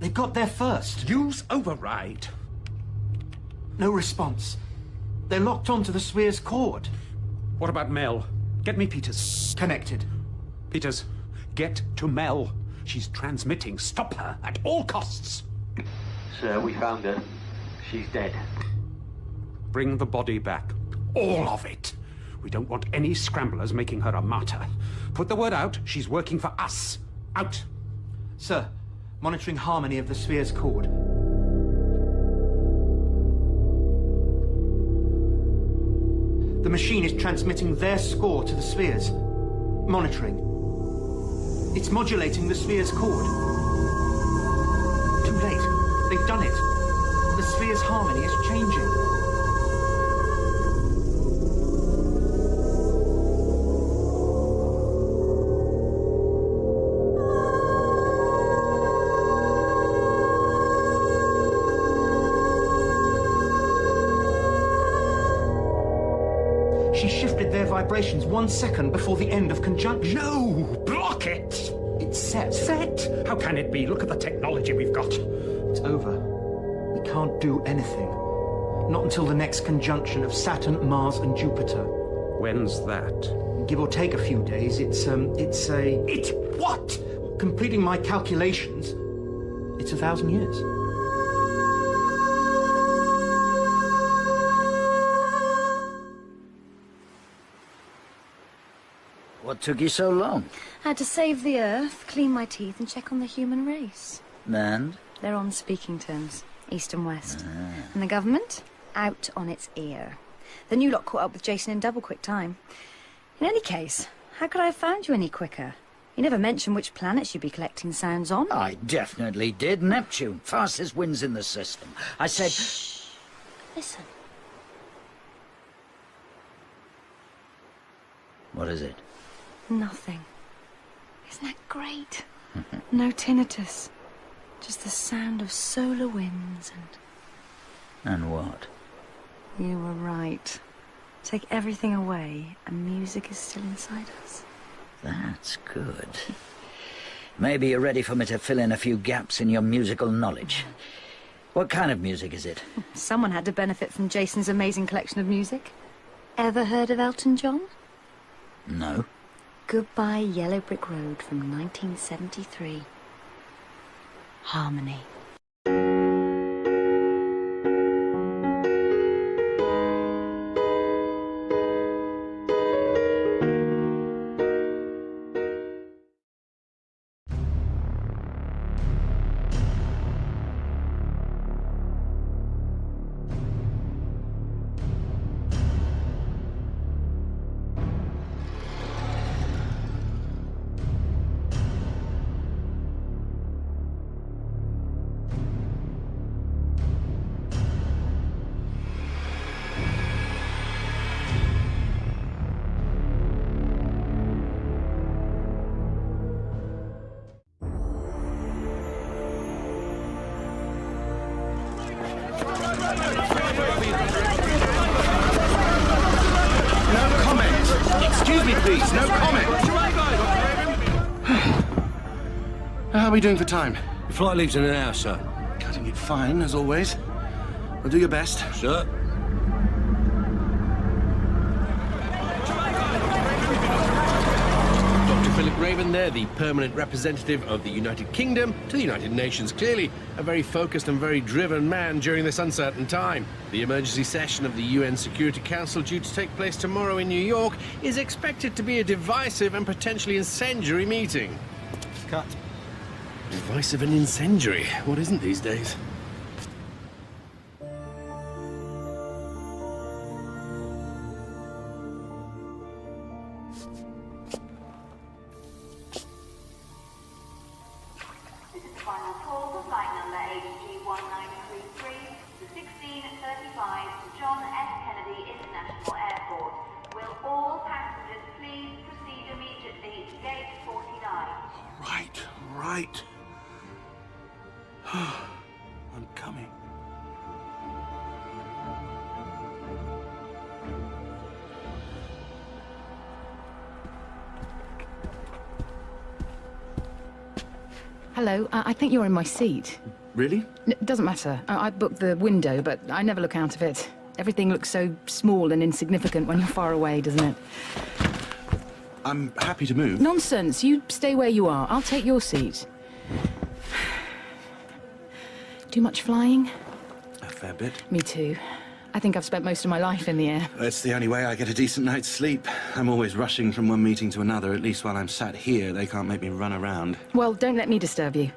they've got there first. Use override. No response. They're locked onto the sphere's cord. What about Mel? Get me Peters. Connected. Peters, get to Mel. She's transmitting. Stop her at all costs. Sir, we found her. She's dead. Bring the body back. All of it. We don't want any scramblers making her a martyr. Put the word out, she's working for us. Out! Sir, monitoring harmony of the sphere's chord. The machine is transmitting their score to the spheres. Monitoring. It's modulating the sphere's chord. Too late. They've done it. The sphere's harmony is changing. She shifted their vibrations 1 second before the end of conjunction. No! Block it! It's set. Set? How can it be? Look at the technology we've got. It's over. We can't do anything. Not until the next conjunction of Saturn, Mars, and Jupiter. When's that? Give or take a few days. It's what? Completing my calculations, it's 1,000 years. What took you so long? I had to save the Earth, clean my teeth, and check on the human race. And? They're on speaking terms, east and west. And the government? Out on its ear. The new lot caught up with Jason in double quick time. In any case, how could I have found you any quicker? You never mentioned which planets you'd be collecting sounds on. I definitely did. Neptune, fastest winds in the system. I said... Shh. Listen. What is it? Nothing. Isn't that great? No tinnitus. Just the sound of solar winds and... And what? You were right. Take everything away, and music is still inside us. That's good. Maybe you're ready for me to fill in a few gaps in your musical knowledge. What kind of music is it? Someone had to benefit from Jason's amazing collection of music. Ever heard of Elton John? No. Goodbye Yellow Brick Road from 1973. Harmony. No comment. Excuse me, please. No comment. How are we doing for time? The flight leaves in an hour, sir. Cutting it fine, as always. Well, do your best. Sir. Philip Raven there, the permanent representative of the United Kingdom to the United Nations. Clearly a very focused and very driven man during this uncertain time. The emergency session of the UN Security Council, due to take place tomorrow in New York, is expected to be a divisive and potentially incendiary meeting. Cut. Divisive and incendiary? What isn't these days? Right. I'm coming. Hello, I think you're in my seat. Really? It doesn't matter. I booked the window, but I never look out of it. Everything looks so small and insignificant when you're far away, doesn't it? I'm happy to move. Nonsense. You stay where you are. I'll take your seat. Do much flying? A fair bit. Me too. I think I've spent most of my life in the air. That's the only way I get a decent night's sleep. I'm always rushing from one meeting to another. At least while I'm sat here, they can't make me run around. Well, don't let me disturb you.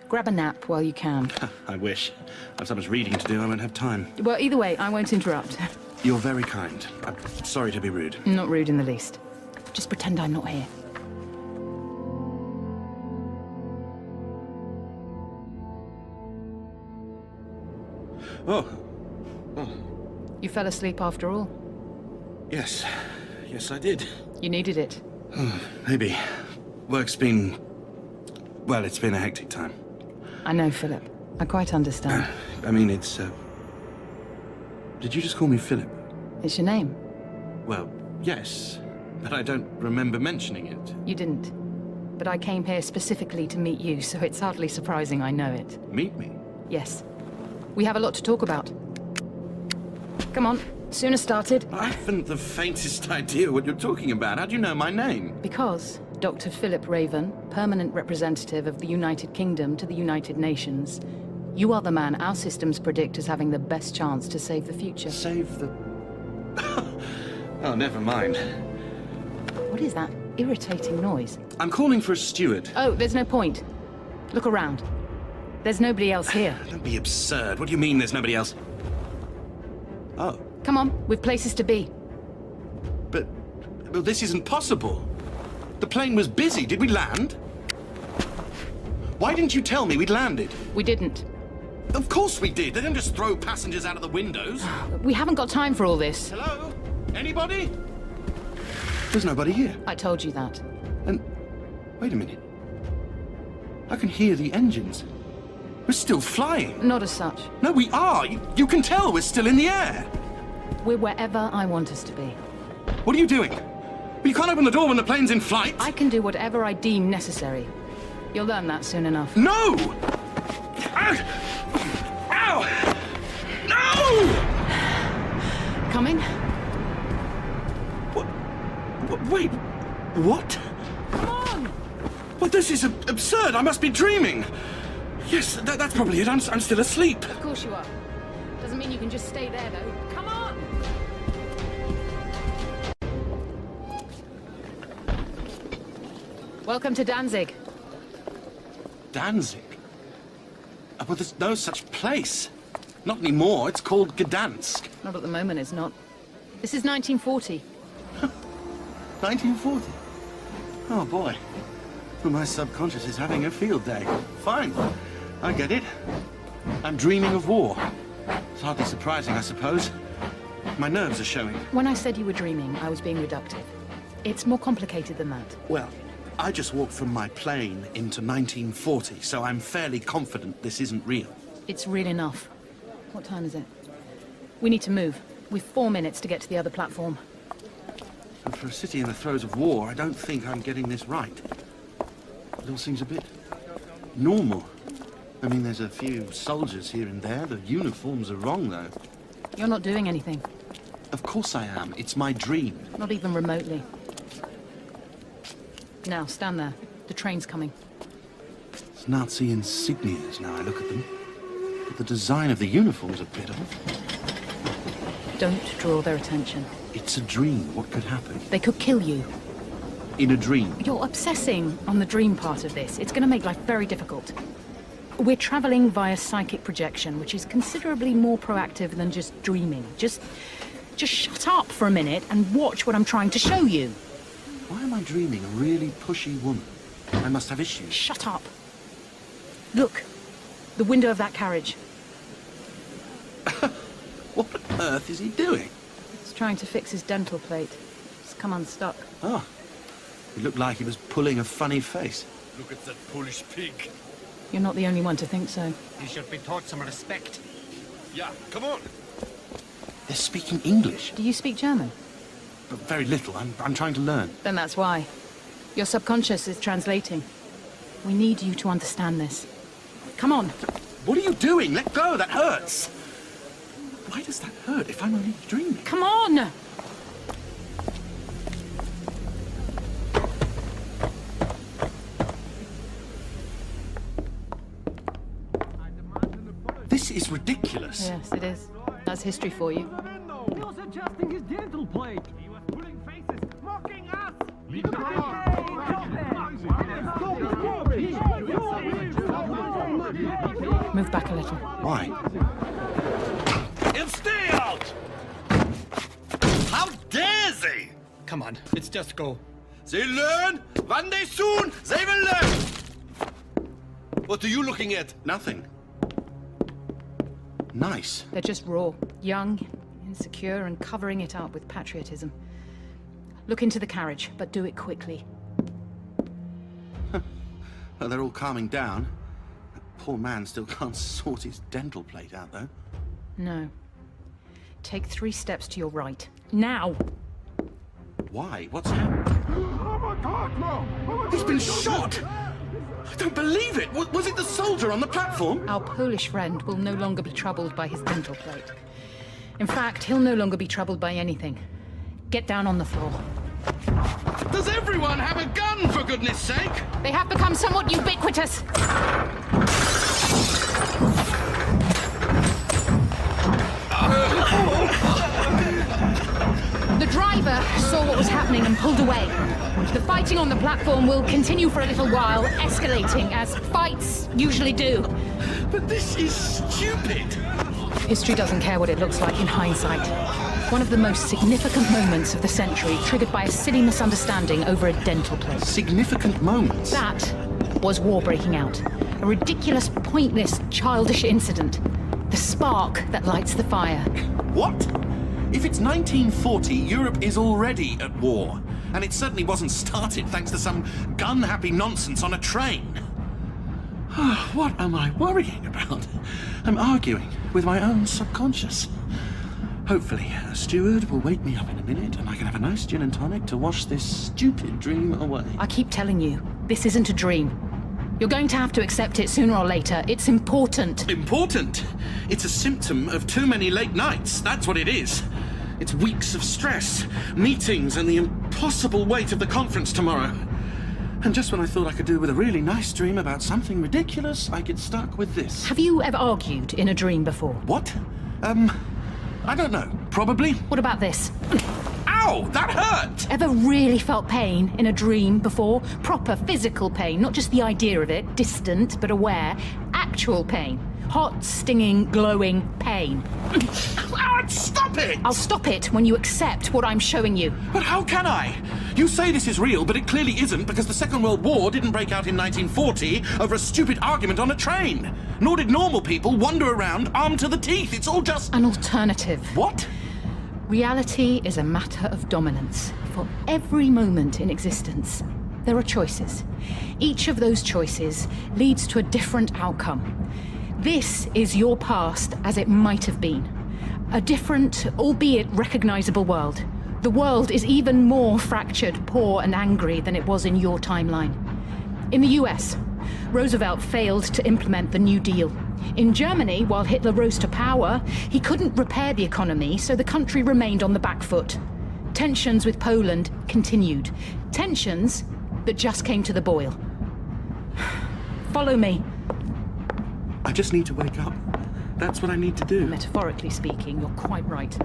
Grab a nap while you can. I wish. I've so much reading to do, I won't have time. Well, either way, I won't interrupt. You're very kind. I'm sorry to be rude. Not rude in the least. Just pretend I'm not here. Oh. You fell asleep after all. Yes. Yes, I did. You needed it. Maybe. Work's been... well, it's been a hectic time. I know, Philip. I quite understand. I mean, it's, Did you just call me Philip? It's your name. Well, yes. But I don't remember mentioning it. You didn't. But I came here specifically to meet you, so it's hardly surprising I know it. Meet me? Yes. We have a lot to talk about. Come on, sooner started. I haven't the faintest idea what you're talking about. How do you know my name? Because Dr. Philip Raven, permanent representative of the United Kingdom to the United Nations, you are the man our systems predict as having the best chance to save the future. Save the... oh, never mind. What is that irritating noise? I'm calling for a steward. Oh, there's no point. Look around. There's nobody else here. Don't be absurd. What do you mean there's nobody else? Oh. Come on, we've places to be. But... well, this isn't possible. The plane was busy. Did we land? Why didn't you tell me we'd landed? We didn't. Of course we did. They don't just throw passengers out of the windows. We haven't got time for all this. Hello? Anybody? There's nobody here. I told you that. And... wait a minute. I can hear the engines. We're still flying. Not as such. No, we are. You can tell we're still in the air. We're wherever I want us to be. What are you doing? You can't open the door when the plane's in flight. I can do whatever I deem necessary. You'll learn that soon enough. No! Ow! No! Coming? Wait, what? Come on! Well, this is absurd. I must be dreaming. Yes, that's probably it. I'm still asleep. Of course you are. Doesn't mean you can just stay there, though. Come on! Welcome to Danzig. Danzig? Well, there's no such place. Not anymore. It's called Gdansk. Not at the moment, it's not. This is 1940. 1940? Oh, boy. Well, my subconscious is having a field day. Fine. I get it. I'm dreaming of war. It's hardly surprising, I suppose. My nerves are showing. When I said you were dreaming, I was being reductive. It's more complicated than that. Well, I just walked from my plane into 1940, so I'm fairly confident this isn't real. It's real enough. What time is it? We need to move. We've 4 minutes to get to the other platform. And for a city in the throes of war, I don't think I'm getting this right. It all seems a bit normal. I mean, there's a few soldiers here and there. The uniforms are wrong, though. You're not doing anything. Of course I am. It's my dream. Not even remotely. Now, stand there. The train's coming. It's Nazi insignias now I look at them. But the design of the uniform's a bit off. Don't draw their attention. It's a dream. What could happen? They could kill you. In a dream? You're obsessing on the dream part of this. It's going to make life very difficult. We're travelling via psychic projection, which is considerably more proactive than just dreaming. Just shut up for a minute and watch what I'm trying to show you. Why am I dreaming a really pushy woman? I must have issues. Shut up. Look. The window of that carriage. What on earth is he doing? He's trying to fix his dental plate. It's come unstuck. Oh. He looked like he was pulling a funny face. Look at that Polish pig. You're not the only one to think so. He should be taught some respect. Yeah, come on. They're speaking English. Do you speak German? But very little. I'm trying to learn. Then that's why. Your subconscious is translating. We need you to understand this. Come on. What are you doing? Let go. That hurts. Why does that hurt if I'm only dreaming? Come on! This is ridiculous. Yes, it is. That's history for you. He was adjusting his dental plate. He was pulling faces, mocking us. Move back a little. Why? And stay out! How dare they? Come on, let's just go. They learn. One day soon, they will learn. What are you looking at? Nothing. Nice. They're just raw, young, insecure, and covering it up with patriotism. Look into the carriage, but do it quickly. Well, they're all calming down. That poor man still can't sort his dental plate out, though. No. Take 3 steps to your right. Now! Why? What's happened? Oh my God, no! He's been shot! I don't believe it! Was it the soldier on the platform? Our Polish friend will no longer be troubled by his dental plate. In fact, he'll no longer be troubled by anything. Get down on the floor. Does everyone have a gun, for goodness sake? They have become somewhat ubiquitous. The driver saw what was happening and pulled away. The fighting on the platform will continue for a little while, escalating, as fights usually do. But this is stupid! History doesn't care what it looks like in hindsight. One of the most significant moments of the century, triggered by a silly misunderstanding over a dental plate. Significant moments? That was war breaking out. A ridiculous, pointless, childish incident. The spark that lights the fire. What? If it's 1940, Europe is already at war. And it certainly wasn't started thanks to some gun-happy nonsense on a train. What am I worrying about? I'm arguing with my own subconscious. Hopefully, a steward will wake me up in a minute and I can have a nice gin and tonic to wash this stupid dream away. I keep telling you, this isn't a dream. You're going to have to accept it sooner or later. It's important. Important? It's a symptom of too many late nights. That's what it is. It's weeks of stress, meetings, and the impossible weight of the conference tomorrow. And just when I thought I could do with a really nice dream about something ridiculous, I get stuck with this. Have you ever argued in a dream before? What? I don't know. Probably. What about this? Ow! That hurt! Ever really felt pain in a dream before? Proper physical pain, not just the idea of it, distant but aware. Actual pain. Hot, stinging, glowing pain. Stop it! I'll stop it when you accept what I'm showing you. But how can I? You say this is real, but it clearly isn't because the Second World War didn't break out in 1940 over a stupid argument on a train. Nor did normal people wander around armed to the teeth. It's all just... an alternative. What? Reality is a matter of dominance. For every moment in existence, there are choices. Each of those choices leads to a different outcome. This is your past as it might have been. A different, albeit recognizable world. The world is even more fractured, poor and angry than it was in your timeline. In the US, Roosevelt failed to implement the New Deal. In Germany, while Hitler rose to power, he couldn't repair the economy, so the country remained on the back foot. Tensions with Poland continued. Tensions that just came to the boil. Follow me. I just need to wake up. That's what I need to do. Metaphorically speaking, you're quite right.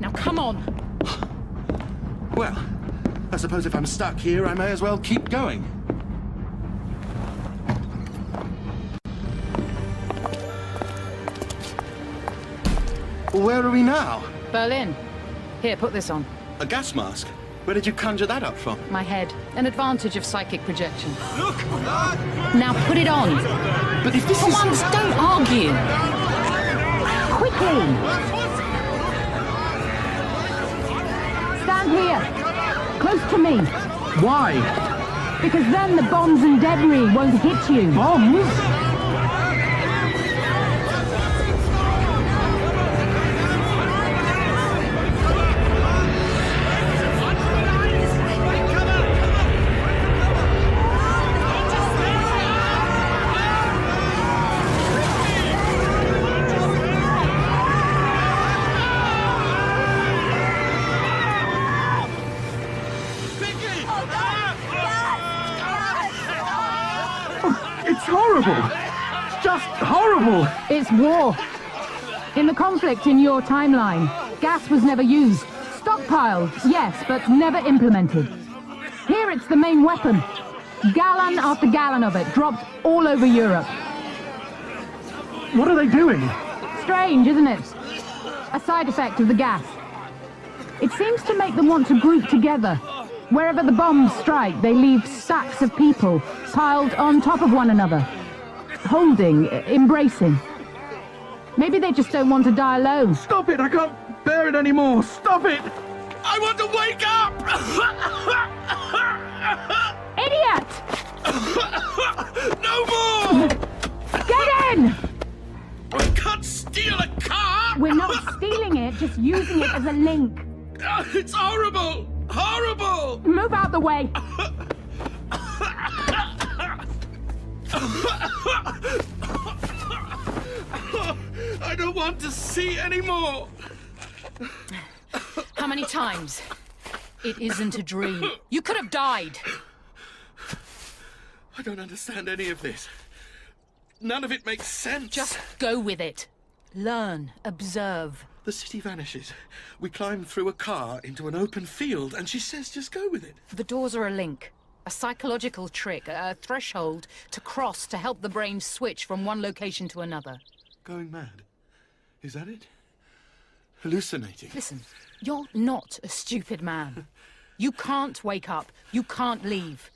Now come on! Well, I suppose if I'm stuck here, I may as well keep going. Well, where are we now? Berlin. Here, put this on. A gas mask? Where did you conjure that up from? My head. An advantage of psychic projection. Look! Now put it on. But if this For once, don't argue. Quickly! Stand here. Close to me. Why? Because then the bombs and debris won't hit you. Bombs? It's horrible! It's just horrible! It's war. In the conflict in your timeline, gas was never used. Stockpiled, yes, but never implemented. Here it's the main weapon. Gallon after gallon of it, dropped all over Europe. What are they doing? Strange, isn't it? A side effect of the gas. It seems to make them want to group together. Wherever the bombs strike, they leave stacks of people piled on top of one another. Holding, embracing. Maybe they just don't want to die alone. Stop it! I can't bear it anymore! Stop it! I want to wake up! Idiot! No more! Get in! I can't steal a car! We're not stealing it, just using it as a link. It's horrible! Horrible! Move out the way! I don't want to see anymore! How many times? It isn't a dream. You could have died. I don't understand any of this. None of it makes sense. Just go with it. Learn, observe. The city vanishes. We climb through a car into an open field, and she says just go with it. The doors are a link. A psychological trick, a threshold to cross to help the brain switch from one location to another. Going mad? Is that it? Hallucinating? Listen, you're not a stupid man. You can't wake up. You can't leave.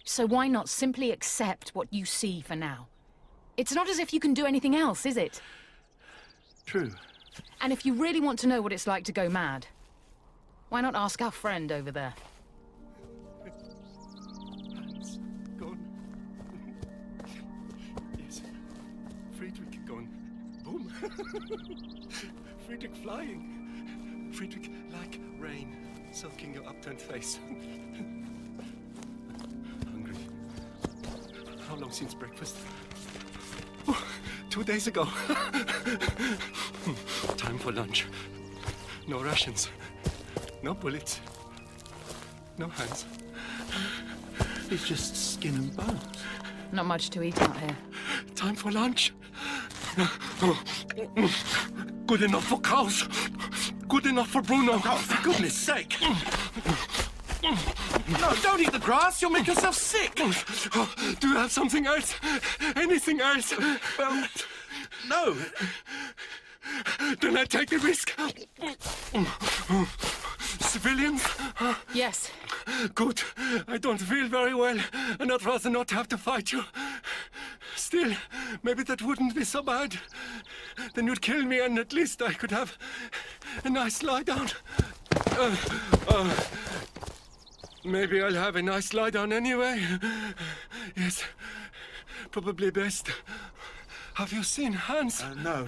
So why not simply accept what you see for now? It's not as if you can do anything else, is it? True. And if you really want to know what it's like to go mad, why not ask our friend over there? Hans, gone. Yes. Friedrich gone. Boom. Friedrich flying. Friedrich like rain, soaking your upturned face. Hungry. How long since breakfast? Oh, 2 days ago. Time for lunch. No rations. No bullets. No hands. It's just skin and bones. Not much to eat out here. Time for lunch. Good enough for cows. Good enough for Bruno. Oh, for goodness sake. No, don't eat the grass. You'll make yourself sick. Do you have something else? Anything else? Well, no. Then I take the risk. Civilians? Yes. Good. I don't feel very well, and I'd rather not have to fight you. Still, maybe that wouldn't be so bad. Then you'd kill me, and at least I could have a nice lie down. Maybe I'll have a nice lie down anyway. Yes, probably best. Have you seen Hans? No.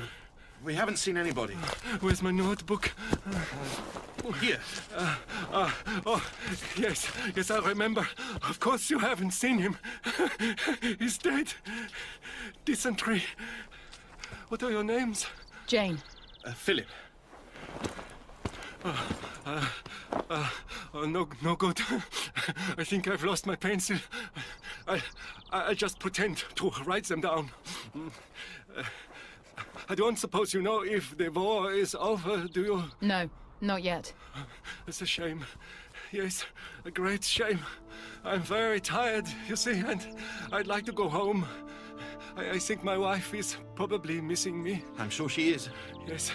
We haven't seen anybody. Where's my notebook? Here. Oh, yes, I remember. Of course you haven't seen him. He's dead. Dysentery. What are your names? Jane. Philip. No good. I think I've lost my pencil. I'll just pretend to write them down. I don't suppose you know if the war is over, do you? No, not yet. It's a shame. Yes, a great shame. I'm very tired, you see, and I'd like to go home. I think my wife is probably missing me. I'm sure she is. Yes.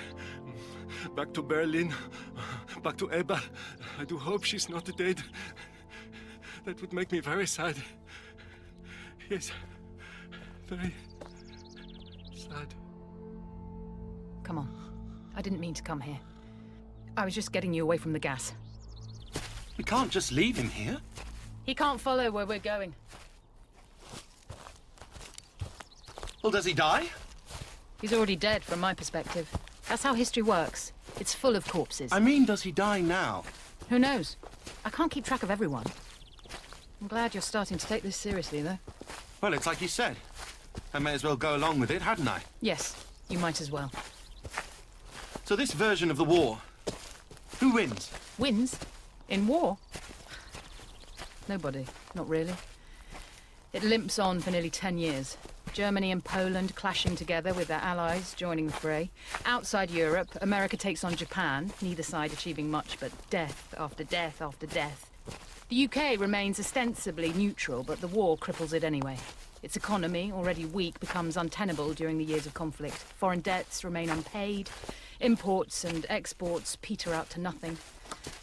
Back to Berlin. Back to Ebba. I do hope she's not dead. That would make me very sad. Yes. Very sad. Come on. I didn't mean to come here. I was just getting you away from the gas. We can't just leave him here. He can't follow where we're going. Well, does he die? He's already dead, from my perspective. That's how history works. It's full of corpses. I mean, does he die now? Who knows? I can't keep track of everyone. I'm glad you're starting to take this seriously, though. Well, it's like you said. I may as well go along with it, hadn't I? Yes, you might as well. So this version of the war, who wins? Wins? In war? Nobody. Not really. It limps on for nearly 10 years. Germany and Poland clashing together with their allies joining the fray. Outside Europe, America takes on Japan, neither side achieving much but death after death after death. The UK remains ostensibly neutral, but the war cripples it anyway. Its economy, already weak, becomes untenable during the years of conflict. Foreign debts remain unpaid. Imports and exports peter out to nothing.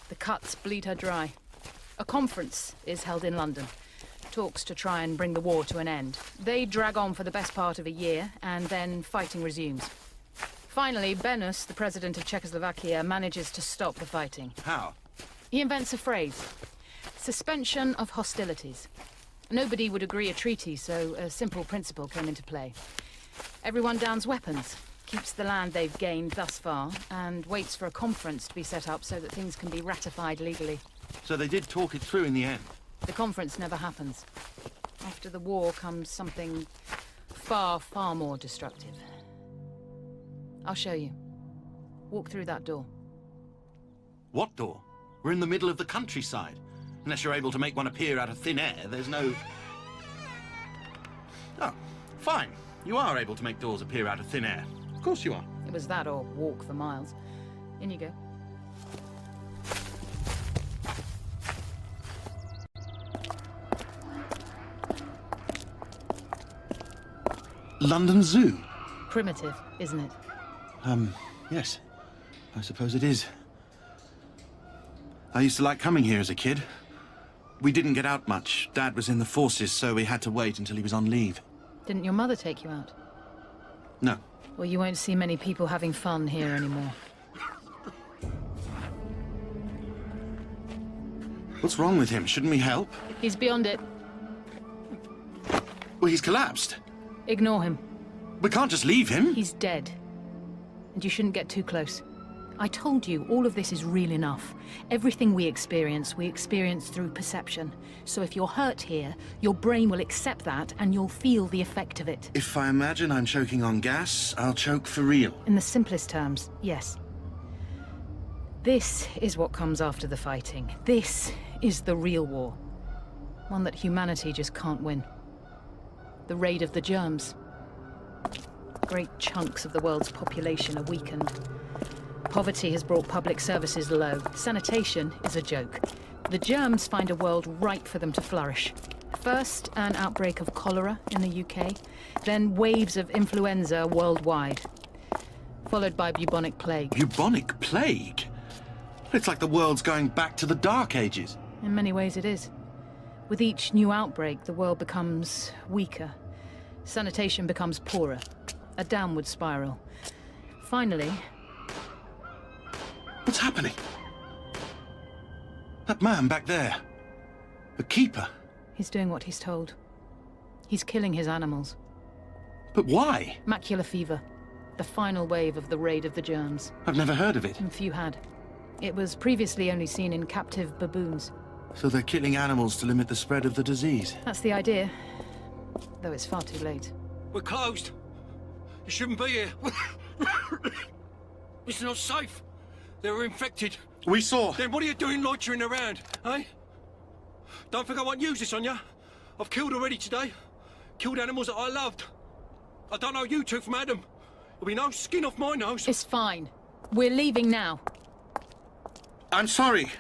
The cuts bleed her dry. A conference is held in London. Talks to try and bring the war to an end. They drag on for the best part of a year, and then fighting resumes. Finally, Beneš, the president of Czechoslovakia, manages to stop the fighting. How? He invents a phrase. Suspension of hostilities. Nobody would agree a treaty, so a simple principle came into play. Everyone downs weapons, keeps the land they've gained thus far, and waits for a conference to be set up so that things can be ratified legally. So they did talk it through in the end? The conference never happens. After the war comes something far, far more destructive. I'll show you. Walk through that door. What door? We're in the middle of the countryside. Unless you're able to make one appear out of thin air, there's no... Oh, fine. You are able to make doors appear out of thin air. Of course you are. It was that or walk for miles. In you go. London Zoo? Primitive, isn't it? Yes. I suppose it is. I used to like coming here as a kid. We didn't get out much. Dad was in the forces, so we had to wait until he was on leave. Didn't your mother take you out? No. Well, you won't see many people having fun here anymore. What's wrong with him? Shouldn't we help? He's beyond it. Well, he's collapsed. Ignore him. We can't just leave him. He's dead. And you shouldn't get too close. I told you, all of this is real enough. Everything we experience through perception. So if you're hurt here, your brain will accept that and you'll feel the effect of it. If I imagine I'm choking on gas, I'll choke for real. In the simplest terms, yes. This is what comes after the fighting. This is the real war. One that humanity just can't win. The raid of the germs. Great chunks of the world's population are weakened. Poverty has brought public services low. Sanitation is a joke. The germs find a world ripe for them to flourish. First, an outbreak of cholera in the UK, then waves of influenza worldwide, followed by bubonic plague. Bubonic plague? It's like the world's going back to the Dark Ages. In many ways it is. With each new outbreak, the world becomes weaker. Sanitation becomes poorer. A downward spiral. Finally... What's happening? That man back there. The keeper. He's doing what he's told. He's killing his animals. But why? Macular fever. The final wave of the raid of the germs. I've never heard of it. And few had. It was previously only seen in captive baboons. So they're killing animals to limit the spread of the disease? That's the idea. Though it's far too late. We're closed. You shouldn't be here. It's not safe. They were infected. We saw. Then what are you doing loitering around, eh? Don't think I won't use this on you. I've killed already today. Killed animals that I loved. I don't know you two from Adam. There'll be no skin off my nose. It's fine. We're leaving now. I'm sorry.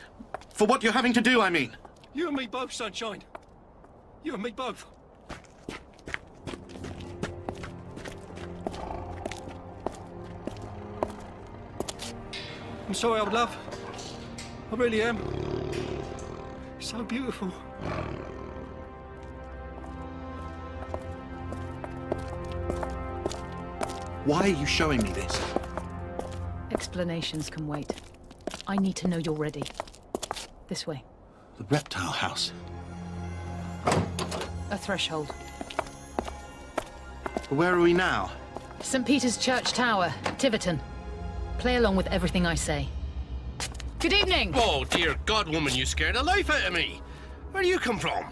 For what you're having to do, I mean. You and me both, Sunshine. You and me both. I'm sorry, old love. I really am. It's so beautiful. Why are you showing me this? Explanations can wait. I need to know you're ready. This way. The reptile house. A threshold. Where are we now? St. Peter's Church Tower, Tiverton. Play along with everything I say. Good evening! Oh, dear God, woman, you scared the life out of me. Where do you come from?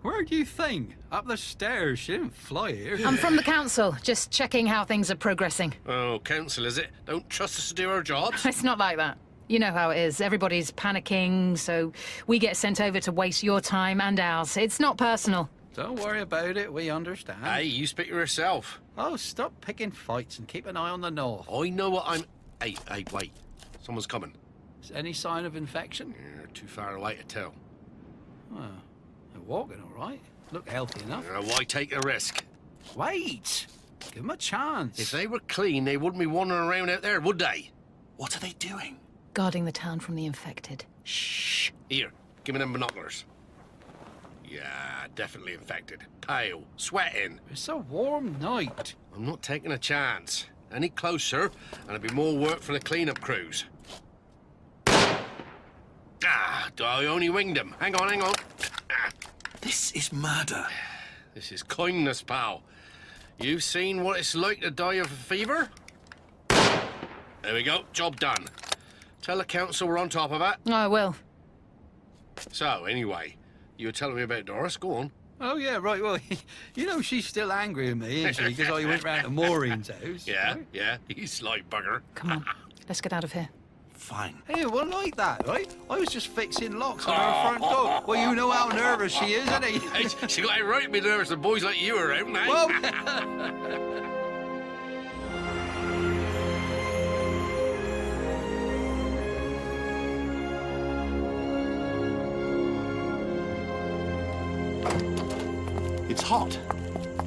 Where do you think? Up the stairs. She didn't fly here. I'm from the council, just checking how things are progressing. Oh, council, is it? Don't trust us to do our jobs? It's not like that. You know how it is. Everybody's panicking, so we get sent over to waste your time and ours. It's not personal. Don't worry about it, we understand. Hey, you speak for yourself. Oh, stop picking fights and keep an eye on the north. I know what I'm... Hey, wait. Someone's coming. Is any sign of infection? You're too far away to tell. Well, they're walking all right. Look healthy enough. Why take the risk? Wait! Give them a chance. If they were clean, they wouldn't be wandering around out there, would they? What are they doing? Guarding the town from the infected. Shh. Here, give me them binoculars. Yeah, definitely infected. Pale, sweating. It's a warm night. I'm not taking a chance. Any closer, and it'll be more work for the cleanup crews. Ah, I only winged him. Hang on. Ah. This is murder. This is kindness, pal. You've seen what it's like to die of a fever? There we go, job done. Tell the council we're on top of it. I will. So, anyway, you were telling me about Doris. Go on. Oh, yeah, right. Well, you know she's still angry at me, isn't she? Because I went round to Maureen's house. Yeah, you sly bugger. Come on, let's get out of here. Fine. Hey, well, like that, right? I was just fixing locks on her front door. Well, you know how nervous she is, isn't he? Hey, she got it right to be nervous with boys like you around, eh? Well... It's hot.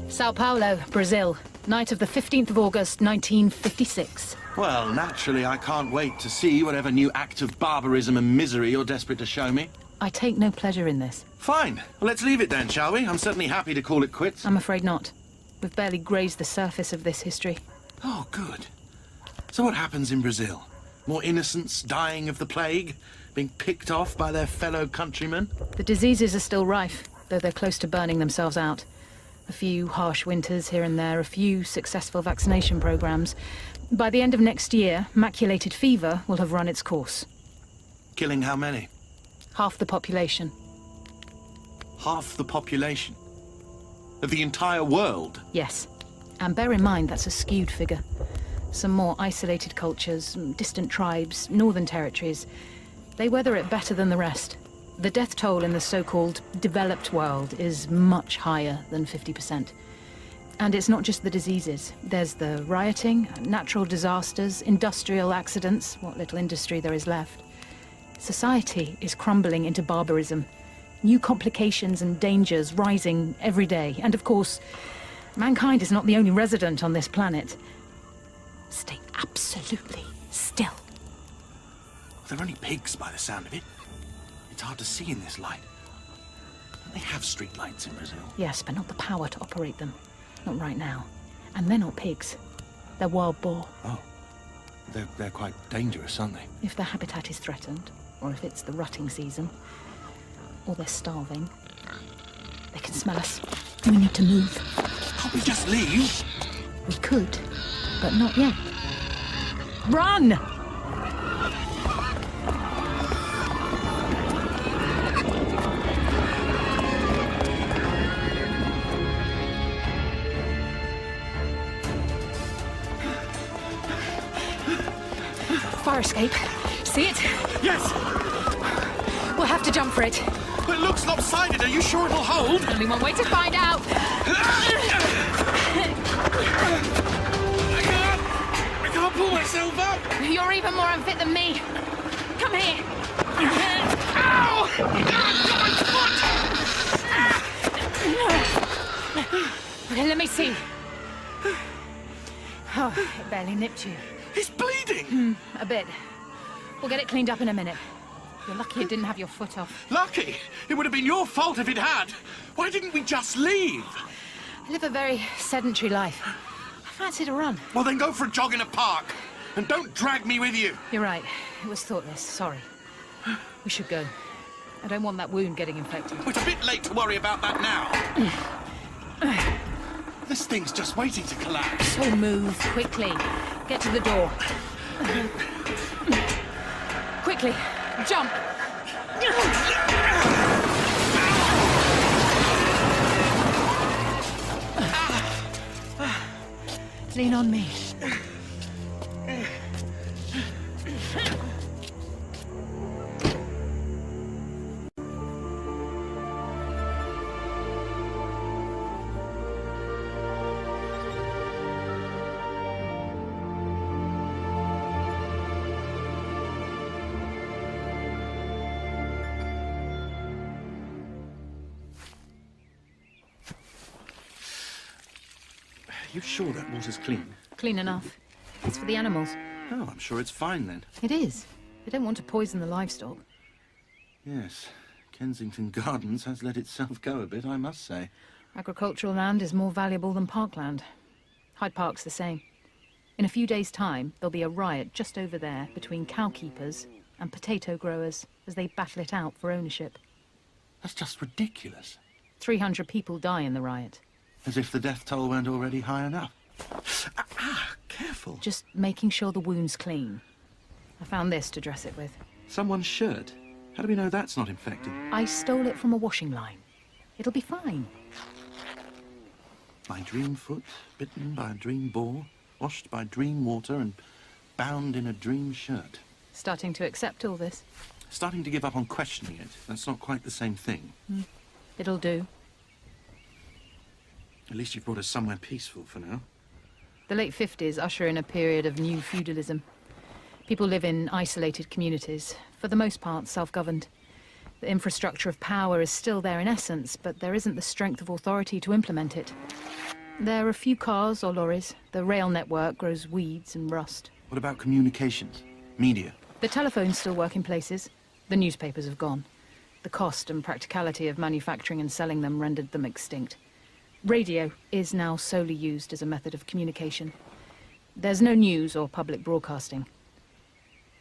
Sao Paulo, Brazil. Night of the 15th of August, 1956. Well, naturally, I can't wait to see whatever new act of barbarism and misery you're desperate to show me. I take no pleasure in this. Fine. Well, let's leave it then, shall we? I'm certainly happy to call it quits. I'm afraid not. We've barely grazed the surface of this history. Oh, good. So what happens in Brazil? More innocents dying of the plague? Being picked off by their fellow countrymen? The diseases are still rife, though they're close to burning themselves out. A few harsh winters here and there, a few successful vaccination programs. By the end of next year, maculated fever will have run its course. Killing how many? Half the population. Half the population? Of the entire world? Yes. And bear in mind that's a skewed figure. Some more isolated cultures, distant tribes, northern territories, they weather it better than the rest. The death toll in the so-called developed world is much higher than 50%. And it's not just the diseases. There's the rioting, natural disasters, industrial accidents, what little industry there is left. Society is crumbling into barbarism. New complications and dangers rising every day. And of course, mankind is not the only resident on this planet. Stay absolutely still. They're only pigs by the sound of it. It's hard to see in this light. Don't they have street lights in Brazil? Yes, but not the power to operate them. Not right now. And they're not pigs. They're wild boar. Oh. They're quite dangerous, aren't they? If their habitat is threatened, or if it's the rutting season, or they're starving, they can smell us. We need to move. Can't we just leave? We could, but not yet. Run! Fire escape. See it? Yes! We'll have to jump for it. It looks lopsided. Are you sure it'll hold? Only one way to find out. I can't pull myself up. You're even more unfit than me. Come here. Ow! My foot! Okay, let me see. Oh, it barely nipped you. He's bleeding! A bit. We'll get it cleaned up in a minute. You're lucky it didn't have your foot off. Lucky? It would have been your fault if it had. Why didn't we just leave? I live a very sedentary life. I fancied a run. Well, then go for a jog in a park. And don't drag me with you. You're right. It was thoughtless. Sorry. We should go. I don't want that wound getting infected. It's a bit late to worry about that now. This thing's just waiting to collapse. So move, quickly. Get to the door. Quickly, jump! Lean on me. You sure that water's clean? Clean enough. It's for the animals. Oh, I'm sure it's fine then. It is. They don't want to poison the livestock. Yes, Kensington Gardens has let itself go a bit, I must say. Agricultural land is more valuable than parkland. Hyde Park's the same. In a few days' time, there'll be a riot just over there between cowkeepers and potato growers as they battle it out for ownership. That's just ridiculous. 300 people die in the riot. As if the death toll weren't already high enough. Careful. Just making sure the wound's clean. I found this to dress it with. Someone's shirt? How do we know that's not infected? I stole it from a washing line. It'll be fine. My dream foot, bitten by a dream boar, washed by dream water and bound in a dream shirt. Starting to accept all this. Starting to give up on questioning it. That's not quite the same thing. It'll do. At least you've brought us somewhere peaceful for now. The late 50s usher in a period of new feudalism. People live in isolated communities, for the most part self-governed. The infrastructure of power is still there in essence, but there isn't the strength of authority to implement it. There are a few cars or lorries. The rail network grows weeds and rust. What about communications? Media? The telephones still work in places. The newspapers have gone. The cost and practicality of manufacturing and selling them rendered them extinct. Radio is now solely used as a method of communication. There's no news or public broadcasting.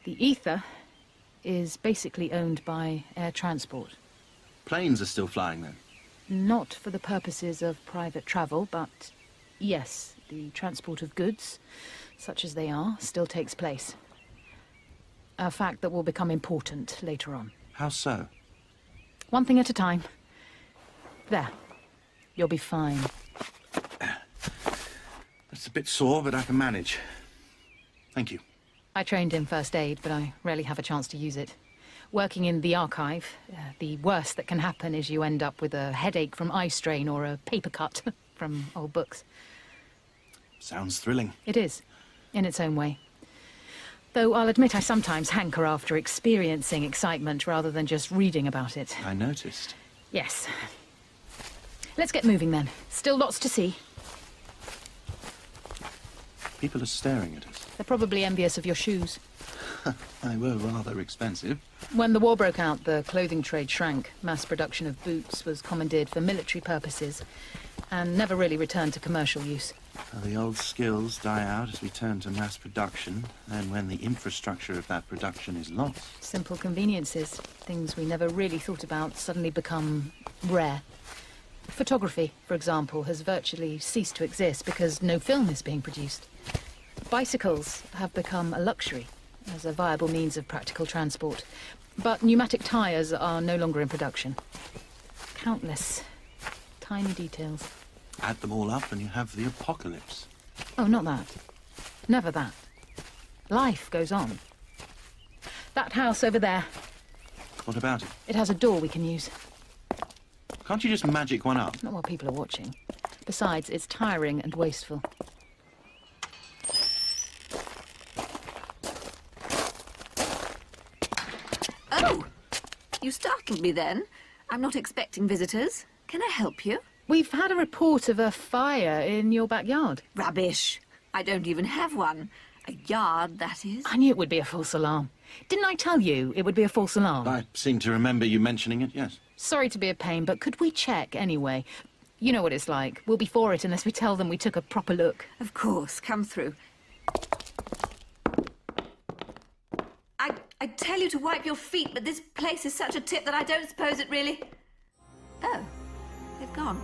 The ether is basically owned by air transport. Planes are still flying then? Not for the purposes of private travel, but yes, the transport of goods, such as they are, still takes place. A fact that will become important later on. How so? One thing at a time. There. You'll be fine. That's a bit sore, but I can manage. Thank you. I trained in first aid, but I rarely have a chance to use it. Working in the archive, the worst that can happen is you end up with a headache from eye strain or a paper cut from old books. Sounds thrilling. It is, in its own way. Though I'll admit I sometimes hanker after experiencing excitement rather than just reading about it. I noticed. Yes. Let's get moving then. Still lots to see. People are staring at us. They're probably envious of your shoes. They were rather expensive. When the war broke out, the clothing trade shrank. Mass production of boots was commandeered for military purposes and never really returned to commercial use. The old skills die out as we turn to mass production, and when the infrastructure of that production is lost. Simple conveniences, things we never really thought about, suddenly become rare. Photography, for example, has virtually ceased to exist because no film is being produced. Bicycles have become a luxury as a viable means of practical transport, but pneumatic tyres are no longer in production. Countless tiny details. Add them all up and you have the apocalypse. Oh, not that. Never that. Life goes on. That house over there. What about it? It has a door we can use. Can't you just magic one up? Not while people are watching. Besides, it's tiring and wasteful. Oh! You startled me then. I'm not expecting visitors. Can I help you? We've had a report of a fire in your backyard. Rubbish. I don't even have one. A yard, that is. I knew it would be a false alarm. Didn't I tell you it would be a false alarm? I seem to remember you mentioning it, yes. Sorry to be a pain, but could we check anyway? You know what it's like. We'll be for it unless we tell them we took a proper look. Of course. Come through. I'd tell you to wipe your feet, but this place is such a tip that I don't suppose it really... Oh, they've gone.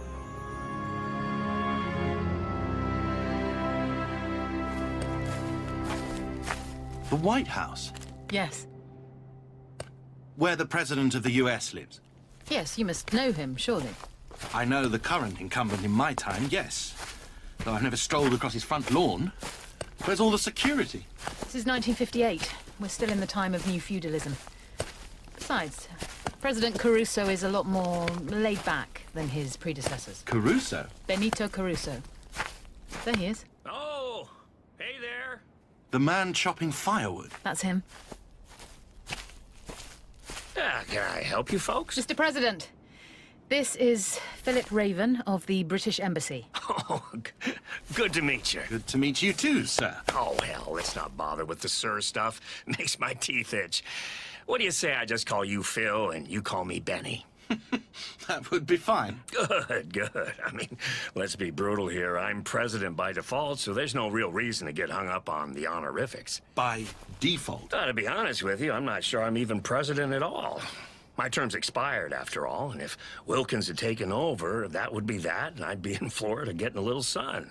The White House? Yes. Where the President of the US lives? Yes, you must know him, surely. I know the current incumbent in my time, yes. Though I've never strolled across his front lawn. Where's all the security? This is 1958. We're still in the time of new feudalism. Besides, President Caruso is a lot more laid back than his predecessors. Caruso? Benito Caruso. There he is. Oh, hey there. The man chopping firewood. That's him. Can I help you folks? Mr. President, This is Philip Raven of the British Embassy. Oh, good to meet you. Good to meet you too, sir. Oh, hell, let's not bother with the sir stuff. Makes my teeth itch. What do you say I just call you Phil and you call me Benny? That would be fine. Good, good. I mean, let's be brutal here. I'm president by default, so there's no real reason to get hung up on the honorifics. By default? To be honest with you, I'm not sure I'm even president at all. My term's expired, after all, and if Wilkins had taken over, that would be that, and I'd be in Florida getting a little sun.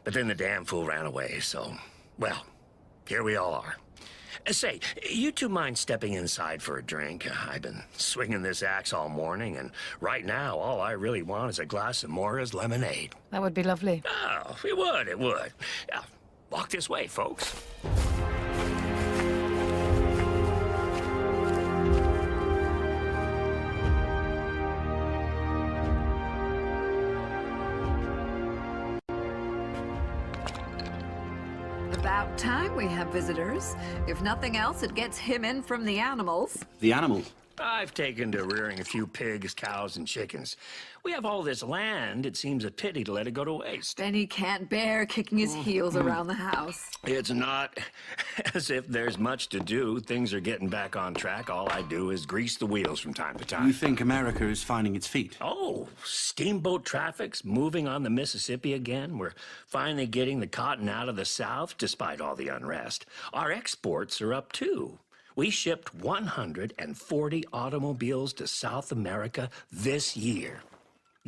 But then the damn fool ran away, so, well, here we all are. Say, you two mind stepping inside for a drink? I've been swinging this axe all morning, and right now, all I really want is a glass of Mora's lemonade. That would be lovely. Oh, it would. Yeah, walk this way, folks. About time we have visitors. If nothing else, it gets him in from the animals. The animals? I've taken to rearing a few pigs, cows, and chickens. We have all this land, it seems a pity to let it go to waste. Benny can't bear kicking his heels around the house. It's not as if there's much to do. Things are getting back on track. All I do is grease the wheels from time to time. You think America is finding its feet? Oh, steamboat traffic's moving on the Mississippi again. We're finally getting the cotton out of the South, despite all the unrest. Our exports are up, too. We shipped 140 automobiles to South America this year.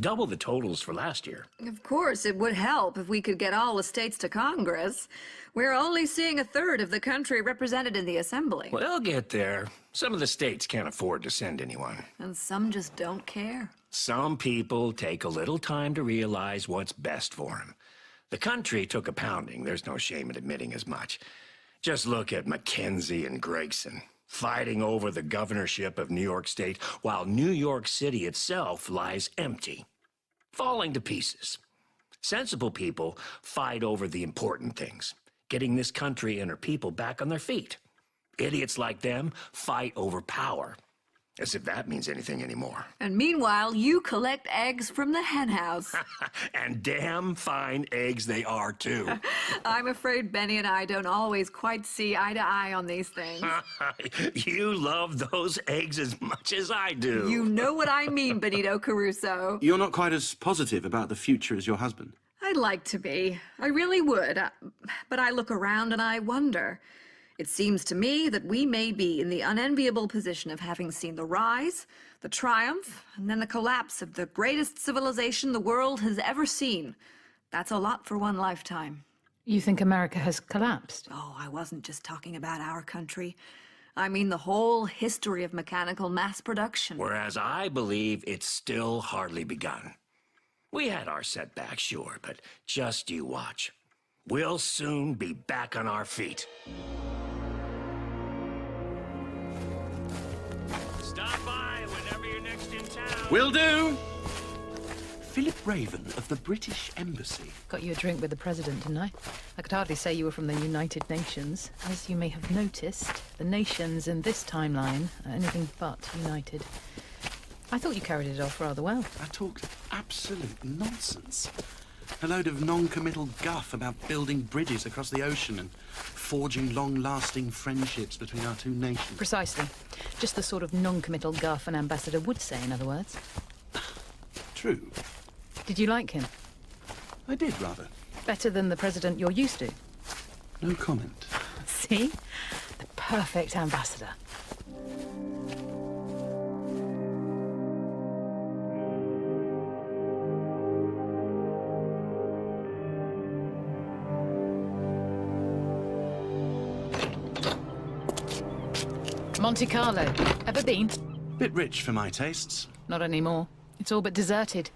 Double the totals for last year. Of course, it would help if we could get all the states to Congress. We're only seeing a third of the country represented in the Assembly. We'll get there. Some of the states can't afford to send anyone. And some just don't care. Some people take a little time to realize what's best for them. The country took a pounding. There's no shame in admitting as much. Just look at Mackenzie and Gregson, fighting over the governorship of New York State while New York City itself lies empty, falling to pieces. Sensible people fight over the important things, getting this country and her people back on their feet. Idiots like them fight over power, as if that means anything anymore. And meanwhile, you collect eggs from the henhouse. And damn fine eggs they are, too. I'm afraid Benny and I don't always quite see eye to eye on these things. You love those eggs as much as I do. You know what I mean, Benito Caruso. You're not quite as positive about the future as your husband. I'd like to be. I really would. But I look around and I wonder. It seems to me that we may be in the unenviable position of having seen the rise, the triumph, and then the collapse of the greatest civilization the world has ever seen. That's a lot for one lifetime. You think America has collapsed? Oh, I wasn't just talking about our country. I mean the whole history of mechanical mass production. Whereas I believe it's still hardly begun. We had our setbacks, sure, but just you watch. We'll soon be back on our feet. Stop by whenever you're next in town. Will do. Philip Raven of the British Embassy. Got you a drink with the president, didn't I? I could hardly say you were from the United Nations. As you may have noticed, the nations in this timeline are anything but united. I thought you carried it off rather well. I talked absolute nonsense. A load of non-committal guff about building bridges across the ocean and forging long-lasting friendships between our two nations. Precisely. Just the sort of non-committal guff an ambassador would say, in other words. True. Did you like him? I did, rather. Better than the president you're used to? No comment. See? The perfect ambassador. Monte Carlo. Ever been? Bit rich for my tastes. Not anymore. It's all but deserted.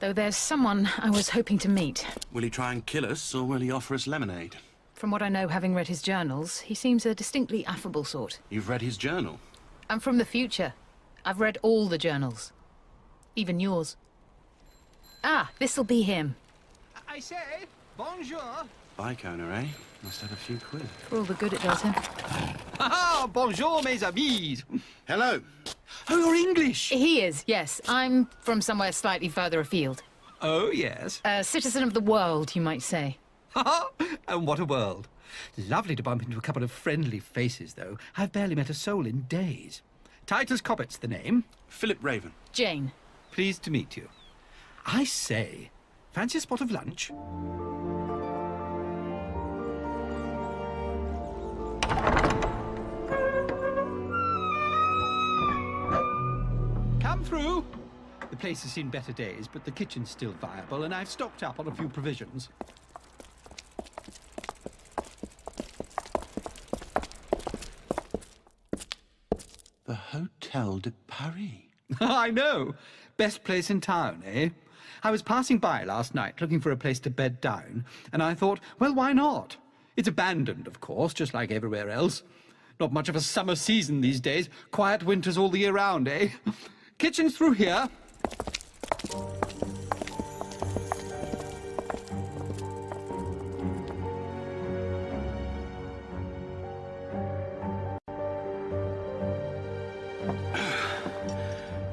Though there's someone I was hoping to meet. Will he try and kill us, or will he offer us lemonade? From what I know, having read his journals, he seems a distinctly affable sort. You've read his journal? I'm from the future. I've read all the journals. Even yours. Ah, this'll be him. I say, bonjour. Bike owner, eh? Must have a few quid. For all the good it does him. Ah, bonjour, mes amis. Hello. Oh, you're English? He is, yes. I'm from somewhere slightly further afield. Oh, yes. A citizen of the world, you might say. And what a world. Lovely to bump into a couple of friendly faces, though. I've barely met a soul in days. Titus Cobbett's the name. Philip Raven. Jane. Pleased to meet you. I say, fancy a spot of lunch? Come through. The place has seen better days, but the kitchen's still viable, and I've stocked up on a few provisions. The Hotel de Paris. I know. Best place in town, eh? I was passing by last night looking for a place to bed down, and I thought, well, why not? It's abandoned, of course, just like everywhere else. Not much of a summer season these days. Quiet winters all the year round, eh? Kitchen's through here.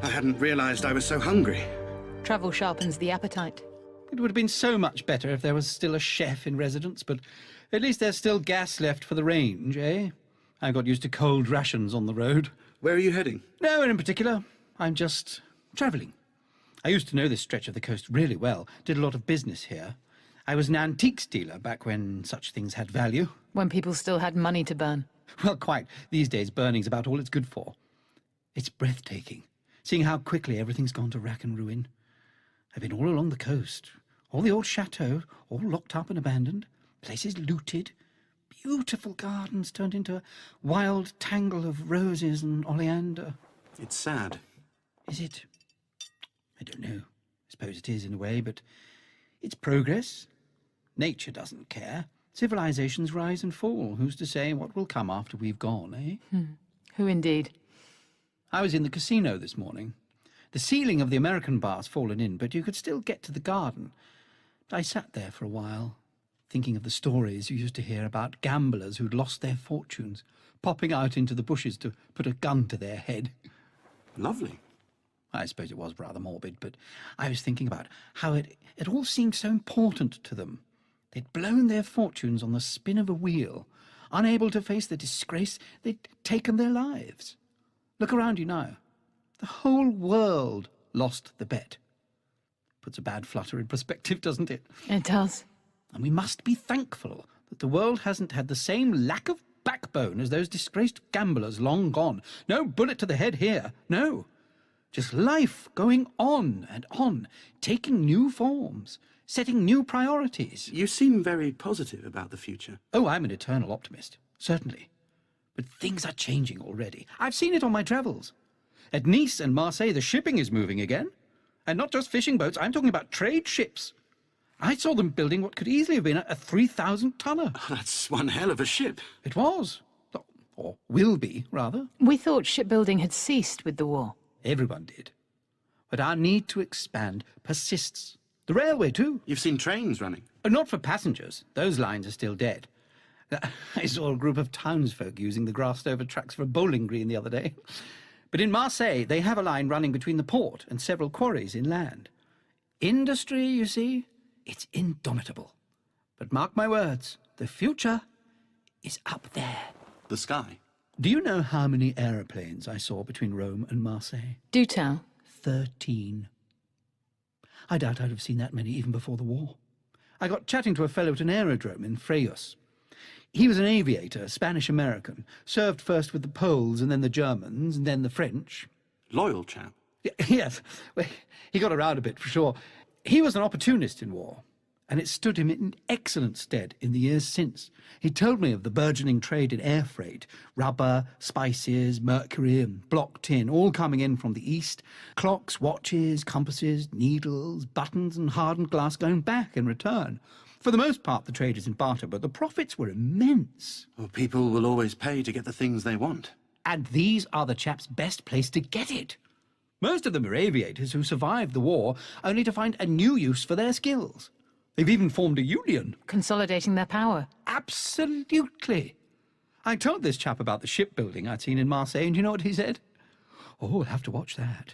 I hadn't realized I was so hungry. Travel sharpens the appetite. It would have been so much better if there was still a chef in residence, but at least there's still gas left for the range, eh? I got used to cold rations on the road. Where are you heading? No one in particular. I'm just travelling. I used to know this stretch of the coast really well, did a lot of business here. I was an antiques dealer back when such things had value. When people still had money to burn. Well, quite. These days, burning's about all it's good for. It's breathtaking, seeing how quickly everything's gone to rack and ruin. I've been all along the coast. All the old chateaux, all locked up and abandoned. Places looted. Beautiful gardens turned into a wild tangle of roses and oleander. It's sad. Is it? I don't know. I suppose it is in a way, but it's progress. Nature doesn't care. Civilizations rise and fall. Who's to say what will come after we've gone, eh? Who indeed? I was in the casino this morning. The ceiling of the American bar's fallen in, but you could still get to the garden. I sat there for a while, thinking of the stories you used to hear about gamblers who'd lost their fortunes, popping out into the bushes to put a gun to their head. Lovely. I suppose it was rather morbid, but I was thinking about how it all seemed so important to them. They'd blown their fortunes on the spin of a wheel, unable to face the disgrace they'd taken their lives. Look around you now. The whole world lost the bet. Puts a bad flutter in perspective, doesn't it? It does. And we must be thankful that the world hasn't had the same lack of backbone as those disgraced gamblers long gone. No bullet to the head here, no. Just life going on and on, taking new forms, setting new priorities. You seem very positive about the future. Oh, I'm an eternal optimist, certainly. But things are changing already. I've seen it on my travels. At Nice and Marseille, the shipping is moving again. And not just fishing boats, I'm talking about trade ships. I saw them building what could easily have been a 3,000-tonner. That's one hell of a ship. It was. Or will be, rather. We thought shipbuilding had ceased with the war. Everyone did. But our need to expand persists. The railway, too. You've seen trains running? Not for passengers. Those lines are still dead. I saw a group of townsfolk using the grassed-over tracks for a bowling green the other day. But in Marseille, they have a line running between the port and several quarries inland. Industry, you see, it's indomitable. But mark my words, the future is up there. The sky? Do you know how many aeroplanes I saw between Rome and Marseille? Do tell. 13. I doubt I'd have seen that many even before the war. I got chatting to a fellow at an aerodrome in Frejus. He was an aviator, Spanish-American, served first with the Poles and then the Germans and then the French. Loyal chap. Yes, well, he got around a bit for sure. He was an opportunist in war, and it stood him in excellent stead in the years since. He told me of the burgeoning trade in air freight, rubber, spices, mercury and block tin, all coming in from the east, clocks, watches, compasses, needles, buttons and hardened glass going back in return. For the most part, the trade is in barter, but the profits were immense. Well, people will always pay to get the things they want. And these are the chaps best placed to get it. Most of them are aviators who survived the war only to find a new use for their skills. They've even formed a union. Consolidating their power. Absolutely. I told this chap about the shipbuilding I'd seen in Marseille, and you know what he said? Oh, we'll have to watch that.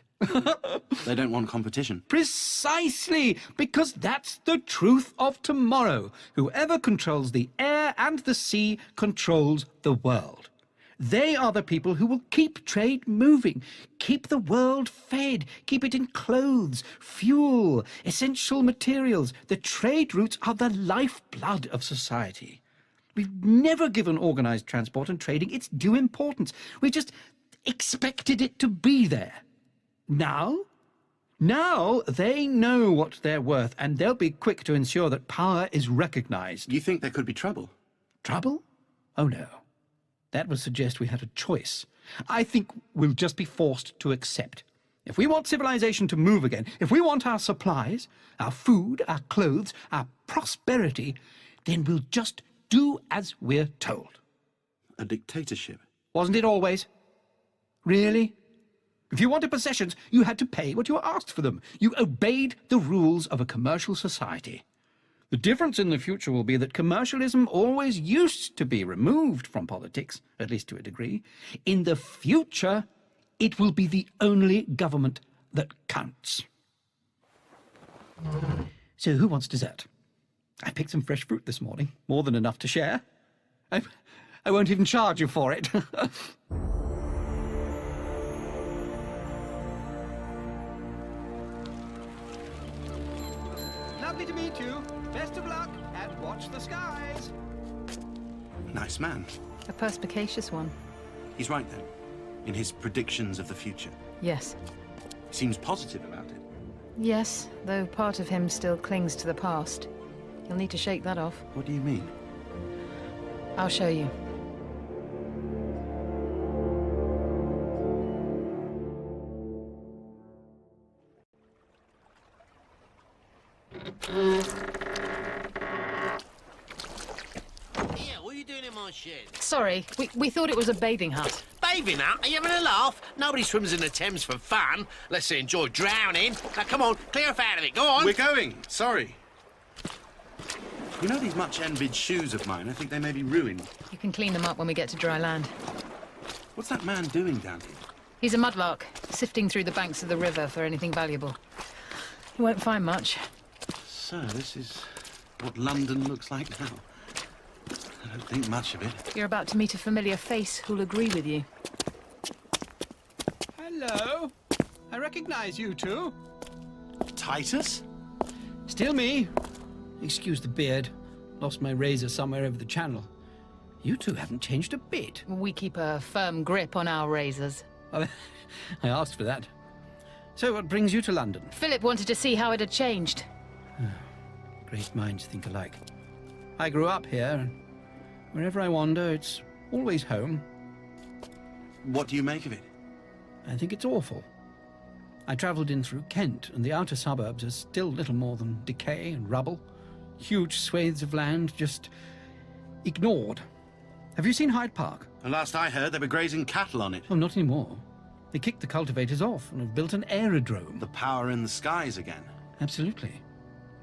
They don't want competition. Precisely, because that's the truth of tomorrow. Whoever controls the air and the sea controls the world. They are the people who will keep trade moving, keep the world fed, keep it in clothes, fuel, essential materials. The trade routes are the lifeblood of society. We've never given organised transport and trading its due importance. We've just expected it to be there. Now they know what they're worth, and they'll be quick to ensure that power is recognised. You think there could be trouble? Trouble? Oh, no. That would suggest we had a choice. I think we'll just be forced to accept. If we want civilization to move again, if we want our supplies, our food, our clothes, our prosperity, then we'll just do as we're told. A dictatorship? Wasn't it always? Really? If you wanted possessions, you had to pay what you were asked for them. You obeyed the rules of a commercial society. The difference in the future will be that commercialism always used to be removed from politics, at least to a degree. In the future, it will be the only government that counts. So who wants dessert? I picked some fresh fruit this morning, more than enough to share. I won't even charge you for it. Lovely to meet you. Best of luck, and watch the skies. Nice man. A perspicacious one. He's right then, in his predictions of the future. Yes. He seems positive about it. Yes, though part of him still clings to the past. You'll need to shake that off. What do you mean? I'll show you. Yeah, what are you doing in my shed? Sorry, we thought it was a bathing hut. Bathing hut? Are you having a laugh? Nobody swims in the Thames for fun, unless they enjoy drowning. Now, come on, clear off out of it. Go on. We're going. Sorry. You know these much envied shoes of mine? I think they may be ruined. You can clean them up when we get to dry land. What's that man doing down here? He's a mudlark, sifting through the banks of the river for anything valuable. You won't find much. So, this is what London looks like now. I don't think much of it. You're about to meet a familiar face who'll agree with you. Hello. I recognise you two. Titus? Still me. Excuse the beard. Lost my razor somewhere over the channel. You two haven't changed a bit. We keep a firm grip on our razors. I asked for that. So what brings you to London? Philip wanted to see how it had changed. Great minds think alike. I grew up here, and wherever I wander, it's always home. What do you make of it? I think it's awful. I travelled in through Kent, and the outer suburbs are still little more than decay and rubble. Huge swathes of land just ignored. Have you seen Hyde Park? And last I heard, they were grazing cattle on it. Oh, not anymore. They kicked the cultivators off and have built an aerodrome. The power in the skies again. Absolutely.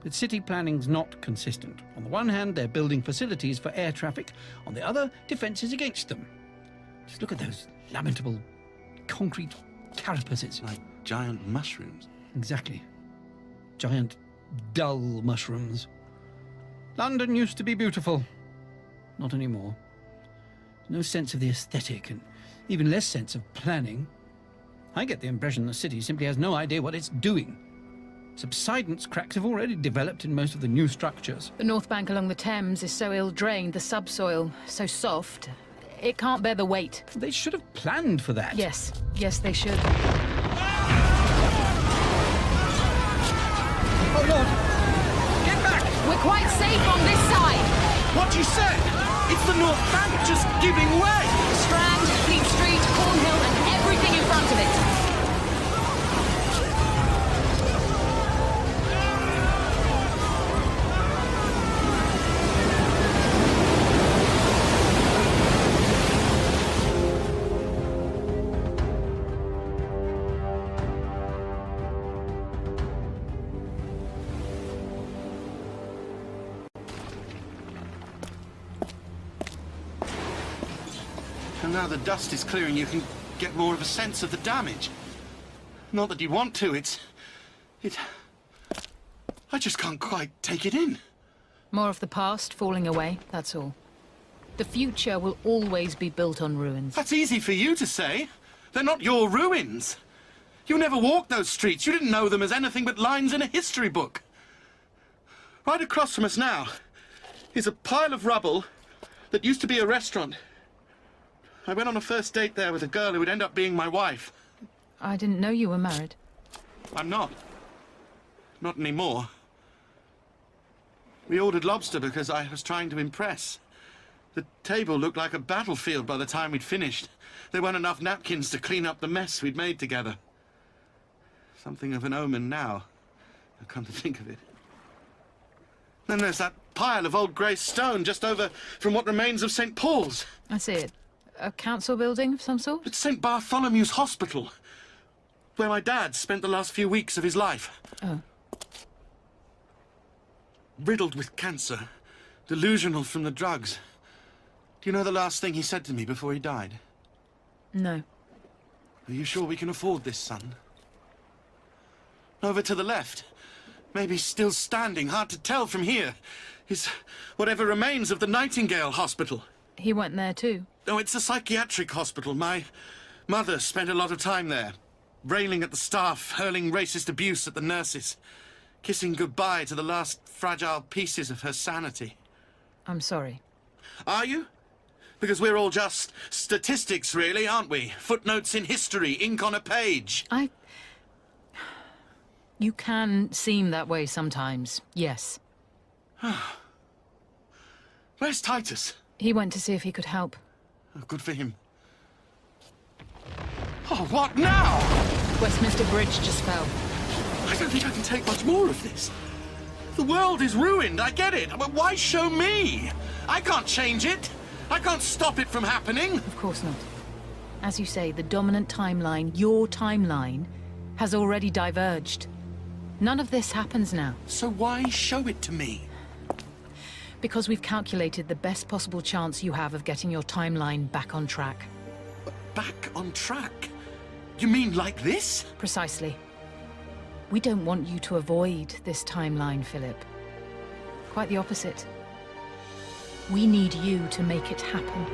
But city planning's not consistent. On the one hand, they're building facilities for air traffic. On the other, defences against them. Just look at those lamentable concrete carapaces. Like giant mushrooms. Exactly. Giant, dull mushrooms. London used to be beautiful. Not anymore. No sense of the aesthetic, and even less sense of planning. I get the impression the city simply has no idea what it's doing. Subsidence cracks have already developed in most of the new structures. The north bank along the Thames is so ill-drained, the subsoil so soft, it can't bear the weight. They should have planned for that. Yes, they should. Oh, Lord! Get back! We're quite safe on this side! What you said? It's the North Bank just giving way! Strand, Fleet Street, Cornhill, and everything in front of it. And now the dust is clearing, you can get more of a sense of the damage. Not that you want to, I just can't quite take it in. More of the past falling away, that's all. The future will always be built on ruins. That's easy for you to say. They're not your ruins. You never walked those streets. You didn't know them as anything but lines in a history book. Right across from us now is a pile of rubble that used to be a restaurant. I went on a first date there with a girl who would end up being my wife. I didn't know you were married. I'm not. Not anymore. We ordered lobster because I was trying to impress. The table looked like a battlefield by the time we'd finished. There weren't enough napkins to clean up the mess we'd made together. Something of an omen now, I've come to think of it. Then there's that pile of old grey stone just over from what remains of St. Paul's. I see it. A council building of some sort? It's St. Bartholomew's Hospital, where my dad spent the last few weeks of his life. Oh. Riddled with cancer, delusional from the drugs. Do you know the last thing he said to me before he died? No. Are you sure we can afford this, son? Over to the left, maybe still standing, hard to tell from here, is whatever remains of the Nightingale Hospital. He went there too? Oh, it's a psychiatric hospital. My mother spent a lot of time there, railing at the staff, hurling racist abuse at the nurses, kissing goodbye to the last fragile pieces of her sanity. I'm sorry. Are you? Because we're all just statistics, really, aren't we? Footnotes in history, ink on a page. You can seem that way sometimes, yes. Where's Titus? He went to see if he could help. Oh, good for him. Oh, what now? Westminster Bridge just fell. I don't think I can take much more of this. The world is ruined, I get it. But why show me? I can't change it. I can't stop it from happening. Of course not. As you say, the dominant timeline, your timeline, has already diverged. None of this happens now. So why show it to me? Because we've calculated the best possible chance you have of getting your timeline back on track. Back on track? You mean like this? Precisely. We don't want you to avoid this timeline, Philip. Quite the opposite. We need you to make it happen.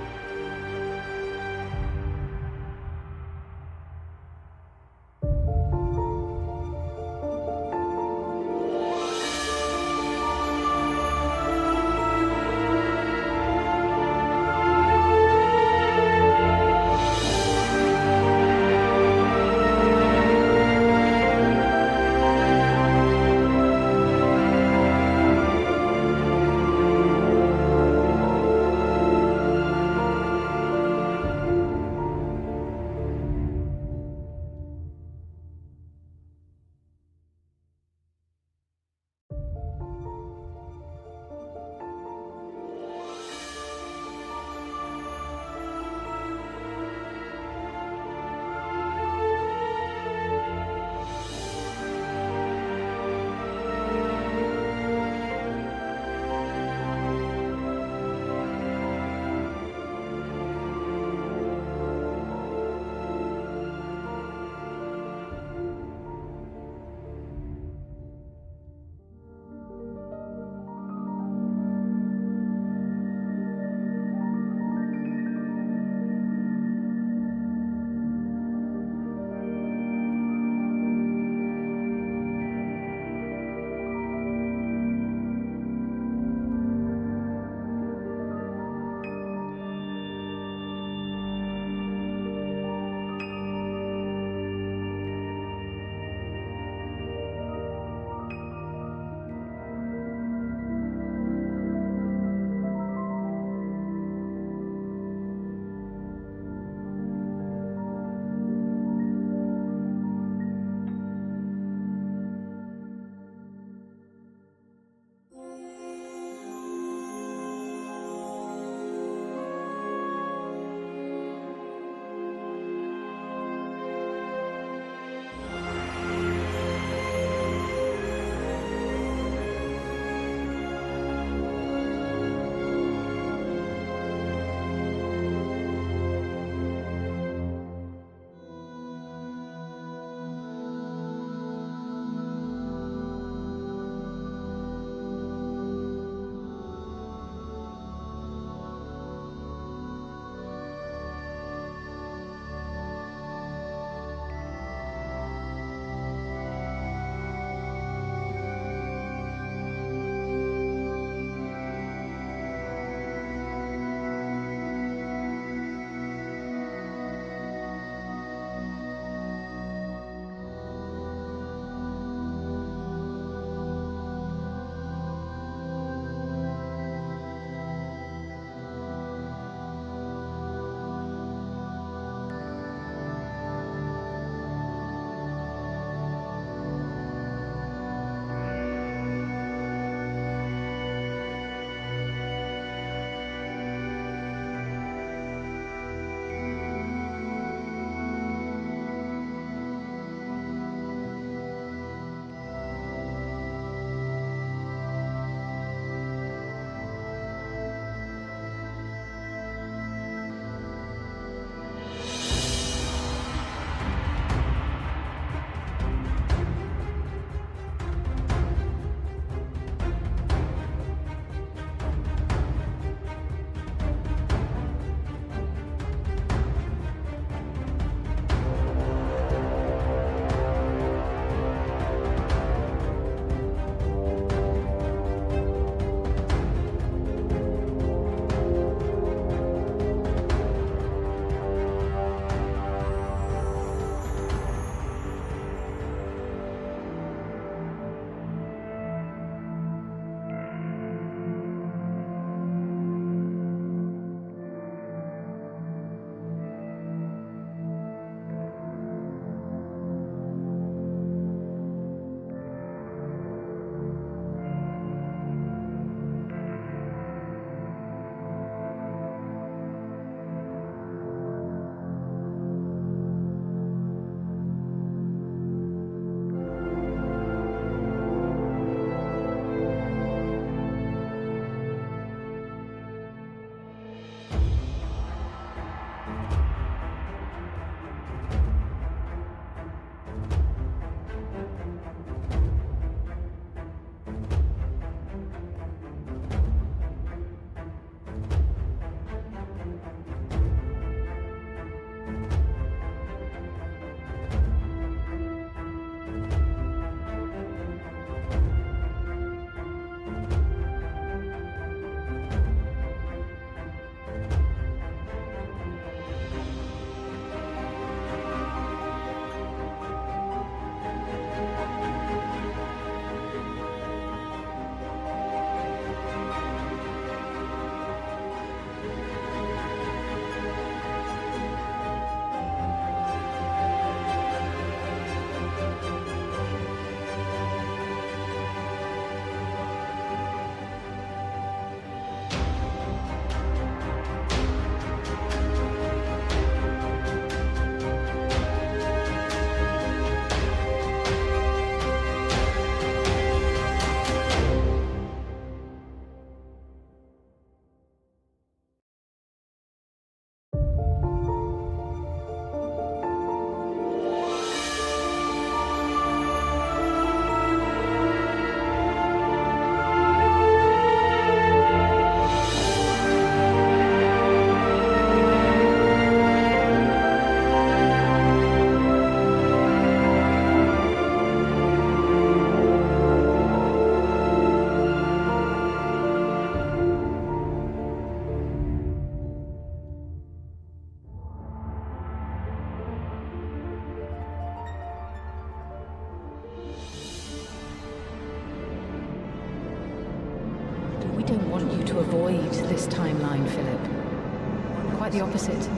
need this timeline, Philip. Quite the opposite.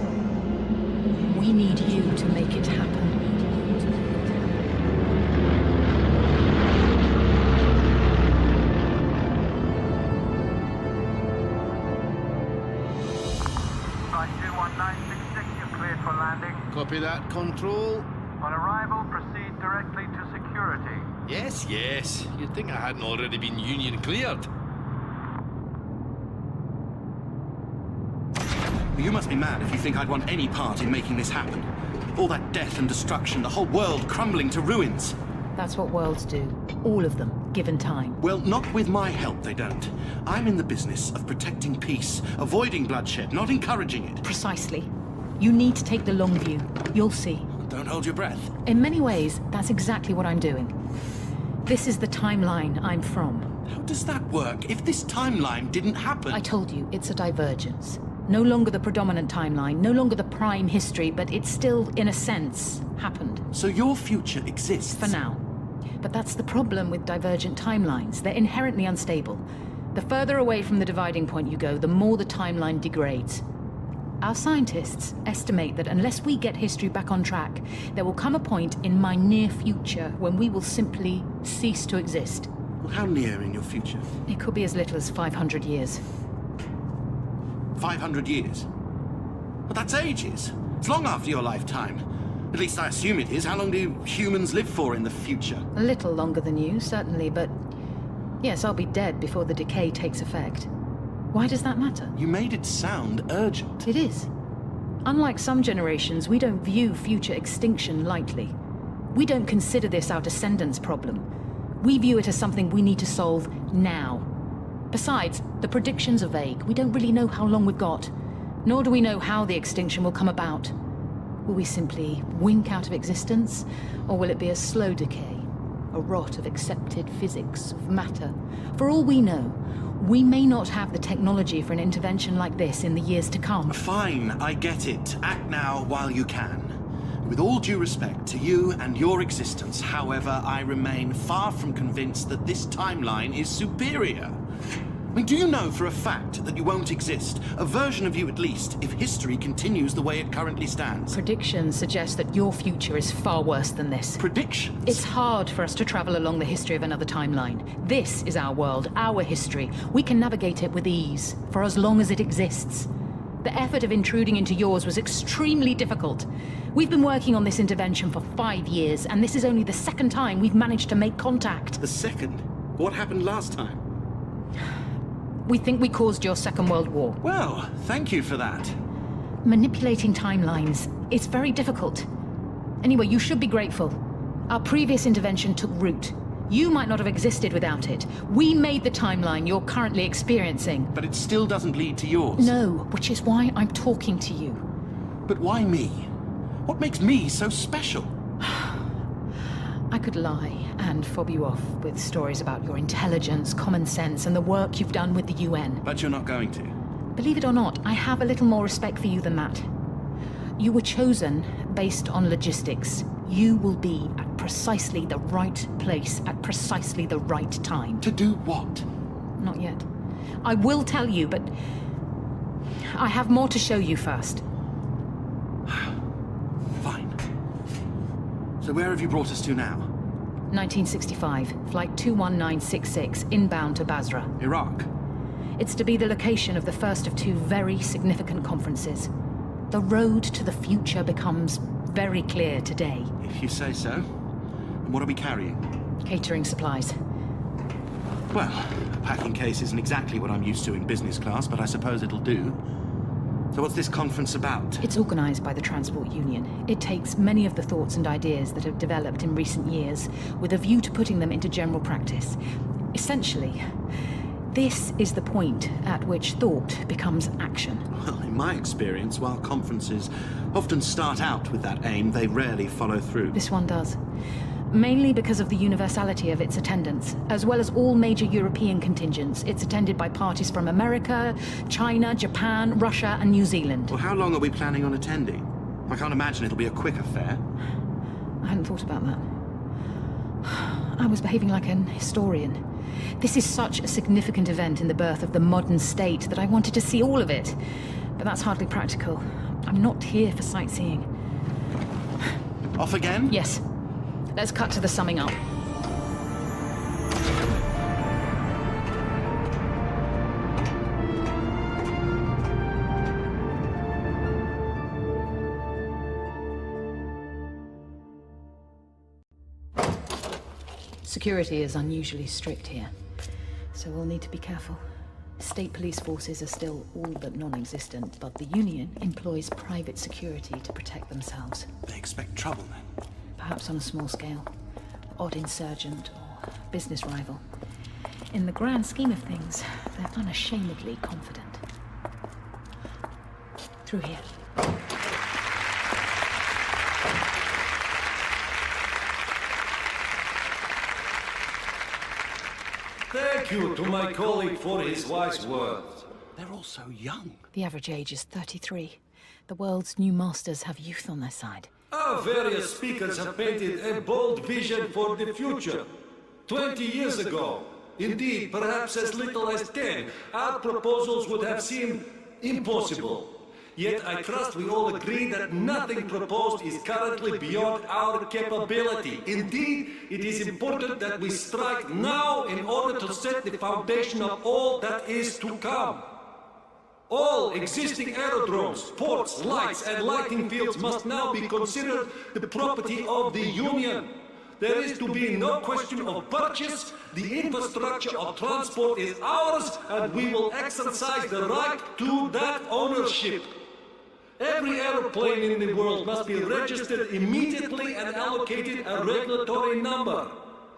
We need you to make it happen. Copy that, Control. On arrival, proceed directly to security. Yes, yes. You'd think I hadn't already been union cleared. You must be mad if you think I'd want any part in making this happen. All that death and destruction, the whole world crumbling to ruins. That's what worlds do. All of them, given time. Well, not with my help, they don't. I'm in the business of protecting peace, avoiding bloodshed, not encouraging it. Precisely. You need to take the long view. You'll see. Don't hold your breath. In many ways, that's exactly what I'm doing. This is the timeline I'm from. How does that work if this timeline didn't happen? I told you, it's a divergence. No longer the predominant timeline, no longer the prime history, but it still, in a sense, happened. So your future exists? For now. But that's the problem with divergent timelines. They're inherently unstable. The further away from the dividing point you go, the more the timeline degrades. Our scientists estimate that unless we get history back on track, there will come a point in my near future when we will simply cease to exist. Well, how near in your future? It could be as little as 500 years. 500 years? But that's ages. It's long after your lifetime. At least I assume it is. How long do humans live for in the future? A little longer than you, certainly, but yes, I'll be dead before the decay takes effect. Why does that matter? You made it sound urgent. It is. Unlike some generations, we don't view future extinction lightly. We don't consider this our descendants' problem. We view it as something we need to solve now. Besides, the predictions are vague. We don't really know how long we've got. Nor do we know how the extinction will come about. Will we simply wink out of existence? Or will it be a slow decay? A rot of accepted physics, of matter? For all we know, we may not have the technology for an intervention like this in the years to come. Fine, I get it. Act now while you can. With all due respect to you and your existence, however, I remain far from convinced that this timeline is superior. I mean, do you know for a fact that you won't exist? A version of you at least, if history continues the way it currently stands. Predictions suggest that your future is far worse than this. Predictions? It's hard for us to travel along the history of another timeline. This is our world, our history. We can navigate it with ease, for as long as it exists. The effort of intruding into yours was extremely difficult. We've been working on this intervention for 5 years, and this is only the second time we've managed to make contact. The second? What happened last time? We think we caused your Second World War. Well, thank you for that. Manipulating timelines, it's very difficult. Anyway, you should be grateful. Our previous intervention took root. You might not have existed without it. We made the timeline you're currently experiencing. But it still doesn't lead to yours. No, which is why I'm talking to you. But why me? What makes me so special? I could lie and fob you off with stories about your intelligence, common sense, and the work you've done with the UN. But you're not going to. Believe it or not, I have a little more respect for you than that. You were chosen based on logistics. You will be at precisely the right place at precisely the right time. To do what? Not yet. I will tell you, but I have more to show you first. Fine. So where have you brought us to now? 1965, flight 21966, inbound to Basra. Iraq? It's to be the location of the first of 2 very significant conferences. The road to the future becomes very clear today. If you say so. And what are we carrying? Catering supplies. Well, a packing case isn't exactly what I'm used to in business class, but I suppose it'll do. So what's this conference about? It's organized by the Transport Union. It takes many of the thoughts and ideas that have developed in recent years with a view to putting them into general practice. Essentially, this is the point at which thought becomes action. Well, in my experience, while conferences often start out with that aim, they rarely follow through. This one does. Mainly because of the universality of its attendance. As well as all major European contingents, it's attended by parties from America, China, Japan, Russia, and New Zealand. Well, how long are we planning on attending? I can't imagine it'll be a quick affair. I hadn't thought about that. I was behaving like an historian. This is such a significant event in the birth of the modern state that I wanted to see all of it. But that's hardly practical. I'm not here for sightseeing. Off again? Yes. Let's cut to the summing up. Security is unusually strict here, so we'll need to be careful. State police forces are still all but non-existent, but the Union employs private security to protect themselves. They expect trouble, then? Perhaps on a small scale. Odd insurgent or business rival. In the grand scheme of things, they're unashamedly confident. Through here. Thank you to my colleague for his wise words. They're all so young. The average age is 33. The world's new masters have youth on their side. Our various speakers have painted a bold vision for the future. 20 years ago, indeed, perhaps as little as 10, our proposals would have seemed impossible. Yet I trust we all agree that nothing proposed is currently beyond our capability. Indeed, it is important that we strike now in order to set the foundation of all that is to come. All existing aerodromes, ports, lights, and lighting fields must now be considered the property of the Union. There is to be no question of purchase. The infrastructure of transport is ours, and we will exercise the right to that ownership. Every aeroplane in the world must be registered immediately and allocated a regulatory number.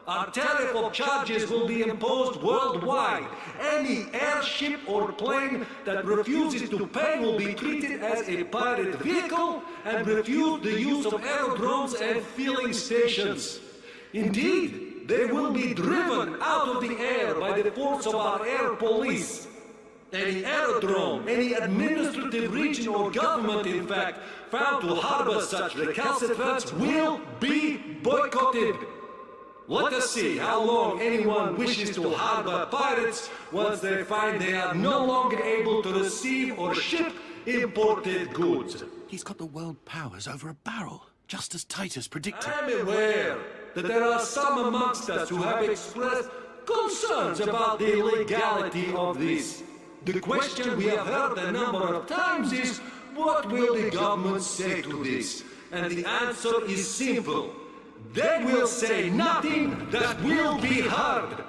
Our tariff of charges will be imposed worldwide. Any airship or plane that refuses to pay will be treated as a pirate vehicle and refuse the use of aerodromes and filling stations. Indeed, they will be driven out of the air by the force of our air police. Any aerodrome, any administrative region or government, in fact, found to harbor such recalcitrants will be boycotted. Let us see how long anyone wishes to harbor pirates once they find they are no longer able to receive or ship imported goods. He's got the world powers over a barrel, just as Titus predicted. I'm aware that there are some amongst us who have expressed concerns about the legality of this. The question we have heard a number of times is, what will the government say to this? And the answer is simple. They will say nothing that will be heard.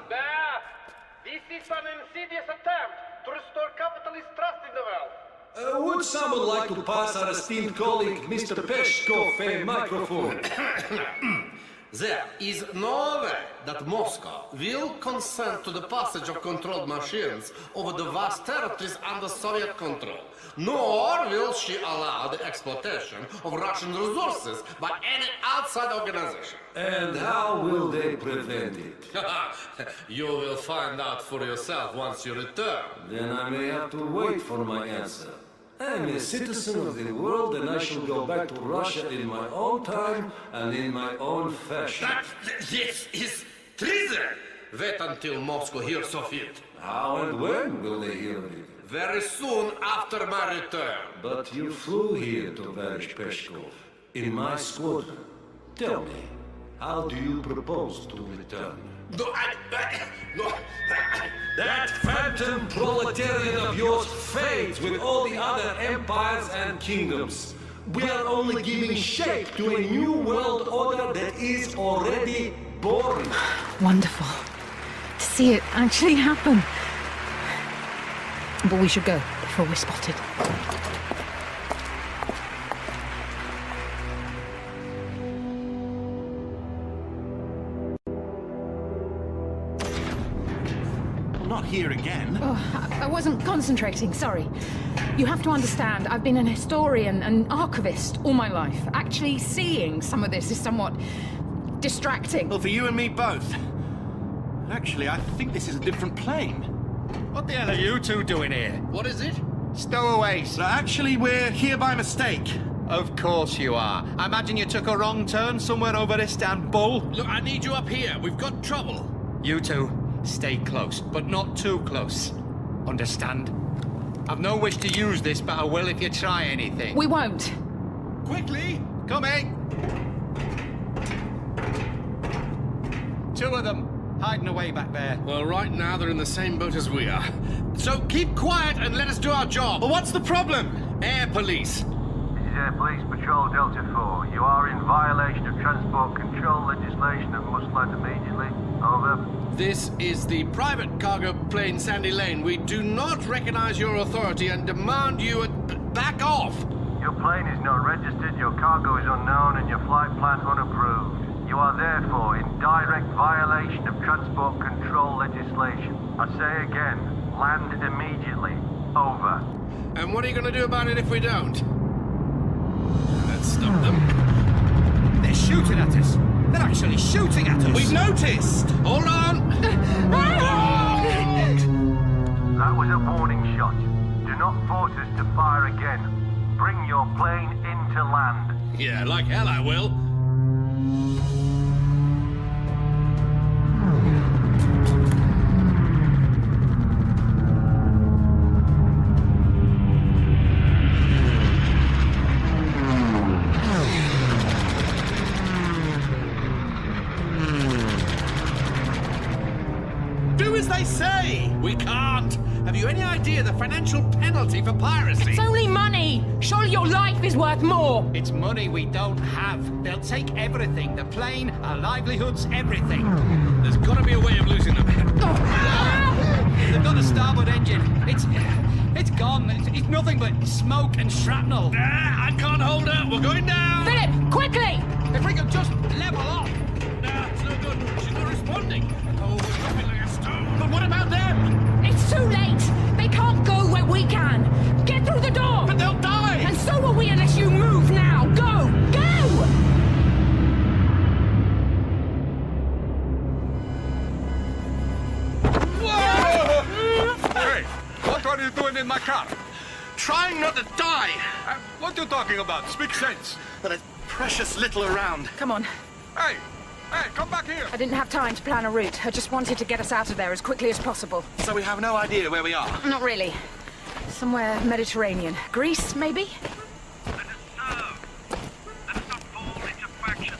This is an insidious attempt to restore capitalist trust in the world. Would someone like to pass our esteemed colleague, Mr. Peshkov, a microphone? There is no way that Moscow will consent to the passage of controlled machines over the vast territories under Soviet control, nor will she allow the exploitation of Russian resources by any outside organization. And how will they prevent it? You will find out for yourself once you return. Then I may have to wait for my answer. I'm a citizen of the world, and I shall go back to Russia in my own time and in my own fashion. This is treason! Wait until Moscow hears of it. How and when will they hear of it? Very soon after my return. But you flew here to Tovarish Peshkov, in my squadron. Tell me, how do you propose to return? No. That phantom proletariat of yours fades with all the other empires and kingdoms. We are only giving shape to a new world order that is already born. Wonderful. To see it actually happen. But we should go before we're spotted. Not here again. Oh, I wasn't concentrating, sorry. You have to understand, I've been an historian and archivist all my life. Actually seeing some of this is somewhat distracting. Well, for you and me both. Actually, I think this is a different plane. What the hell are you two doing here? What is it? Stowaways. Actually, we're here by mistake. Of course you are. I imagine you took a wrong turn somewhere over Istanbul. Look, I need you up here. We've got trouble. You two, Stay close, but not too close. Understand? I've no wish to use this, but I will if you try anything. We won't. Quickly! Coming! Two of them, hiding away back there. Well, right now they're in the same boat as we are. So keep quiet and let us do our job. Well, what's the problem? Air police. This is Air Police Patrol Delta 4. You are in violation of transport control legislation and must land immediately. Over. This is the private cargo plane Sandy Lane. We do not recognize your authority and demand you back off. Your plane is not registered, your cargo is unknown, and your flight plan unapproved. You are therefore in direct violation of transport control legislation. I say again, land immediately. Over. And what are you going to do about it if we don't? Let's stop them. They're shooting at us. They're actually shooting at us. We've noticed. Hold on. That was a warning shot. Do not force us to fire again. Bring your plane into land. Yeah, like hell I will. Do as they say! We can't. Have you any idea the financial penalty for piracy? It's only money! Surely your life is worth more! It's money we don't have. They'll take everything. The plane, our livelihoods, everything. There's got to be a way of losing them. They've got the starboard engine. It's gone. It's nothing but smoke and shrapnel. I can't hold her. We're going down. Philip, quickly! If we could just level off. Nah, it's no good. She's not responding. Oh, we're dropping like a stone. But what about them? It's too late! They can't go where we can! Get through the door! But they'll die! And so will we unless you move now! Go! Go! Whoa! Hey, what are you doing in my car? Trying not to die. What are you talking about? Speak sense. But there's precious little around. Come on. Hey, come back here. I didn't have time to plan a route. I just wanted to get us out of there as quickly as possible. So we have no idea where we are? Not really. Somewhere Mediterranean. Greece, maybe? Let us serve. Let us not fall into factions.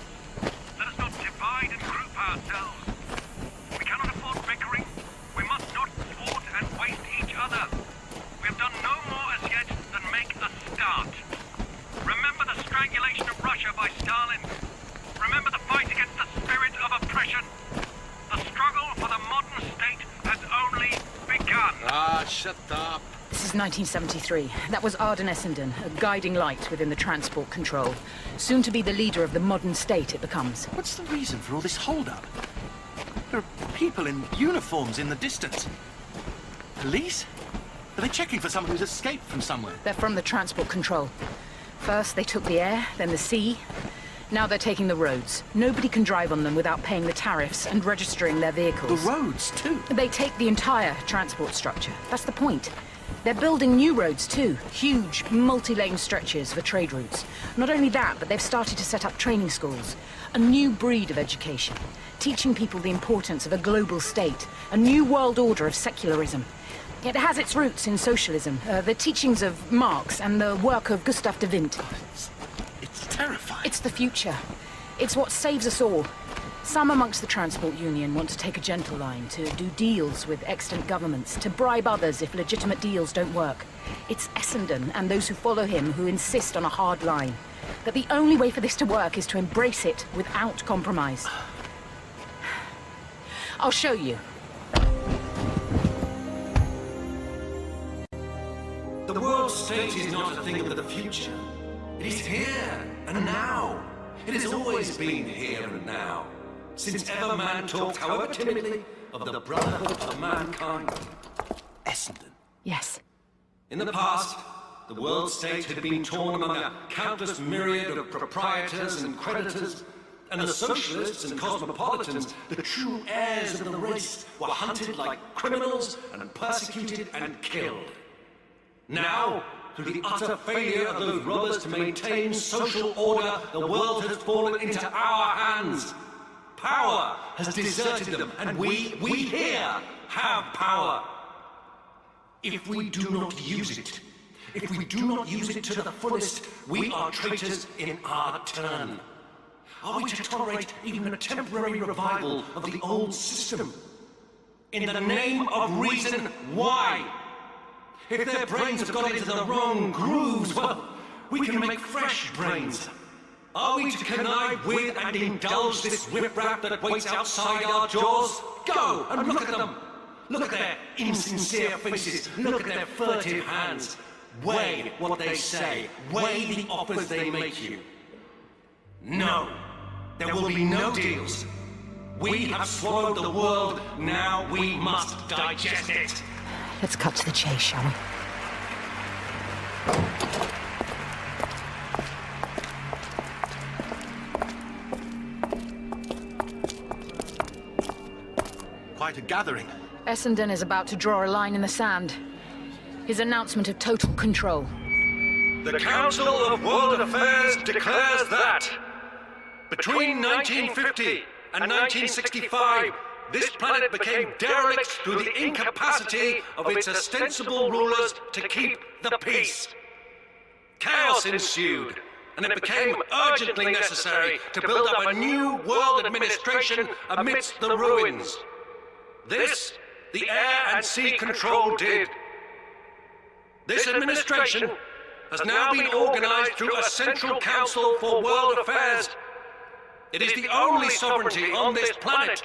Let us not divide and group ourselves. We cannot afford bickering. We must not thwart and waste each other. We have done no more as yet than make a start. Remember the strangulation of Russia by Stalin. Remember the fight against the spirit of oppression. The struggle for the modern state has only begun. Ah, shut up. This is 1973. That was Arden Essendon, a guiding light within the transport control. Soon to be the leader of the modern state it becomes. What's the reason for all this hold-up? There are people in uniforms in the distance. Police? Are they checking for someone who's escaped from somewhere? They're from the transport control. First they took the air, then the sea. Now they're taking the roads. Nobody can drive on them without paying the tariffs and registering their vehicles. The roads, too? They take the entire transport structure. That's the point. They're building new roads, too. Huge, multi-lane stretches for trade routes. Not only that, but they've started to set up training schools. A new breed of education. Teaching people the importance of a global state. A new world order of secularism. It has its roots in socialism. The teachings of Marx and the work of Gustav de Vindt. It's terrifying. It's the future. It's what saves us all. Some amongst the Transport Union want to take a gentle line, to do deals with extant governments, to bribe others if legitimate deals don't work. It's Essendon and those who follow him who insist on a hard line. That the only way for this to work is to embrace it without compromise. I'll show you. The world state is not a thing of the future. It is here and now. It has always been here and now. Since ever man talked, however timidly, of the brotherhood of mankind. Essendon. Yes. In the past, the world state had been torn among a countless myriad of proprietors and creditors, and the socialists and cosmopolitans, the true heirs of the race, were hunted like criminals and persecuted and killed. Now, through the utter failure of those robbers to maintain social order, the world has fallen into our hands. power has deserted them, and we here have power. If we do not use it, if we do not use it to the fullest, we are traitors in our turn. Are we to tolerate even a temporary revival of the old system? In the name of reason, why? If their brains have got into the wrong grooves, well, we can make fresh brains. Are we to connive with and indulge this riffraff that waits outside our doors? Go and look at them. Look at their insincere faces. Look at their furtive hands. Weigh what they say. Weigh the offers they make you. No. There will be no deals. We have swallowed the world. Now we must digest it. Let's cut to the chase, shall we? Quite a gathering. Essendon is about to draw a line in the sand. His announcement of total control. The Council of World Affairs declares that between 1950 and 1965, this planet became derelict through the incapacity of its ostensible rulers to keep the peace. Chaos ensued, and it became urgently necessary to build up a new world administration amidst the ruins. This, the Air and Sea Control did. This administration has now been organized through a Central Council for World Affairs. It is the only sovereignty on this planet.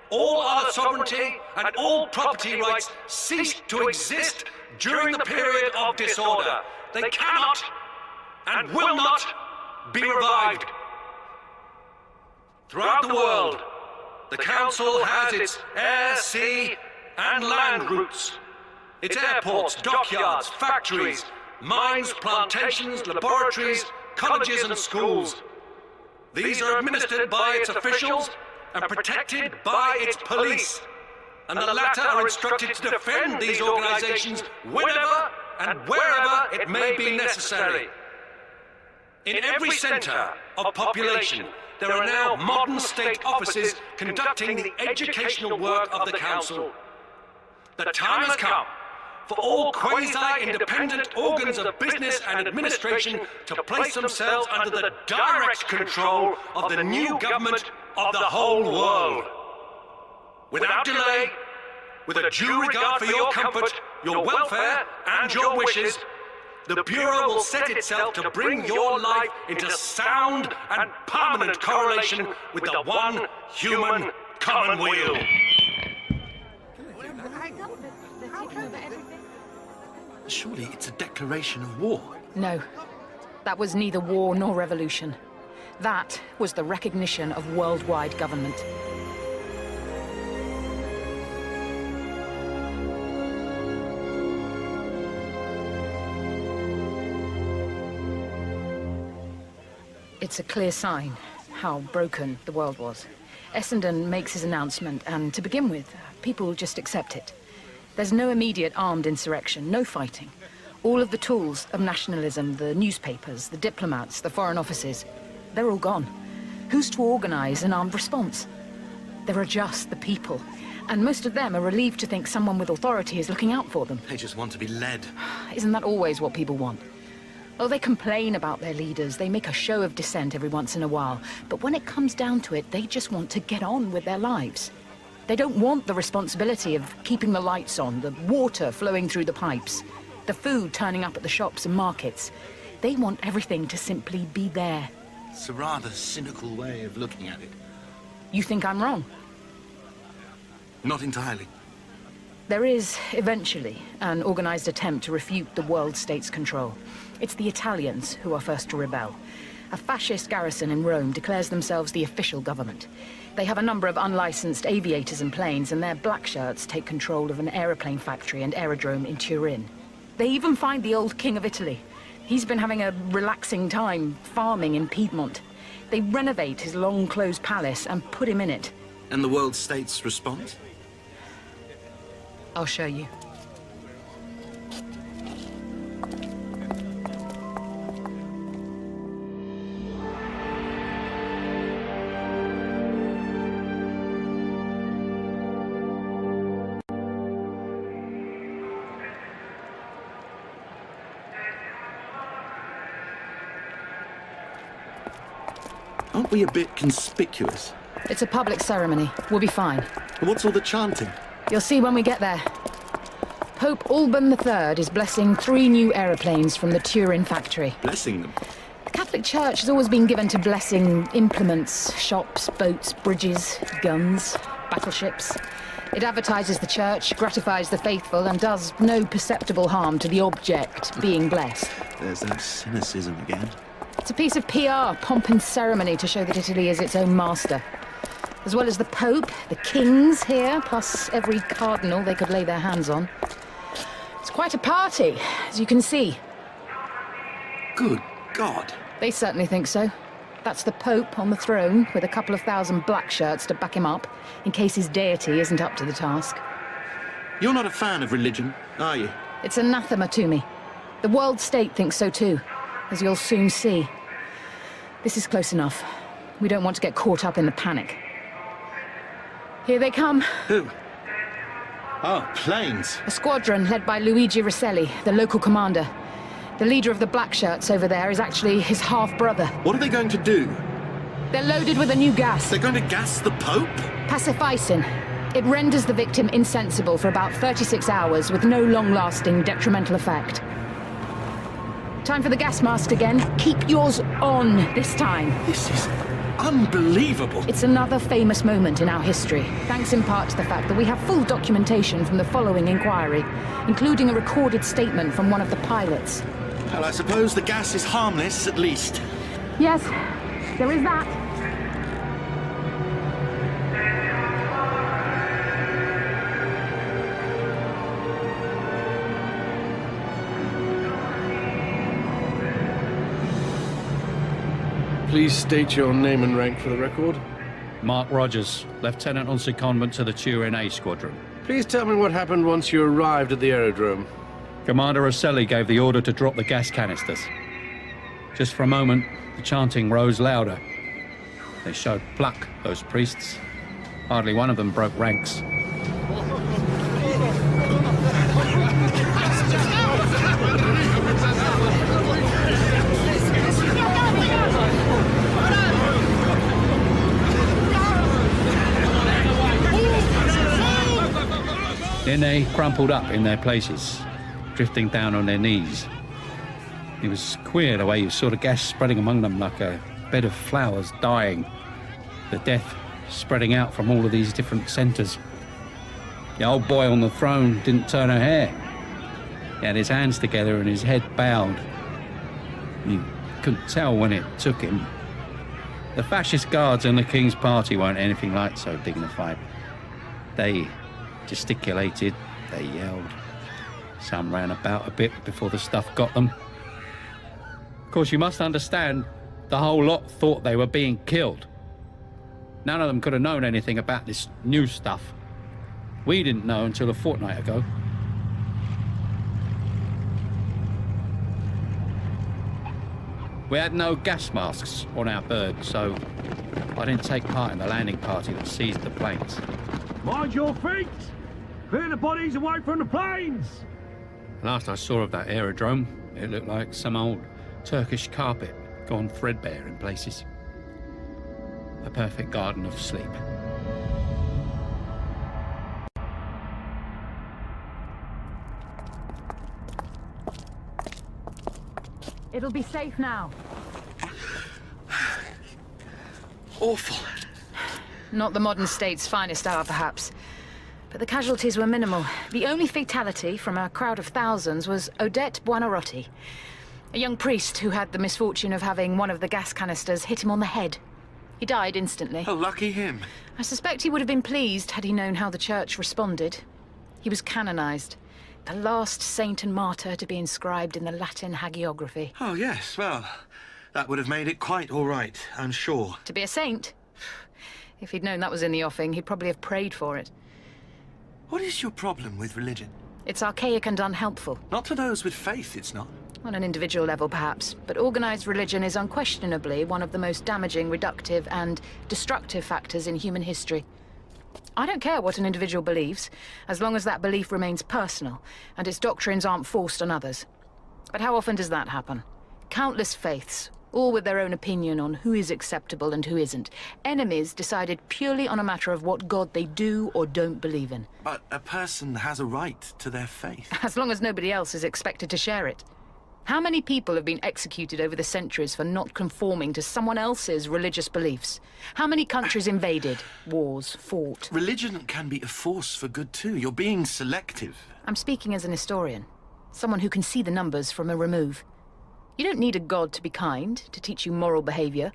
All other sovereignty and all property rights ceased to exist during the period of disorder. They cannot and will not be revived. Throughout the world, the Council has its air, sea, and land routes. Its airports, dockyards, factories, mines, plantations, laboratories, colleges and schools. These are administered by its officials and protected by its police. And the latter are instructed to defend these organizations whenever and wherever it may be necessary. In every center of population, there are now modern state offices conducting the educational work of the Council. The time has come for all quasi-independent organs of business and administration to place themselves under the direct control of the new government of the whole world. Without delay, with a due regard for your comfort, your welfare, and your wishes, the Bureau will set itself to bring your life into sound and permanent correlation with the one human commonweal. Surely it's a declaration of war. No. That was neither war nor revolution. That was the recognition of worldwide government. It's a clear sign how broken the world was. Essendon makes his announcement, and to begin with, people just accept it. There's no immediate armed insurrection, no fighting. All of the tools of nationalism, the newspapers, the diplomats, the foreign offices, they're all gone. Who's to organize an armed response? There are just the people, and most of them are relieved to think someone with authority is looking out for them. They just want to be led. Isn't that always what people want? Oh, they complain about their leaders, they make a show of dissent every once in a while, but when it comes down to it, they just want to get on with their lives. They don't want the responsibility of keeping the lights on, the water flowing through the pipes, the food turning up at the shops and markets. They want everything to simply be there. It's a rather cynical way of looking at it. You think I'm wrong? Not entirely. There is, eventually, an organized attempt to refute the world state's control. It's the Italians who are first to rebel. A fascist garrison in Rome declares themselves the official government. They have a number of unlicensed aviators and planes, and their black shirts take control of an aeroplane factory and aerodrome in Turin. They even find the old king of Italy. He's been having a relaxing time farming in Piedmont. They renovate his long-closed palace and put him in it. And the world state's response? I'll show you. Aren't we a bit conspicuous? It's a public ceremony. We'll be fine. And what's all the chanting? You'll see when we get there. Pope Alban III is blessing 3 new aeroplanes from the Turin factory. Blessing them? The Catholic Church has always been given to blessing implements, shops, boats, bridges, guns, battleships. It advertises the church, gratifies the faithful, and does no perceptible harm to the object being blessed. There's that cynicism again. It's a piece of PR, pomp and ceremony to show that Italy is its own master. As well as the Pope, the kings here, plus every cardinal they could lay their hands on. It's quite a party, as you can see. Good God. They certainly think so. That's the Pope on the throne, with a couple of thousand black shirts to back him up, in case his deity isn't up to the task. You're not a fan of religion, are you? It's anathema to me. The world state thinks so too, as you'll soon see. This is close enough. We don't want to get caught up in the panic. Here they come. Who? Oh, planes. A squadron led by Luigi Rosselli, the local commander. The leader of the black shirts over there is actually his half-brother. What are they going to do? They're loaded with a new gas. They're going to gas the Pope? Pacifycin. It renders the victim insensible for about 36 hours with no long-lasting detrimental effect. Time for the gas mask again. Keep yours on this time. This is unbelievable. It's another famous moment in our history, thanks in part to the fact that we have full documentation from the following inquiry, including a recorded statement from one of the pilots. Well, I suppose the gas is harmless, at least. Yes, there is that. Please state your name and rank for the record. Mark Rogers, Lieutenant on secondment to the Turin A Squadron. Please tell me what happened once you arrived at the aerodrome. Commander Rosselli gave the order to drop the gas canisters. Just for a moment, the chanting rose louder. They showed pluck, those priests. Hardly one of them broke ranks. Then they crumpled up in their places, drifting down on their knees. It was queer the way you saw the gas spreading among them like a bed of flowers dying. The death spreading out from all of these different centres. The old boy on the throne didn't turn a hair. He had his hands together and his head bowed. You couldn't tell when it took him. The fascist guards and the King's party weren't anything like so dignified. They gesticulated, they yelled. Some ran about a bit before the stuff got them. Of course, you must understand, the whole lot thought they were being killed. None of them could have known anything about this new stuff. We didn't know until a fortnight ago. We had no gas masks on our bird, so I didn't take part in the landing party that seized the planes. Mind your feet! Clear the bodies away from the planes! Last I saw of that aerodrome, it looked like some old Turkish carpet, gone threadbare in places. A perfect garden of sleep. It'll be safe now. Awful. Not the modern state's finest hour, perhaps. But the casualties were minimal. The only fatality from a crowd of thousands was Odette Buonarroti, a young priest who had the misfortune of having one of the gas canisters hit him on the head. He died instantly. Oh, lucky him. I suspect he would have been pleased had he known how the church responded. He was canonized, the last saint and martyr to be inscribed in the Latin hagiography. Oh, yes, well, that would have made it quite all right, I'm sure. To be a saint? If he'd known that was in the offing, he'd probably have prayed for it. What is your problem with religion? It's archaic and unhelpful. Not to those with faith, it's not. On an individual level, perhaps, but organized religion is unquestionably one of the most damaging, reductive, and destructive factors in human history. I don't care what an individual believes, as long as that belief remains personal, and its doctrines aren't forced on others. But how often does that happen? Countless faiths, all with their own opinion on who is acceptable and who isn't. Enemies decided purely on a matter of what God they do or don't believe in. But a person has a right to their faith. As long as nobody else is expected to share it. How many people have been executed over the centuries for not conforming to someone else's religious beliefs? How many countries invaded, wars, fought? Religion can be a force for good too. You're being selective. I'm speaking as an historian, someone who can see the numbers from a remove. You don't need a god to be kind, to teach you moral behavior.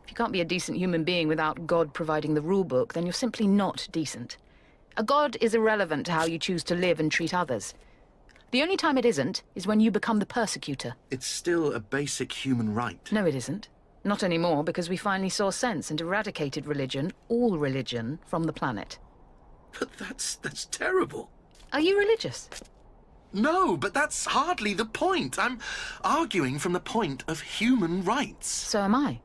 If you can't be a decent human being without God providing the rulebook, then you're simply not decent. A god is irrelevant to how you choose to live and treat others. The only time it isn't is when you become the persecutor. It's still a basic human right. No, it isn't. Not anymore, because we finally saw sense and eradicated religion, all religion, from the planet. But that's terrible. Are you religious? No, but that's hardly the point. I'm arguing from the point of human rights. So am I.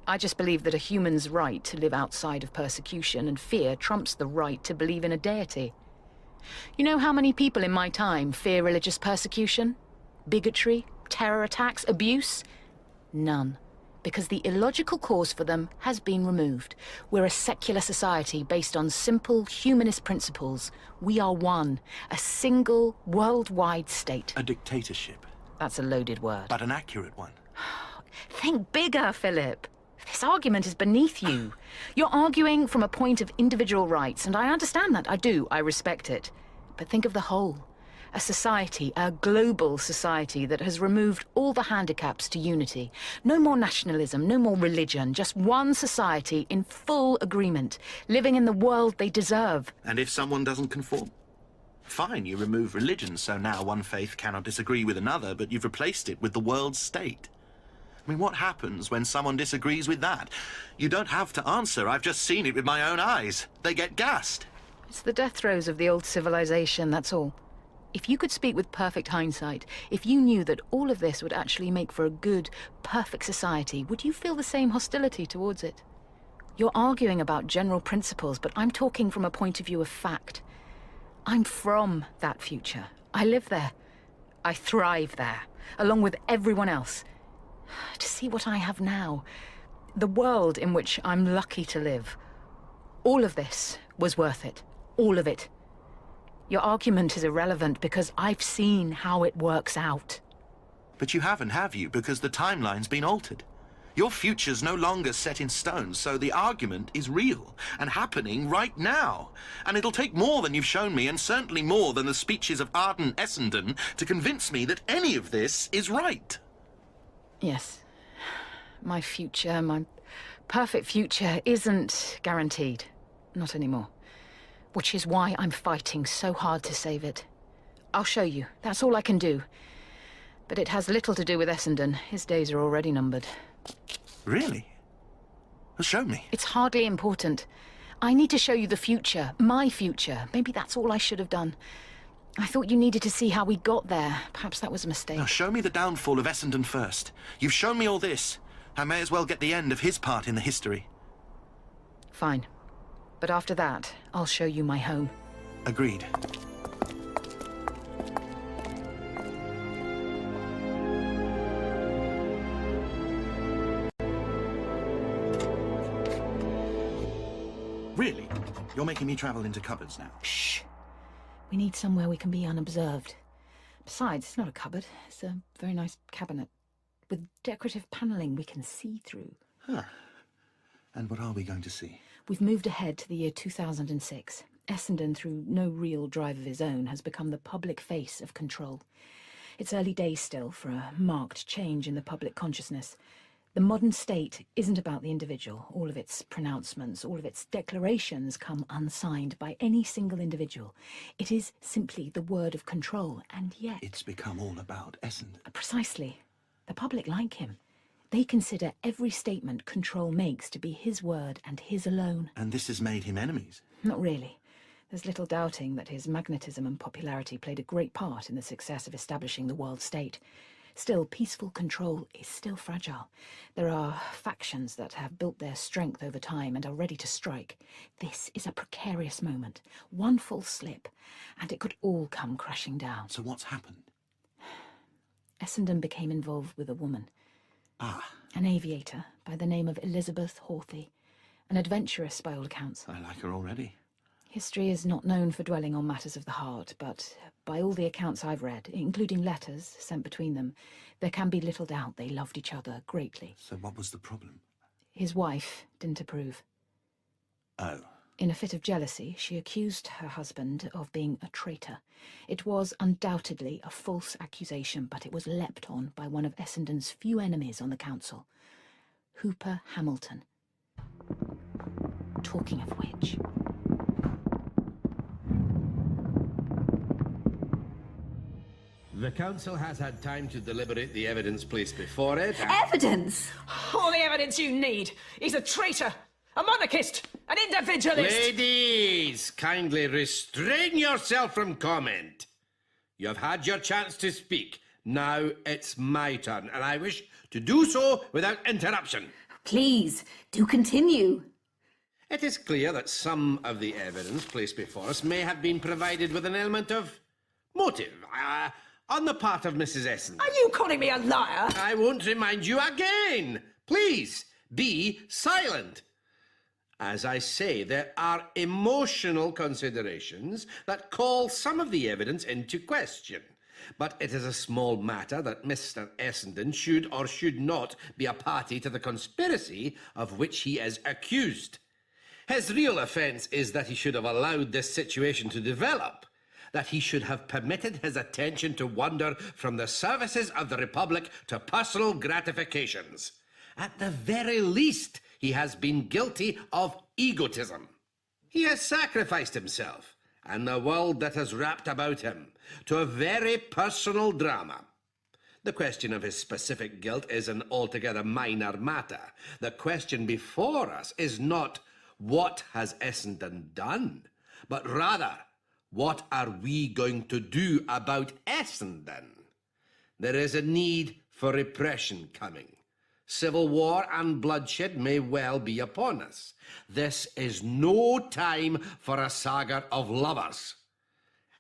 I just believe that a human's right to live outside of persecution and fear trumps the right to believe in a deity. You know how many people in my time fear religious persecution? Bigotry? Terror attacks? Abuse? None. Because the illogical cause for them has been removed. We're a secular society based on simple humanist principles. We are one, a single worldwide state. A dictatorship. That's a loaded word. But an accurate one. Think bigger, Philip. This argument is beneath you. You're arguing from a point of individual rights, and I understand that. I do. I respect it. But think of the whole. A society, a global society that has removed all the handicaps to unity. No more nationalism, no more religion, just one society in full agreement, living in the world they deserve. And if someone doesn't conform? Fine, you remove religion, so now one faith cannot disagree with another, but you've replaced it with the world state. I mean, what happens when someone disagrees with that? You don't have to answer. I've just seen it with my own eyes. They get gassed. It's the death throes of the old civilization, that's all. If you could speak with perfect hindsight, if you knew that all of this would actually make for a good, perfect society, would you feel the same hostility towards it? You're arguing about general principles, but I'm talking from a point of view of fact. I'm from that future. I live there. I thrive there, along with everyone else. To see what I have now, the world in which I'm lucky to live, all of this was worth it. All of it. Your argument is irrelevant because I've seen how it works out. But you haven't, have you? Because the timeline's been altered. Your future's no longer set in stone, so the argument is real and happening right now. And it'll take more than you've shown me, and certainly more than the speeches of Arden Essendon, to convince me that any of this is right. Yes. My future, my perfect future, isn't guaranteed. Not anymore. Which is why I'm fighting so hard to save it. I'll show you. That's all I can do. But it has little to do with Essendon. His days are already numbered. Really? Well, show me. It's hardly important. I need to show you the future. My future. Maybe that's all I should have done. I thought you needed to see how we got there. Perhaps that was a mistake. Now, show me the downfall of Essendon first. You've shown me all this. I may as well get the end of his part in the history. Fine. But after that, I'll show you my home. Agreed. Really? You're making me travel into cupboards now? Shh. We need somewhere we can be unobserved. Besides, it's not a cupboard. It's a very nice cabinet with decorative panelling we can see through. Huh. And what are we going to see? We've moved ahead to the year 2006. Essendon, through no real drive of his own, has become the public face of control. It's early days still for a marked change in the public consciousness. The modern state isn't about the individual. All of its pronouncements, all of its declarations come unsigned by any single individual. It is simply the word of control, and yet... It's become all about Essendon. Precisely. The public like him. They consider every statement control makes to be his word and his alone. And this has made him enemies? Not really. There's little doubting that his magnetism and popularity played a great part in the success of establishing the world state. Still, peaceful control is still fragile. There are factions that have built their strength over time and are ready to strike. This is a precarious moment. One false slip, and it could all come crashing down. So what's happened? Essendon became involved with a woman. Ah. An aviator by the name of Elizabeth Hawthey. An adventuress by all accounts. I like her already. History is not known for dwelling on matters of the heart, but by all the accounts I've read, including letters sent between them, there can be little doubt they loved each other greatly. So what was the problem? His wife didn't approve. Oh. In a fit of jealousy, she accused her husband of being a traitor. It was undoubtedly a false accusation, but it was leapt on by one of Essendon's few enemies on the council, Hooper Hamilton. Talking of which... The council has had time to deliberate the evidence placed before it. Evidence? All the evidence you need. He's a traitor, a monarchist, an individualist. Ladies, kindly restrain yourself from comment. You have had your chance to speak. Now it's my turn, and I wish to do so without interruption. Please, do continue. It is clear that some of the evidence placed before us may have been provided with an element of motive on the part of Mrs. Essendon. Are you calling me a liar? I won't remind you again. Please, be silent. As I say, there are emotional considerations that call some of the evidence into question. But it is a small matter that Mr. Essendon should or should not be a party to the conspiracy of which he is accused. His real offence is that he should have allowed this situation to develop, that he should have permitted his attention to wander from the services of the Republic to personal gratifications. At the very least, he has been guilty of egotism. He has sacrificed himself and the world that has wrapped about him to a very personal drama. The question of his specific guilt is an altogether minor matter. The question before us is not what has Essendon done, but rather, what are we going to do about Essendon? There is a need for repression coming. Civil war and bloodshed may well be upon us. This is no time for a saga of lovers.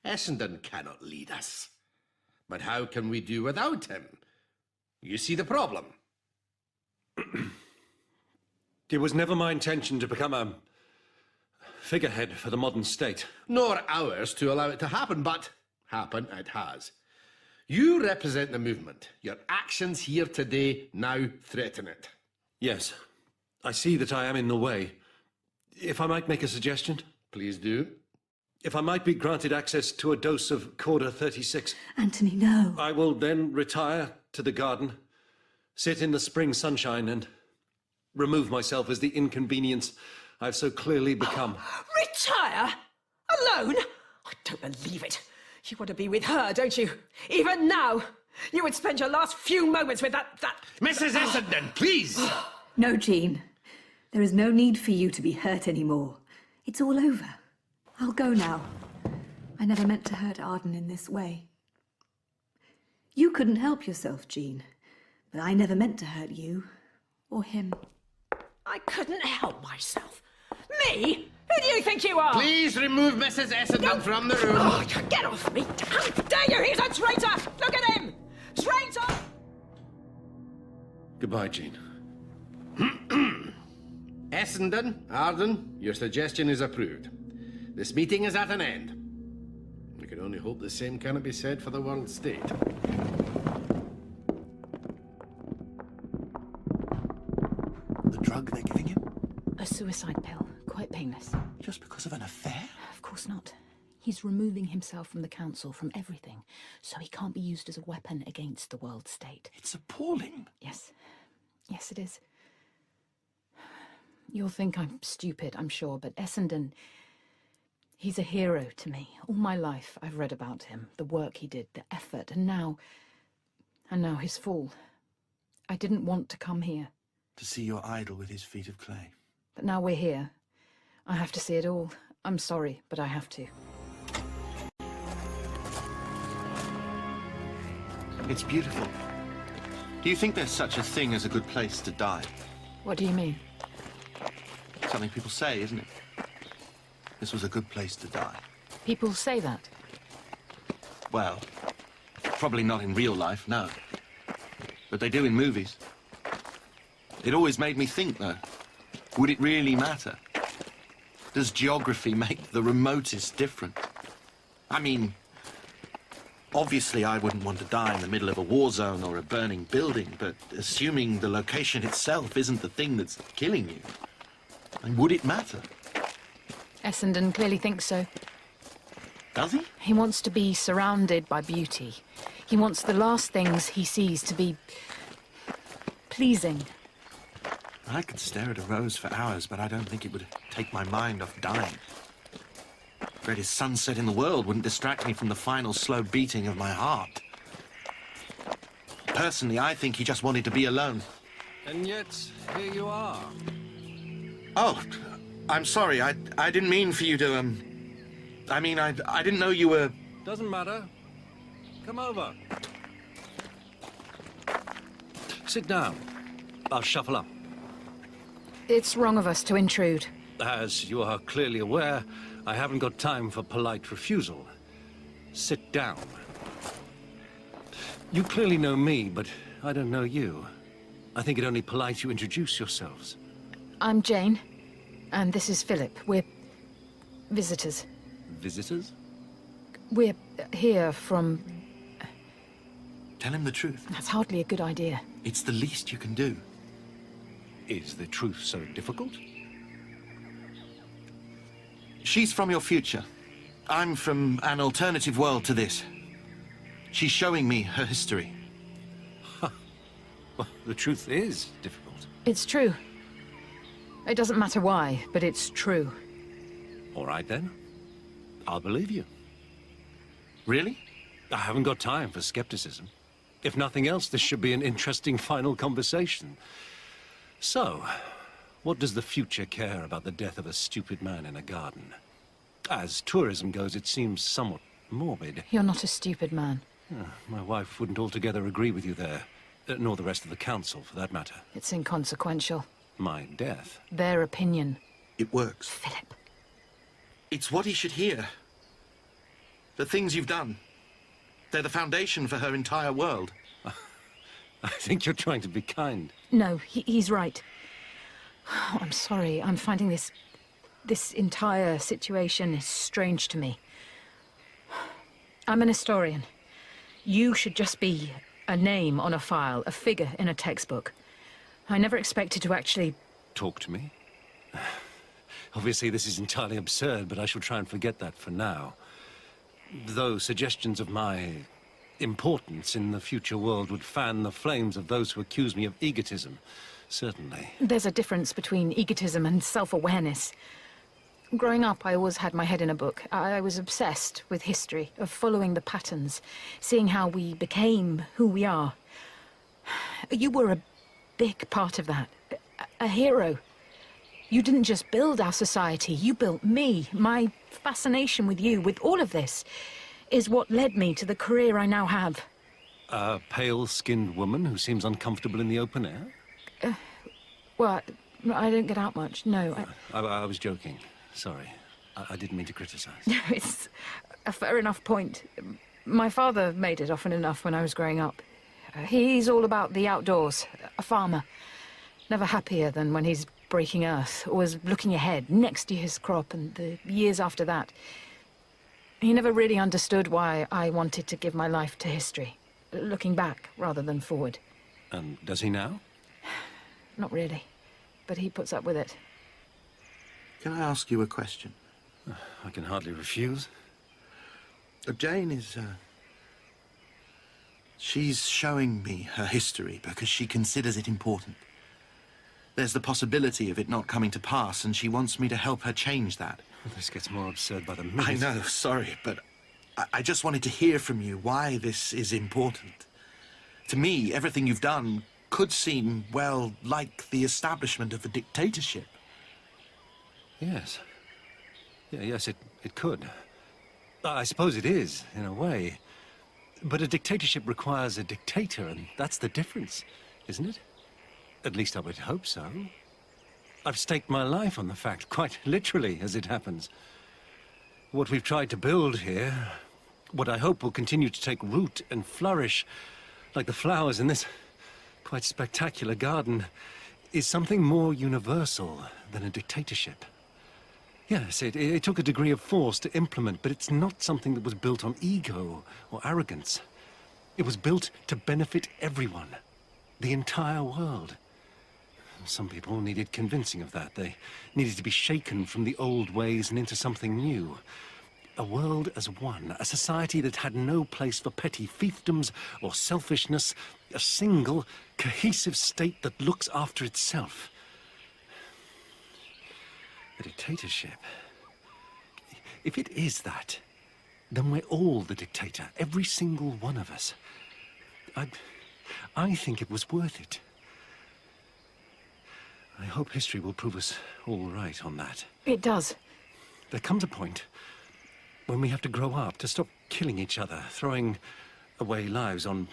Essendon cannot lead us. But how can we do without him? You see the problem. It was never my intention to become a figurehead for the modern state. Nor ours to allow it to happen, but happen it has. You represent the movement. Your actions here today now threaten it. Yes, I see that I am in the way. If I might make a suggestion? Please do. If I might be granted access to a dose of Corda 36. Anthony, no. I will then retire to the garden, sit in the spring sunshine and remove myself as the inconvenience I've so clearly become. Retire? Alone? I don't believe it. You want to be with her, don't you? Even now, you would spend your last few moments with that... Mrs. Essendon, please! No, Jean. There is no need for you to be hurt anymore. It's all over. I'll go now. I never meant to hurt Arden in this way. You couldn't help yourself, Jean. But I never meant to hurt you. Or him. I couldn't help myself. Me? Who do you think you are? Please remove Mrs. Essendon from the room. Oh, get off me! How dare you! He's a traitor! Look at him! Traitor! Goodbye, Jean. Essendon, Arden, your suggestion is approved. This meeting is at an end. We can only hope the same cannot be said for the world state. The drug they're giving him? A suicide pill. Quite painless. Just because of an affair? Of course not. He's removing himself from the council, from everything, so he can't be used as a weapon against the world state. It's appalling. Yes. Yes, it is. You'll think I'm stupid, I'm sure, but Essendon, he's a hero to me. All my life I've read about him, the work he did, the effort, and now his fall. I didn't want to come here. To see your idol with his feet of clay. But now we're here. I have to see it all. I'm sorry, but I have to. It's beautiful. Do you think there's such a thing as a good place to die? What do you mean? Something people say, isn't it? This was a good place to die. People say that? Well, probably not in real life, no. But they do in movies. It always made me think, though. Would it really matter? Does geography make the remotest difference? I mean, obviously I wouldn't want to die in the middle of a war zone or a burning building, but assuming the location itself isn't the thing that's killing you, and would it matter? Essendon clearly thinks so. Does he? He wants to be surrounded by beauty. He wants the last things he sees to be pleasing. I could stare at a rose for hours, but I don't think it would take my mind off dying. The greatest sunset in the world wouldn't distract me from the final slow beating of my heart. Personally, I think he just wanted to be alone. And yet, here you are. Oh, I'm sorry. I didn't mean for you to, I mean, I didn't know you were... Doesn't matter. Come over. Sit down. I'll shuffle up. It's wrong of us to intrude. As you are clearly aware, I haven't got time for polite refusal. Sit down. You clearly know me, but I don't know you. I think it only polite you introduce yourselves. I'm Jane, and this is Philip. We're visitors. Visitors? We're here from... Tell him the truth. That's hardly a good idea. It's the least you can do. Is the truth so difficult? She's from your future. I'm from an alternative world to this. She's showing me her history. Well, the truth is difficult. It's true. It doesn't matter why, but it's true. All right, then. I'll believe you. Really? I haven't got time for skepticism. If nothing else, this should be an interesting final conversation. So, what does the future care about the death of a stupid man in a garden? As tourism goes, it seems somewhat morbid. You're not a stupid man. My wife wouldn't altogether agree with you there, nor the rest of the council, for that matter. It's inconsequential. My death? Their opinion. It works. Philip. It's what he should hear. The things you've done. They're the foundation for her entire world. I think you're trying to be kind. No, he's right. Oh, I'm sorry. I'm finding this entire situation is strange to me. I'm an historian. You should just be a name on a file, a figure in a textbook. I never expected to actually... Talk to me? Obviously, this is entirely absurd, but I shall try and forget that for now. Though suggestions of my importance in the future world would fan the flames of those who accuse me of egotism, certainly. There's a difference between egotism and self-awareness. Growing up, I always had my head in a book. I was obsessed with history, of following the patterns, seeing how we became who we are. You were a big part of that. A hero. You didn't just build our society, you built me. My fascination with you, with all of this, is what led me to the career I now have. A pale-skinned woman who seems uncomfortable in the open air? Well, I don't get out much, no. I was joking. Sorry. I didn't mean to criticize. It's a fair enough point. My father made it often enough when I was growing up. He's all about the outdoors, a farmer. Never happier than when he's breaking earth, always looking ahead, next year's crop and the years after that. He never really understood why I wanted to give my life to history, looking back rather than forward. And does he now? Not really, but he puts up with it. Can I ask you a question? I can hardly refuse. Jane is, she's showing me her history because she considers it important. There's the possibility of it not coming to pass, and she wants me to help her change that. This gets more absurd by the minute. I know, sorry, but I just wanted to hear from you why this is important. To me, everything you've done could seem, well, like the establishment of a dictatorship. Yes. Yes, it could. I suppose it is, in a way. But a dictatorship requires a dictator, and that's the difference, isn't it? At least I would hope so. I've staked my life on the fact, quite literally, as it happens. What we've tried to build here, what I hope will continue to take root and flourish, like the flowers in this quite spectacular garden, is something more universal than a dictatorship. Yes, it took a degree of force to implement, but it's not something that was built on ego or arrogance. It was built to benefit everyone, the entire world. Some people needed convincing of that. They needed to be shaken from the old ways and into something new. A world as one, a society that had no place for petty fiefdoms or selfishness, a single, cohesive state that looks after itself. A dictatorship. If it is that, then we're all the dictator, every single one of us. I think it was worth it. I hope history will prove us all right on that. It does. There comes a point when we have to grow up, to stop killing each other, throwing away lives on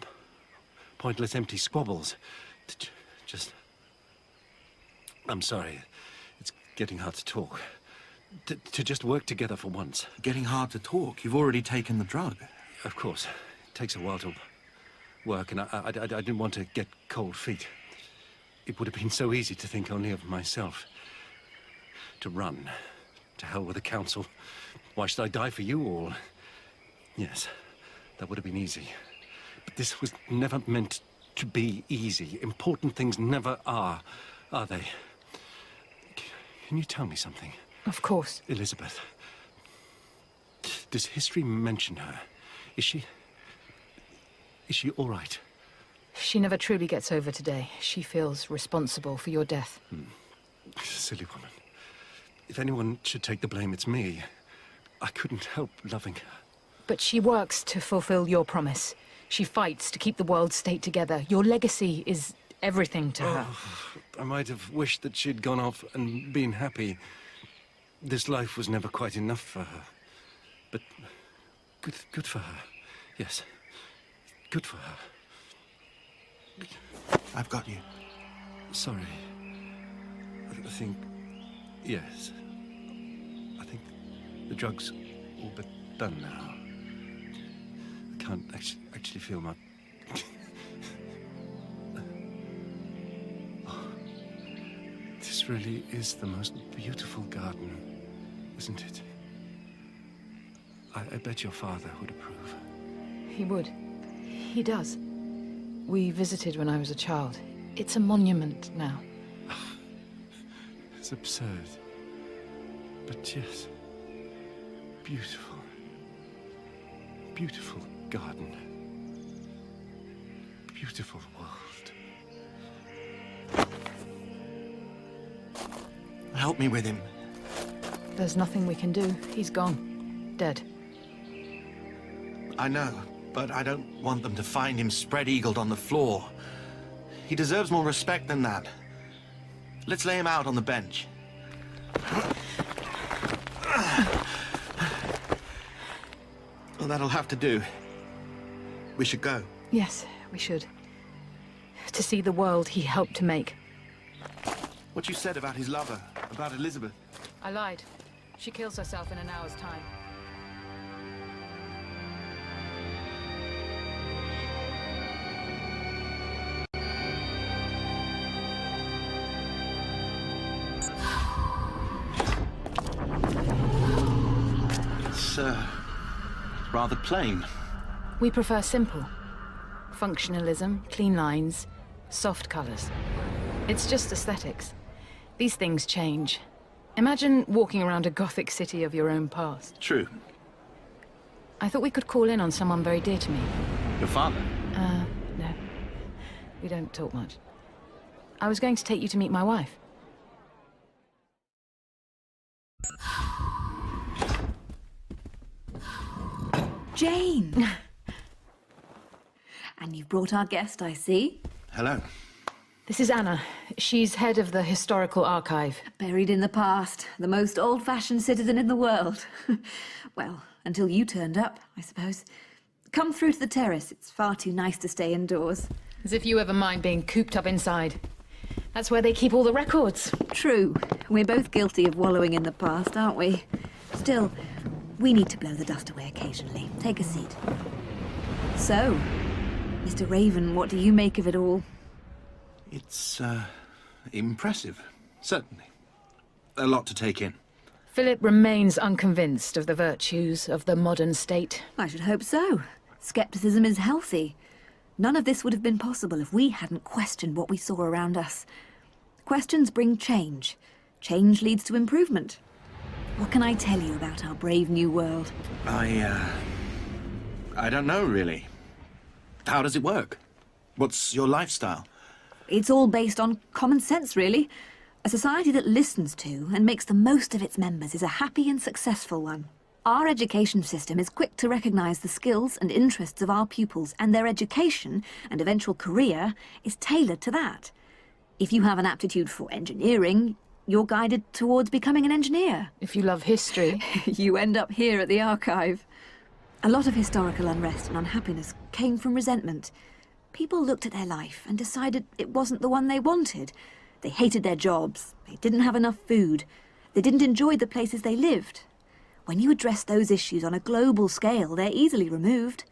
pointless empty squabbles. I'm sorry. It's getting hard to talk. To just work together for once. Getting hard to talk? You've already taken the drug. Of course. It takes a while to work, and I didn't want to get cold feet. It would have been so easy to think only of myself. To run. To hell with the council. Why should I die for you all? Yes, that would have been easy. But this was never meant to be easy. Important things never are they? Can you tell me something? Of course. Elizabeth. Does history mention her? Is she all right? She never truly gets over today. She feels responsible for your death. Silly woman. If anyone should take the blame, it's me. I couldn't help loving her. But she works to fulfill your promise. She fights to keep the world state together. Your legacy is everything to her. I might have wished that she'd gone off and been happy. This life was never quite enough for her. But good for her. Yes. Good for her. I've got you. Sorry. I think... Yes. I think the drug's all but done now. I can't actually feel my... This really is the most beautiful garden, isn't it? I bet your father would approve. He would. He does. We visited when I was a child. It's a monument now. It's absurd. But yes, beautiful. Beautiful garden. Beautiful world. Help me with him. There's nothing we can do. He's gone. Dead. I know, but I don't want them to find him spread-eagled on the floor. He deserves more respect than that. Let's lay him out on the bench. Well, that'll have to do. We should go. Yes, we should. To see the world he helped to make. What you said about his lover, about Elizabeth. I lied. She kills herself in an hour's time. It's, rather plain. We prefer simple. Functionalism, clean lines, soft colors. It's just aesthetics. These things change. Imagine walking around a Gothic city of your own past. True. I thought we could call in on someone very dear to me. Your father? No. We don't talk much. I was going to take you to meet my wife. Jane! And you've brought our guest, I see. Hello. This is Anna. She's head of the Historical Archive. Buried in the past. The most old-fashioned citizen in the world. Well, until you turned up, I suppose. Come through to the terrace. It's far too nice to stay indoors. As if you ever mind being cooped up inside. That's where they keep all the records. True. We're both guilty of wallowing in the past, aren't we? Still, we need to blow the dust away occasionally. Take a seat. So, Mr. Raven, what do you make of it all? It's, impressive. Certainly. A lot to take in. Philip remains unconvinced of the virtues of the modern state. I should hope so. Skepticism is healthy. None of this would have been possible if we hadn't questioned what we saw around us. Questions bring change. Change leads to improvement. What can I tell you about our brave new world? I don't know, really. How does it work? What's your lifestyle? It's all based on common sense, really. A society that listens to and makes the most of its members is a happy and successful one. Our education system is quick to recognise the skills and interests of our pupils, and their education and eventual career is tailored to that. If you have an aptitude for engineering, you're guided towards becoming an engineer. If you love history, you end up here at the archive. A lot of historical unrest and unhappiness came from resentment. People looked at their life and decided it wasn't the one they wanted. They hated their jobs, they didn't have enough food, they didn't enjoy the places they lived. When you address those issues on a global scale, they're easily removed.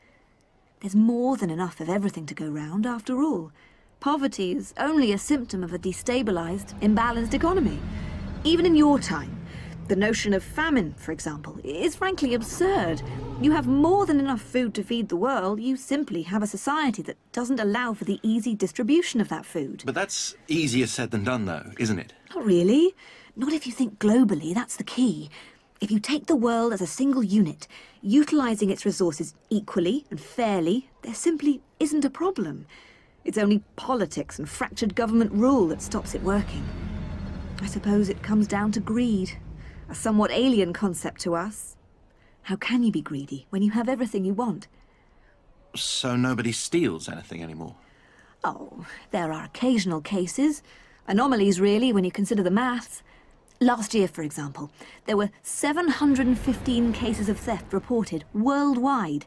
There's more than enough of everything to go round, after all. Poverty is only a symptom of a destabilised, imbalanced economy. Even in your time, the notion of famine, for example, is frankly absurd. You have more than enough food to feed the world, you simply have a society that doesn't allow for the easy distribution of that food. But that's easier said than done, though, isn't it? Not really. Not if you think globally, that's the key. If you take the world as a single unit, utilising its resources equally and fairly, there simply isn't a problem. It's only politics and fractured government rule that stops it working. I suppose it comes down to greed, a somewhat alien concept to us. How can you be greedy when you have everything you want? So nobody steals anything anymore? Oh, there are occasional cases. Anomalies, really, when you consider the maths. Last year, for example, there were 715 cases of theft reported worldwide.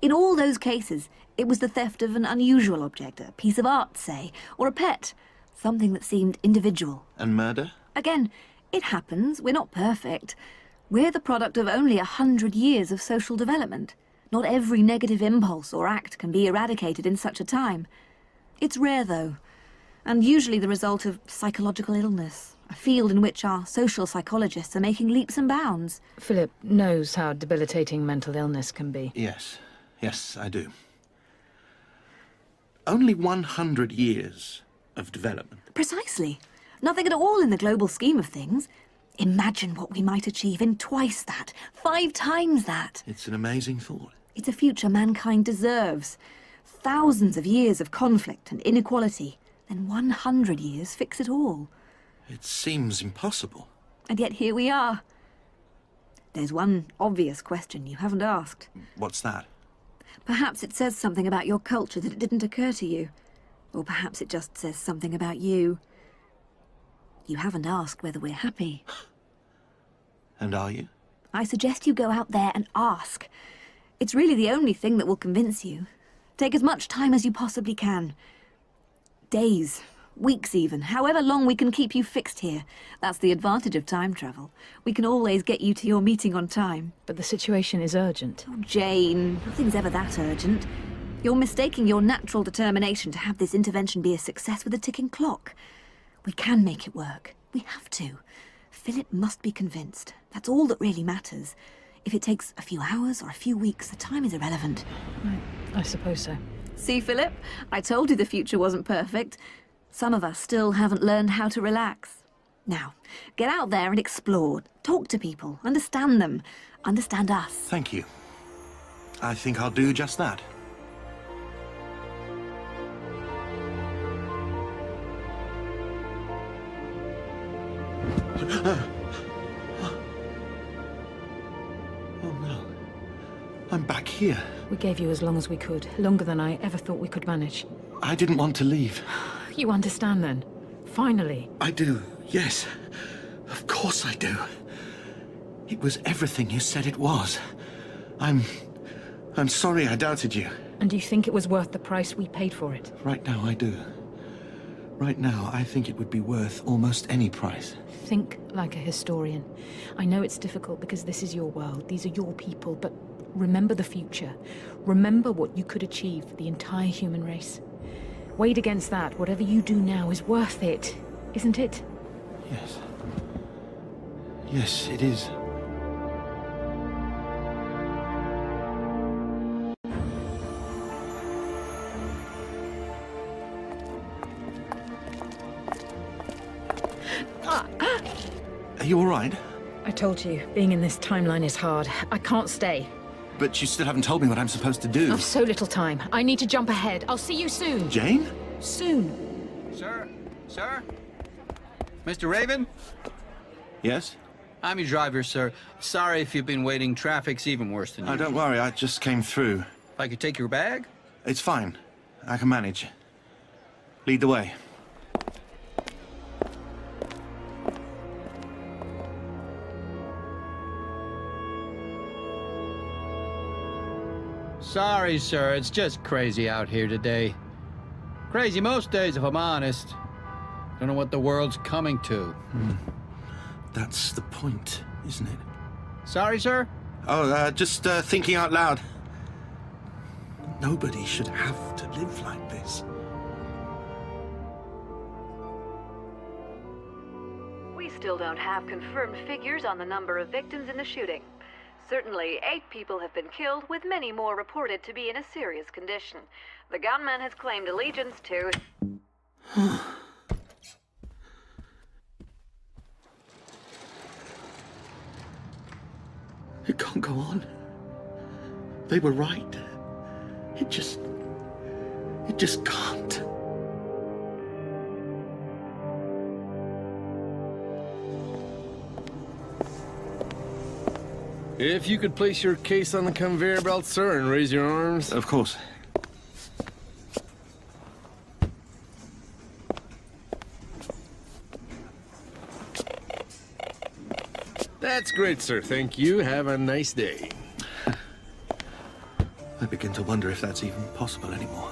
In all those cases, it was the theft of an unusual object, a piece of art, say, or a pet, something that seemed individual. And murder? Again, it happens. We're not perfect. We're the product of only 100 years of social development. Not every negative impulse or act can be eradicated in such a time. It's rare, though, and usually the result of psychological illness, a field in which our social psychologists are making leaps and bounds. Philip knows how debilitating mental illness can be. Yes. Yes, I do. Only 100 years of development. Precisely. Nothing at all in the global scheme of things. Imagine what we might achieve in twice that, 5 times that. It's an amazing thought. It's a future mankind deserves. Thousands of years of conflict and inequality, then 100 years fix it all. It seems impossible. And yet here we are. There's one obvious question you haven't asked. What's that? Perhaps it says something about your culture that it didn't occur to you. Or perhaps it just says something about you. You haven't asked whether we're happy. And are you? I suggest you go out there and ask. It's really the only thing that will convince you. Take as much time as you possibly can. Days, weeks even, however long we can keep you fixed here. That's the advantage of time travel. We can always get you to your meeting on time. But the situation is urgent. Oh, Jane, nothing's ever that urgent. You're mistaking your natural determination to have this intervention be a success with a ticking clock. We can make it work. We have to. Philip must be convinced. That's all that really matters. If it takes a few hours or a few weeks, the time is irrelevant. I suppose so. See, Philip? I told you the future wasn't perfect. Some of us still haven't learned how to relax. Now, get out there and explore. Talk to people. Understand them. Understand us. Thank you. I think I'll do just that. Oh no. I'm back here. We gave you as long as we could, longer than I ever thought we could manage. I didn't want to leave. You understand then? Finally. I do, yes. Of course I do. It was everything you said it was. I'm sorry I doubted you. And do you think it was worth the price we paid for it? Right now I do. Right now I think it would be worth almost any price. Think like a historian. I know it's difficult because this is your world, these are your people, but remember the future. Remember what you could achieve for the entire human race. Weighed against that, whatever you do now is worth it. isn't it? Yes. Yes, it is. Are you all right? I told you, being in this timeline is hard. I can't stay. But you still haven't told me what I'm supposed to do. I've so little time. I need to jump ahead. I'll see you soon. Jane? Soon. Sir? Sir? Mr. Raven? Yes? I'm your driver, sir. Sorry if you've been waiting. Traffic's even worse than Oh, don't worry. I just came through. If I could take your bag? It's fine. I can manage. Lead the way. Sorry, sir. It's just crazy out here today. Crazy most days, if I'm honest. Don't know what the world's coming to. That's the point, isn't it? Sorry, sir? Oh, just thinking out loud. Nobody should have to live like this. We still don't have confirmed figures on the number of victims in the shooting. Certainly, 8 people have been killed, with many more reported to be in a serious condition. The gunman has claimed allegiance to... It can't go on. They were right. It just can't. If you could place your case on the conveyor belt, sir, and raise your arms. Of course. That's great, sir. Thank you. Have a nice day. I begin to wonder if that's even possible anymore.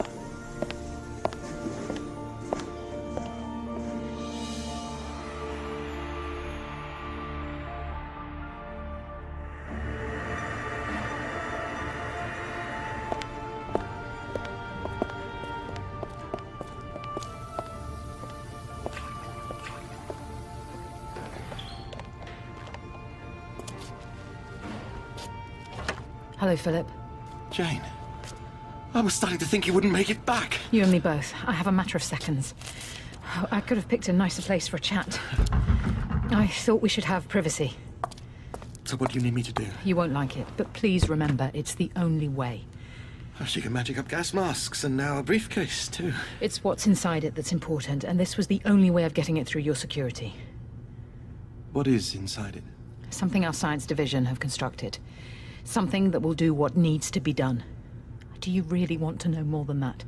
Hello, Philip. Jane, I was starting to think you wouldn't make it back. You and me both. I have a matter of seconds. I could have picked a nicer place for a chat. I thought we should have privacy. So what do you need me to do? You won't like it, but please remember, it's the only way. Oh, she can magic up gas masks, and now a briefcase, too. It's what's inside it that's important, and this was the only way of getting it through your security. What is inside it? Something our science division have constructed. Something that will do what needs to be done. Do you really want to know more than that?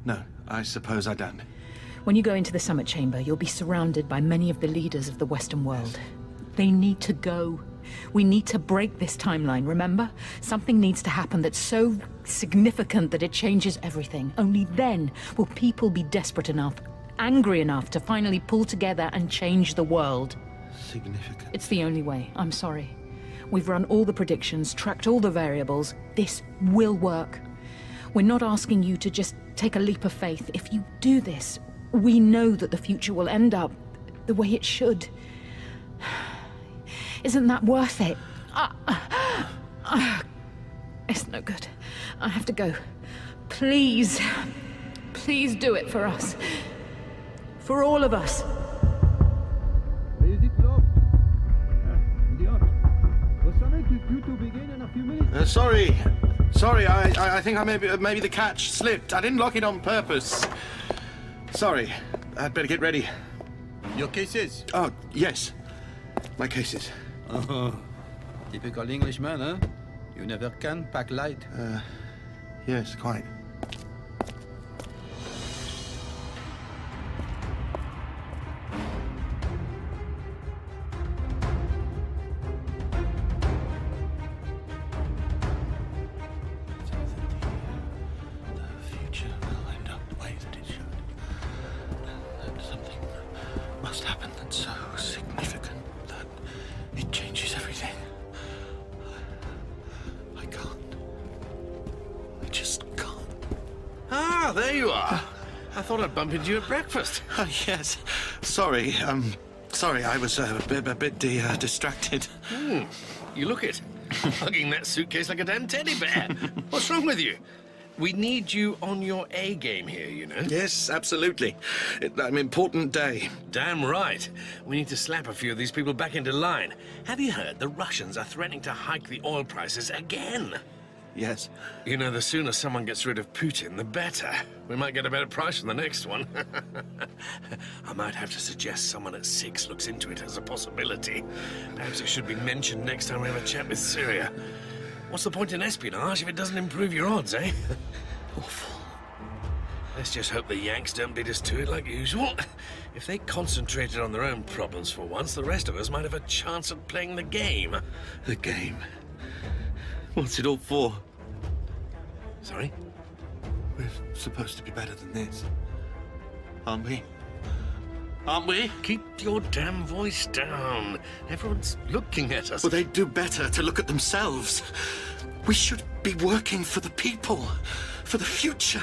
No, I suppose I don't. When you go into the summit chamber, you'll be surrounded by many of the leaders of the Western world. They need to go. We need to break this timeline, remember? Something needs to happen that's so significant that it changes everything. Only then will people be desperate enough, angry enough to finally pull together and change the world. Significant. It's the only way. I'm sorry. We've run all the predictions, tracked all the variables. This will work. We're not asking you to just take a leap of faith. If you do this, we know that the future will end up the way it should. Isn't that worth it? It's no good. I have to go. Please, please do it for us. For all of us. Sorry. I think maybe the catch slipped. I didn't lock it on purpose. Sorry. I'd better get ready. Your cases? Oh, yes. My cases. Oh, typical Englishman, huh? You never can pack light. Yes, quite. There you are. I thought I'd bump into you at breakfast. Yes. Sorry, sorry, I was a bit distracted. You look it. Hugging that suitcase like a damn teddy bear. What's wrong with you? We need you on your A game here, you know. Yes, absolutely. An important day. Damn right. We need to slap a few of these people back into line. Have you heard the Russians are threatening to hike the oil prices again? Yes. You know, the sooner someone gets rid of Putin, the better. We might get a better price from the next one. I might have to suggest someone at 6 looks into it as a possibility. Perhaps it should be mentioned next time we have a chat with Syria. What's the point in espionage if it doesn't improve your odds, eh? Awful. Let's just hope the Yanks don't beat us to it like usual. If they concentrated on their own problems for once, the rest of us might have a chance at playing the game. The game? What's it all for? Sorry? We're supposed to be better than this. Aren't we? Aren't we? Keep your damn voice down. Everyone's looking at us. Well, they'd do better to look at themselves. We should be working for the people, for the future,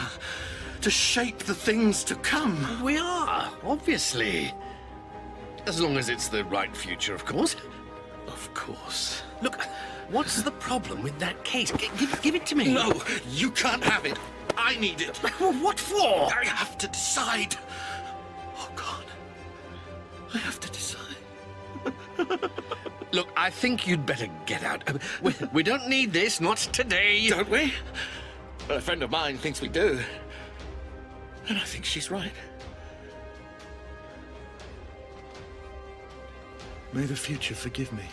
to shape the things to come. We are, obviously. As long as it's the right future, of course. Of course. Look, what's the problem with that case? Give it to me. No, you can't have it. I need it. What for? I have to decide. Oh, God. I have to decide. Look, I think you'd better get out. We don't need this, not today. Don't we? Well, a friend of mine thinks we do. And I think she's right. May the future forgive me.